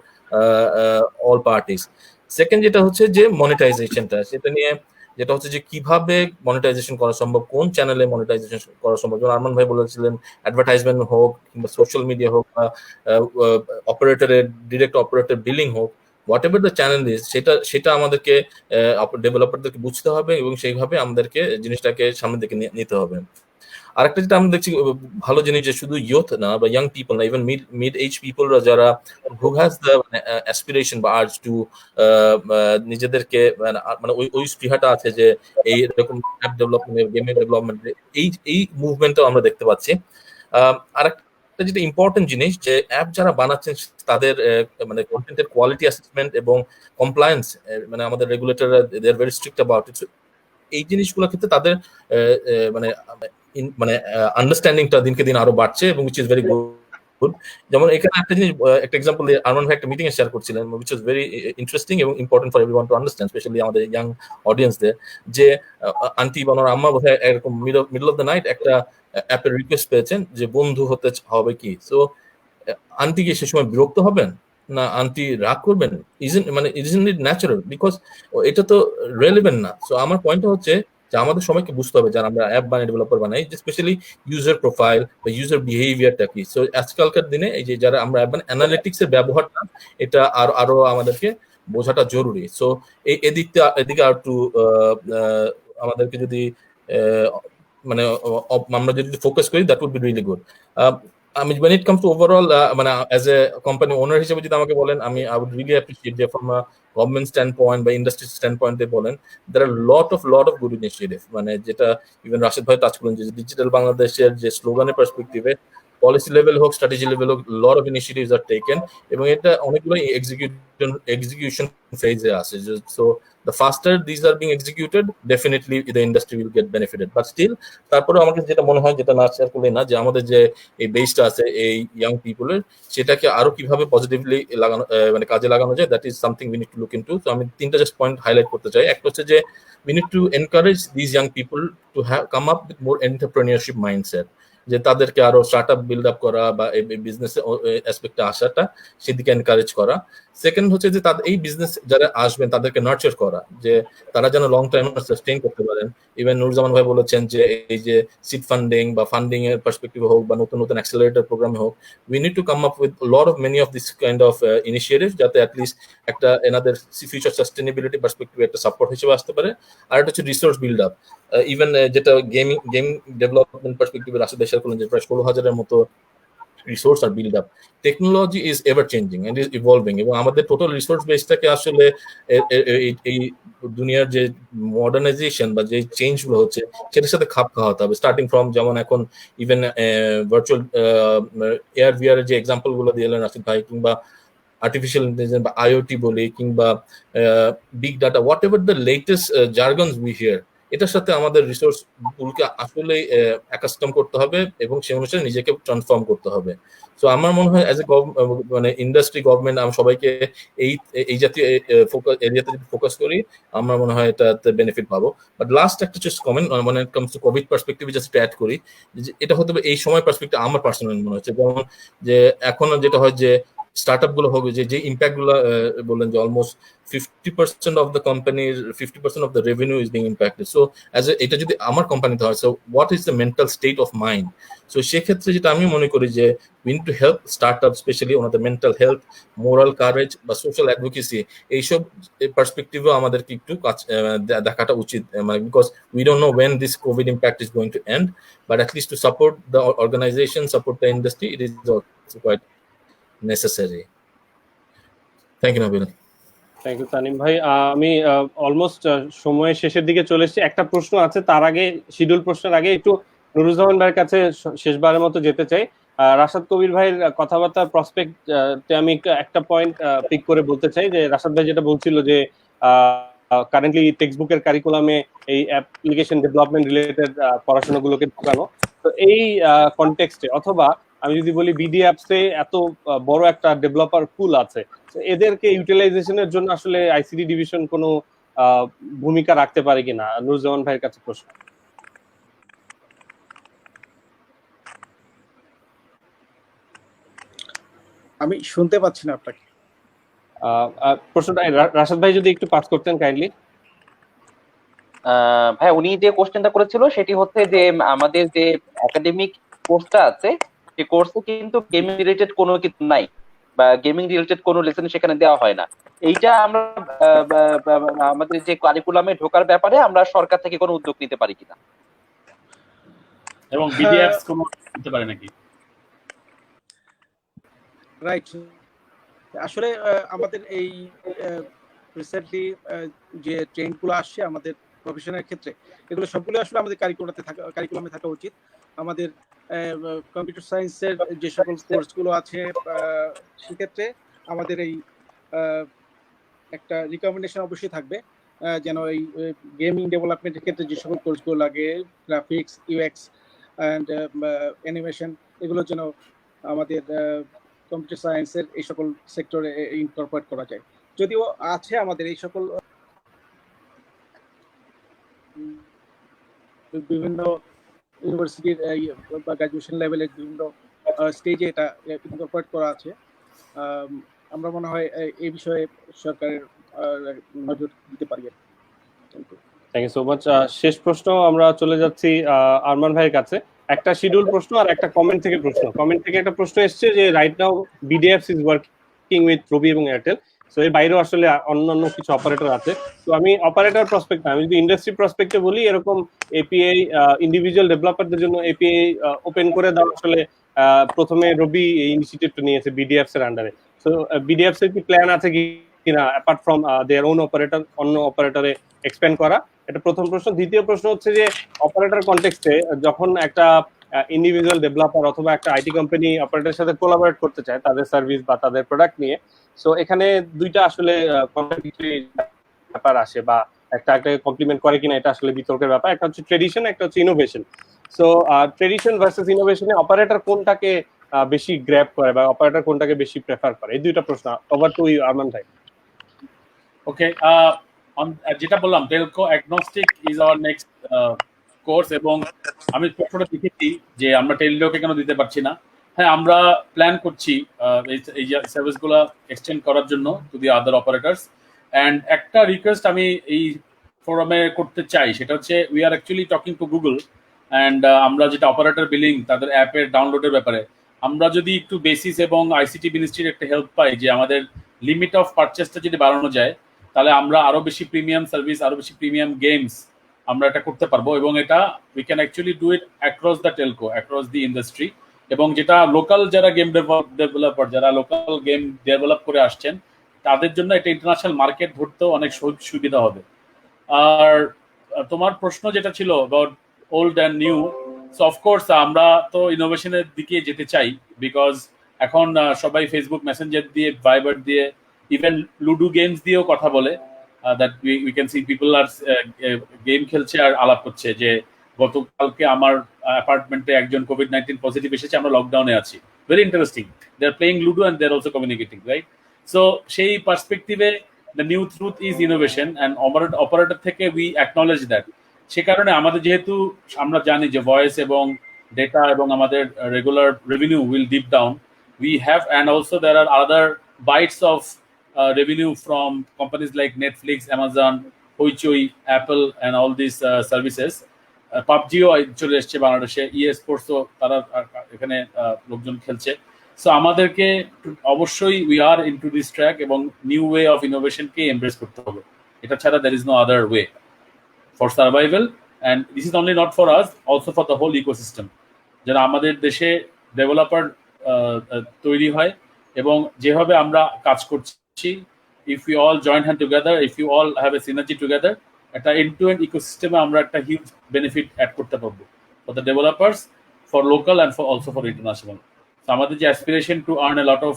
all parties. Second যেটা হচ্ছে যে মনিটাইজেশনটা, সেটা নিয়ে যেটা হচ্ছে যে কিভাবে মনিটাইজেশন করা সম্ভব, কোন চ্যানেলে মনিটাইজেশন করা সম্ভব। যেমন আরমান ভাই বলেছিলেন অ্যাডভার্টাইজমেন্ট হোক কিংবা সোশ্যাল মিডিয়া হোক বা অপারেটরের ডিরেক্ট অপারেটর বিলিং হোক, what ever the channel is, সেটা আমাদেরকে ডেভেলপারদেরকে বুঝতে হবে এবং সেইভাবে আমাদেরকে জিনিসটাকে সামনের দিকে নিতে হবে। আরেকটা যেটা আমরা দেখছি ভালো জিনিস যে শুধু ইয়ুথ না বা ইয়াং পিপল না, ইভেন মিড এজ পিপলরা যারা হু হ্যাজ দ্য অ্যাসপিরেশন বা আর্জ টু নিজেদেরকে মানে ওই স্পৃহাটা আছে যে এই এরকম অ্যাপ ডেভেলপমেন্ট গেমিং ডেভেলপমেন্ট এই মুভমেন্টটাও আমরা দেখতে পাচ্ছি। আরেকটা যেটা ইম্পর্টেন্ট জিনিস যে অ্যাপ যারা বানাচ্ছেন তাদের মানে কন্টেন্টের কোয়ালিটি অ্যাসেসমেন্ট এবং কমপ্লায়েন্স, মানে আমাদের রেগুলেটররা they are very strict about it. এই জিনিসগুলোর ক্ষেত্রে তাদের মানে মানে আন্ডারস্ট্যান্ডিংটা দিনকে দিন আরো বাড়ছে এবং উইচ ইজ ভেরি গুড। যেমন এখানে একটা জিনিস একটা এক্সাম্পল আরমান ভাই একটা মিটিং এ শেয়ার করছিলেন, উইচ ইজ ভেরি ইন্টারেস্টিং এবং important for everyone to understand, specially আমাদের ইয়াং অডিয়েন্সদের, যে আন্টি বা ওনার আম্মা বোধহয় এরকম মিডল অফ দ্য নাইট একটা অ্যাপের রিকোয়েস্ট পেয়েছেন যে বন্ধু হতে হবে কি। সো আন্টি কি সে সময় বিরক্ত হবেন না আন্টি রাগ করবেন? Isn't it natural? বিকজ এটা তো রেলেভেন্ট না। সো আমার পয়েন্টটা হচ্ছে যে আমাদের সবাইকে বুঝতে হবে যারা আমরা অ্যাপ বানাই ডেভেলপার বানাই যে স্পেশালি ইউজার প্রোফাইল বা ইউজার বিহেভিয়ারটা কি। সো আজকালকার দিনে এই যে যারা আমরা অ্যাপ বানাই অ্যানালিটিক্স এর ব্যবহারটা এটা আরো আমাদেরকে বোঝাটা জরুরি। সো এদিকে আর একটু আমাদেরকে যদি মানে আমরা যদি ফোকাস করি that would be really good. I mean, when it comes to overall, as a company owner হিসেবে যদি আমাকে বলেন, I would really appreciate যে from a government standpoint বা industry standpoint বলেন, there are lot of good initiative, মানে যেটা even Rashed ভাই টাচ করলেন যে ডিজিটাল বাংলাদেশের যে স্লোগানের পার্সপেক্টিভে পলিসি লেভেল হোক স্ট্র্যাটেজি লেভেল হোক lot of initiatives are taken এবং এটা অনেকগুলো এক্সিকিউশন ফেজে আছে। So the faster these are being executed, definitely the industry will get benefited, but still তারপরে আমাকে যেটা মনে হয় যেটা না শেয়ার করলে না, যে আমাদের যে এই বেসটা আছে এই ইয়াং পিপলের সেটাকে আরো কিভাবে পজিটিভলি লাগানো মানে কাজে লাগানো যায়, that is something we need to look into. তো আমি তিনটা জাস্ট পয়েন্ট হাইলাইট করতে চাই। একটা হচ্ছে যে we need to encourage this young people to come up with more entrepreneurship mindset, যে তাদেরকে আরো স্টার্ট আপ বিল্ড আপ করা বা এই বিজনেস অ্যাসপেক্টে আসাটা সেদিকে এনকারেজ করা। সেকেন্ড হচ্ছে যে তাদের এই বিজনেস যারা আসবেন তাদেরকে নার্চার করা, যে তারা যেন লং টাইম সাস্টেইন করতে পারেন। ইভেন নুরজামান ভাই বলেছেন যে এই যে সিড ফান্ডিং বা ফান্ডিং এর পার্সপেক্টিভে হোক বা নতুন নতুন অ্যাক্সেলারেটর প্রোগ্রামে হোক, we need to come up with lot of many of this kind of initiative, যাতে অ্যাটলিস্ট একটা এনাদের ফিউচার সাস্টেনেবিলিটি পার্সপেক্টিভে একটা সাপোর্ট হিসেবে আসতে পারে। আর একটা হচ্ছে রিসোর্স বিল্ড আপ, ইভেন যেটা গেম ডেভেলপমেন্ট পার্সপেক্টিভে রাশেদ শেয়ার করলেন যে প্রায় 16,000-এর মতো রিসোর্স আর build up. Technology is ever changing and is evolving এবং আমাদের টোটাল রিসোর্স বেসটাকে আসলে এই দুনিয়ার যে মডার্নাইজেশন বা যে চেঞ্জ গুলো হচ্ছে সেটার সাথে খাপ খাওয়াতে হবে। স্টার্টিং ফ্রম যেমন এখন ইভেন ভার্চুয়াল এয়ার ভিআর এর যে এক্সাম্পল গুলো দিলেন রাশিদ ভাই, কিংবা আর্টিফিশিয়াল ইন্টেলিজেন্স বা আইওটি বলি, কিংবা big data, whatever the latest jargons we hear, এটার সাথে আমাদের রিসোর্স পুলকে আসলে অ্যাকাস্টম করতে হবে এবং সেই অনুসারে নিজেকে ট্রান্সফর্ম করতে হবে। সো আমার মনে হয় অ্যাজ এ মানে ইন্ডাস্ট্রি গভর্নমেন্ট আমরা সবাইকে এই জাতীয় এরিয়াতে যদি ফোকাস করি আমার মনে হয় এটাতে বেনিফিট পাবো। বাট লাস্ট একটা জাস্ট কমেন্ট মানে কামস টু কোভিড পার্সপেক্টিভে জাস্ট অ্যাড করি, এটা হতে হবে এই সময় পার্সপেক্টিভ আমার পার্সোনালি মনে হচ্ছে যেমন যে এখন যেটা হয় যে স্টার্টআপ গুলো হবে যে ইম্প্যাক্ট গুলো বললেন যে অলমোস্ট 50% অফ দ্য কোম্পানির 50% of the revenue is being impacted. So as এটা যদি আমার কোম্পানিতে হয়, so what is the mental state of mind? So সেক্ষেত্রে যেটা আমি মনে করি যে we need to help startup, specially ওনাদের মেন্টাল হেলথ, মোরাল কারেজ বা সোশ্যাল অ্যাডভোকেসি, এইসব পার্সপেক্টিভেও আমাদেরকে একটু দেখাটা উচিত, মানে because we don't know when this covid impact is going to end, but at least to support the organisation, support the industry, it is also quite necessary. Thank you, Nabil. Thank you Tanim ভাই। আমি almost সময়ের শেষের দিকে চলে এসেছি। একটা প্রশ্ন আছে, তার আগে শিডিউল প্রশ্নের আগে একটু নুরুজ্জামান ভাইয়ের কাছে শেষবারের মতো যেতে চাই। রাশাদ কবির ভাইয়ের কথাবার্তা প্রসপেক্ট আমি একটা পয়েন্ট পিক করে বলতে চাই যে রাশাদ ভাই যেটা বলছিল যে কারেন্টলি টেক্সট বুকের কারিকুলামে এই অ্যাপ্লিকেশন ডেভেলপমেন্ট রিলেটেড পড়াশোনাগুলোকে ঢোকানো, তো এই কনটেক্সটে অথবা আমি যদি বলি বিডি অ্যাপসে এত বড় একটা ডেভেলপার পুল আছে, এদেরকে ইউটিলাইজেশনের জন্য আসলে আইসিটি ডিভিশন কোনো ভূমিকা রাখতে পারে কিনা, নুরুজ্জামান ভাইয়ের কাছে প্রশ্ন। আমি শুনতে পাচ্ছি না আপনাকে। প্রশ্নটা রাশাদ ভাই যদি একটু পাস করতেন কাইন্ডলি। ভাই উনি যে কোশ্চেনটা করেছিল সেটি হচ্ছে যে আমাদের যে একাডেমিক কোর্সটা আছে সেই কোর্সে কিন্তু গেমিং রিলেটেড কোনো কিছু নাই, বা গেমিং রিলেটেড কোনো লেসন সেখানে দেওয়া হয় না। এইটা আমরা আমাদের যে কারিকুলামে ঢোকার ব্যাপারে আমরা সরকার থেকে কোনো উদ্যোগ নিতে পারি কিনা, এবং বিডিএফস কোনো দিতে পারে নাকি? রাইট, আসলে আমাদের এই রিসেন্টলি যে ট্রেন্ডগুলো আসছে আমাদের প্রফেশনের ক্ষেত্রে, এগুলো সবগুলো আসলে আমাদের কারিকুলামে থাকা উচিত। আমাদের কম্পিউটার সায়েন্সের যে সকল কোর্সগুলো আছে সেক্ষেত্রে আমাদের এই একটা রিকমেন্ডেশন অবশ্যই থাকবে যেন এই গেমিং ডেভেলপমেন্টের ক্ষেত্রে যে সকল কোর্সগুলো লাগে, গ্রাফিক্স, ইউএক্স অ্যান্ড অ্যানিমেশন, এগুলোর জন্য আমাদের কম্পিউটার সায়েন্সের এই সকল সেক্টরে ইনকর্পোরেট করা যায়। যদিও আছে আমাদের এই সকল বিভিন্ন ইউনিভার্সিটির বা গ্রাজুয়েশন লেভেলের বিভিন্ন স্টেজে এটা ইনকর্পোরেট করা আছে। আমরা মনে হয় এই বিষয়ে সরকারের নজর দিতে পারি। Thank you so much. শেষ প্রশ্ন আমরা চলে যাচ্ছি আরমান ভাইয়ের কাছে। একটা শিডিউল প্রশ্ন আর একটা কমেন্ট থেকে প্রশ্ন। কমেন্ট থেকে একটা প্রশ্ন এসেছে যে right now BDApps is working with Robi এবং এয়ারটেল, সো এর বাইরেও আসলে অন্যান্য কিছু অপারেটর আছে। তো আমি অপারেটর প্রসপেক্ট আমি যদি ইন্ডাস্ট্রি প্রসপেক্টে বলি, এরকম এপিআই ইন্ডিভিজুয়াল ডেভেলপারদের জন্য এপিআই ওপেন করে দেওয়া আসলে প্রথমে রবি এই ইনিশিয়েটিভটা নিয়েছে বিডিএফস এর আন্ডারে। সো বিডিএফস এর কি প্ল্যান আছে কিনা apart from their own operator অন্য অপারেটরে এক্সপ্যান্ড করা? এটা প্রথম প্রশ্ন। দ্বিতীয় প্রশ্ন হচ্ছে যে অপারেটর কনটেক্সটে যখন একটা ইন্ডিভিজুয়াল ডেভেলপার অথবা একটা আইটি কোম্পানি অপারেটরের সাথে কোলাবোরেট করতে চায় তাদের সার্ভিস বা তাদের প্রোডাক্ট নিয়ে, সো এখানে দুইটা আসলে ব্যাপার আসে বা একটাকে কমপ্লিমেন্ট করে কিনা এটা আসলে বিতর্কের ব্যাপার। একটা হচ্ছে ট্রেডিশন, একটা হচ্ছে ইনোভেশন। সো ট্রেডিশন ভার্সেস ইনোভেশনে অপারেটর কোনটাকে বেশি গ্র্যাব করে বা অপারেটর কোনটাকে বেশি প্রেফার করে? এই দুইটা প্রশ্ন। ওভার টু ইউ আরমান ভাই। ওকে, যেটা বললাম Telco Agnostic is our next course, এবং আমি প্রশ্নটা দেখেছি যে আমরা টেলকোকে কেন দিতে পারছি না। হ্যাঁ, আমরা প্ল্যান করছি এই সার্ভিসগুলো এক্সটেন্ড করার জন্য to the other operators. And একটা রিকোয়েস্ট আমি এই ফোরামে করতে চাই, সেটা হচ্ছে we are actually talking to Google, and আমরা যেটা অপারেটর বিলিং তাদের অ্যাপের ডাউনলোডের ব্যাপারে আমরা যদি একটু বেসিস এবং আইসিটি মিনিস্ট্রির একটা হেল্প পাই, যে আমাদের লিমিট অফ পারচেসটা যদি বাড়ানো যায়, তাহলে আমরা আরো বেশি প্রিমিয়াম সার্ভিস, আরো বেশি প্রিমিয়াম গেমস আমরা এটা করতে পারবো। এবং এটা we can actually do it across the Telco, across the industry. এবং যেটা লোকাল যারা গেম ডেভেলপার, যারা লোকাল গেম ডেভেলপ করে আসছেন, তাদের জন্য এটা ইন্টারন্যাশনাল মার্কেট ধরতেও অনেক সুবিধা হবে। আর তোমার প্রশ্ন যেটা ছিল about old and new, so of course আমরা তো ইনোভেশনের দিকে যেতে চাই, বিকজ এখন সবাই ফেসবুক মেসেঞ্জার দিয়ে, ভাইবার দিয়ে, ইভেন লুডো গেমস দিয়েও কথা বলে। That we can see people are game খেলছে আর আলাপ করছে যে গতকালকে আমার অ্যাপার্টমেন্টে একজন কোভিড-19 পজিটিভ এসেছে, আমরা লকডাউনে আছি। Very interesting, they are playing ludo and they are also communicating, right? So সেই পার্সপেক্টিভে the new truth is innovation, and operator থেকে উই অ্যাকনলেজ দ্যাট। সে কারণে আমাদের যেহেতু আমরা জানি যে ভয়েস এবং ডেটা এবং আমাদের regular revenue will deep down, we have, and also there are other bites of revenue from companies like Netflix, Amazon, Hoichoi, Apple, and all these services. PUBG-ও চলে এসছে বাংলাদেশে, eSports-ও তারা এখানে লোকজন খেলছে। সো আমাদেরকে অবশ্যই we are into this track, এবং নিউ ওয়ে অফ ইনোভেশনকে এমব্রেস করতে হবে। এটা ছাড়া there is no other way for survival, and this is only not for us, also for the whole ecosystem. যারা আমাদের দেশে ডেভেলপার তৈরি হয় এবং যেভাবে আমরা কাজ করছি, if we all join hand together, if you all have a synergy together, একটা end-to-end ecosystem আমরা একটা huge benefit add করতে পারবো for the developers, for local and for also for international. So আমাদের যে aspiration to earn a lot of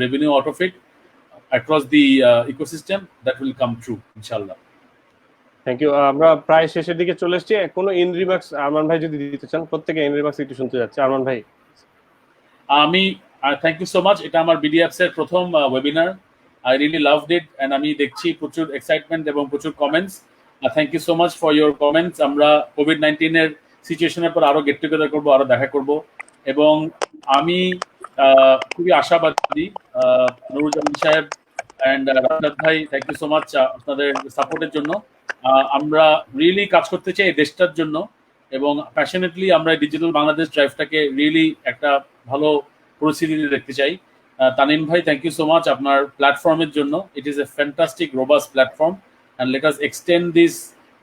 revenue out of it across the ecosystem, that will come true, inshallah. Thank you. আমরা প্রায় শেষের দিকে চলে এসেছি। কোনো in remarks Arman ভাই যদি দিতে চান, প্রত্যেকে ইন রিমার্কস একটু শুনতে যাচ্ছে। আরমান ভাই। আমি থ্যাংক ইউ সো মাচ। এটা আমার বিডিএফস এর প্রথম webinar. I really loved it and আমি দেখছি প্রচুর এক্সাইটমেন্ট এবং প্রচুর comments. Thank you so much for your comments. আমরা কোভিড-19 এর সিচুয়েশনের পর আরো গেট টুগেদার করবো, আরো দেখা করব, এবং আমি খুবই আশাবাদী। নুরুজ্জামান সাহেব অ্যান্ড রাশাদ ভাই, থ্যাংক ইউ সো মাচ আপনাদের সাপোর্টের জন্য। আমরা রিয়েলি কাজ করতে চাই এই দেশটার জন্য, এবং প্যাশনেটলি আমরা ডিজিটাল বাংলাদেশ ড্রাইভটাকে রিয়েলি একটা ভালো পরিস্থিতিতে দেখতে চাই। তানিম ভাই, থ্যাংক ইউ সো মাচ আপনার প্ল্যাটফর্মের জন্য। It is a fantastic robust platform and let us extend this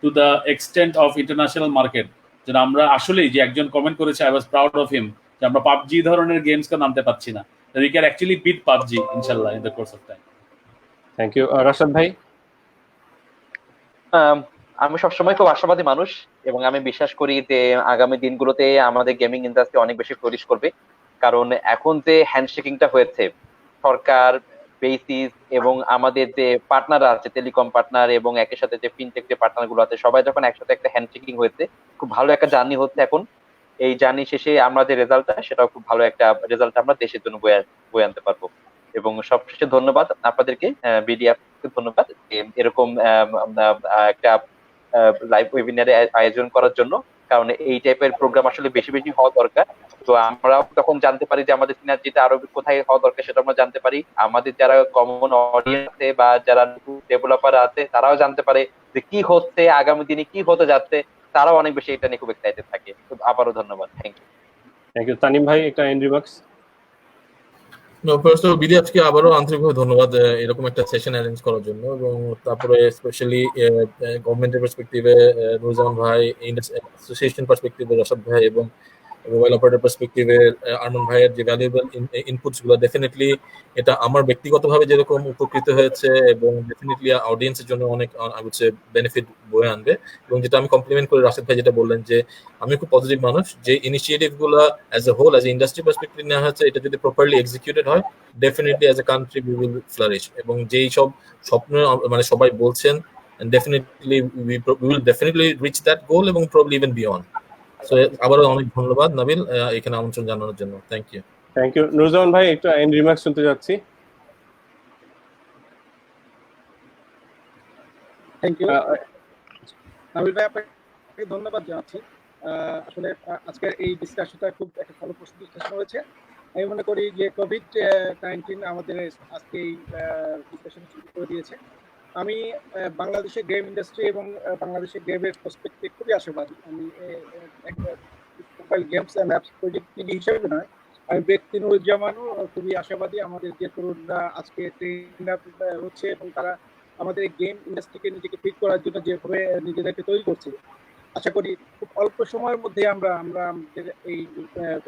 to the extent of international market. যেন আমরা আসলেই, যে একজন কমেন্ট করেছে, I was proud of him, যে আমরা পাবজি ধরনের গেমসকে নামতে পাচ্ছি না। We can actually beat PUBG ইনশাআল্লাহ in the course of time. Thank you. Rashad ভাই। আমি সবসময় খুব আশাবাদী মানুষ, এবং আমি বিশ্বাস করি যে আগামী দিনগুলোতে আমাদের গেমিং ইন্ডাস্ট্রি অনেক বেশি ফ্লোরিশ করবে। কারণ এখন যে হ্যান্ডশেকিংটা হয়েছে, সরকার, বেসিস এবং আমাদের যে পার্টনাররা আছে, টেলিকম পার্টনার এবং একই সাথে যে ফিনটেক যে পার্টনার গুলো আছে, সবাই যখন একসাথে একটা হ্যান্ডশেকিং হয়েছে, খুব ভালো একটা জার্নি হচ্ছে এখন। এই জার্নি শেষে আমরা যে রেজাল্টটা, সেটাও খুব ভালো একটা রেজাল্ট আমরা দেশের জন্য বয়ে আনতে পারবো। এবং সবশেষে ধন্যবাদ আপনাদেরকে, বিডিএফ কে ধন্যবাদ এরকম একটা লাইভ ওয়েবিনারে আয়োজন করার জন্য। কারণ এই টাইপের প্রোগ্রাম আসলে বেশি বেশি হওয়া দরকার। তো আমরা তখন জানতে পারি যে আমাদের সিনার্জিটা আরো কোথায় হওয়া দরকার, সেটা আমরা জানতে পারি। আমাদের যারা কমন অডিয়েন্স আছে বা যারা ডেভেলপার আছে, তারাও জানতে পারে যে কি হচ্ছে, আগামী দিনে কি হতে যাচ্ছে, তারাও অনেক বেশি এটা নিয়ে খুব এক্সাইটেড থাকে। তো আবারও ধন্যবাদ। Thank you. Thank you. Tanim ভাই, একটা ইন রিমার্কস। ফার্স্ট অফ বিডিএফকে আবারও আন্তরিকভাবে ধন্যবাদ এরকম একটা সেশন অ্যারেঞ্জ করার জন্য, এবং তারপরে স্পেশালি গভর্নমেন্টের পার্সপেক্টিভে নুরুজ্জামান ভাই, অ্যাসোসিয়েশন পার্সপেক্টিভে রাশাদ ভাই, এবং মোবাইল অপারেটর পার্সপেক্টিভে আরমান ভাইয়ের যে ভ্যালুয়েবল ইনপুটস গুলো, ডেফিনেটলি এটা আমার ব্যক্তিগতভাবে যেরকম উপকৃত হয়েছে, এবং ডেফিনেটলি অডিয়েন্সের জন্য অনেক হচ্ছে বেনিফিট বয়ে আনবে। এবং যেটা আমি কমপ্লিমেন্ট করে রাশিদ ভাই যেটা বললেন, যে আমি খুব পজিটিভ মানুষ, যে ইনিশিয়েটিভ গুলো as a whole, as a industry perspective নেওয়া হচ্ছে, এটা যদি প্রপারলি এক্সিকিউটেড হয়, definitely as a country we will flourish. এবং যেই সব স্বপ্ন মানে সবাই বলছেন, definitely we will definitely reach that goal, এবং প্রবাবলি ইভেন বিয়ন্ড। সো আবারও অনেক ধন্যবাদ নাবিল এখানে আমন্ত্রণ জানানোর জন্য। Thank you. Thank you. Nuruzzaman ভাই, একটু ইন রিমার্কস শুনতে যাচ্ছি। Thank you. নাবিল ভাই, আপনাকে ধন্যবাদ জানাচ্ছি। আসলে আজকের এই ডিসকাশনটা খুব একটা ফলপ্রসূ ডিসকাশন হয়েছে। আমি মনে করি যে কোভিড-19 আমাদের আজকে এই ডিসকাশন শুরু করে দিয়েছে। আমি বাংলাদেশের গেম ইন্ডাস্ট্রি এবং বাংলাদেশের গেমের পার্সপেক্টিভ খুবই আশাবাদী। আমি mobile games and apps project হিসেবে নয়, আমি ব্যক্তি নুরুজ্জামানও খুবই আশাবাদী। আমাদের যে তরুণরা আজকে ট্রেন আপ হচ্ছে, এবং তারা আমাদের গেম ইন্ডাস্ট্রিকে নিজেকে ফিট করার জন্য যেভাবে নিজেদেরকে তৈরি করছে, আশা করি খুব অল্প সময়ের মধ্যে আমরা আমাদের এই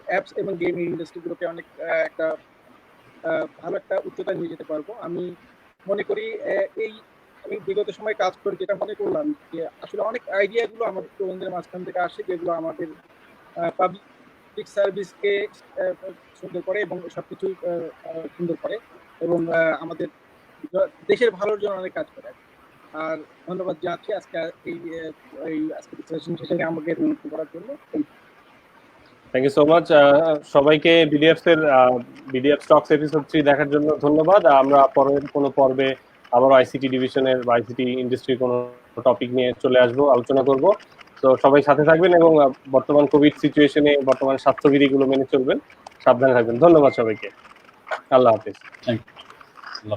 অ্যাপস এবং গেমিং ইন্ডাস্ট্রিগুলোকে অনেক একটা ভালো একটা উচ্চতায় নিয়ে যেতে পারবো। আমি মনে করি আমি বিগত সময় কাজ করে যেটা মনে করলাম, যে আসলে অনেক আইডিয়াগুলো আমাদের তরুণদের মাঝখান থেকে আসে, যেগুলো আমাদের পাবলিক সার্ভিসকে সুন্দর করে এবং সবকিছু সুন্দর করে, এবং আমাদের দেশের ভালোর জন্য অনেক কাজ করে। আর ধন্যবাদ জানাচ্ছি আজকে এই সেশন শেষে আমাকে নিমন্ত্রণ করার জন্য। Thank you so much. সবাইকে বিডিএফ স্টকস এপিসোড 3 দেখার জন্য ধন্যবাদ। আমরা পরের কোনো পর্বে আবার আইসিটি ডিভিশনের বা আইসিটি ইন্ডাস্ট্রির কোনো টপিক নিয়ে চলে আসবো, আলোচনা করব। তো সবাই সাথে থাকবেন, এবং বর্তমান কোভিড সিচুয়েশনে বর্তমান স্বাস্থ্যবিধিগুলো মেনে চলবেন, সাবধানে থাকবেন। ধন্যবাদ সবাইকে। আল্লাহ হাফেজ। Thank you.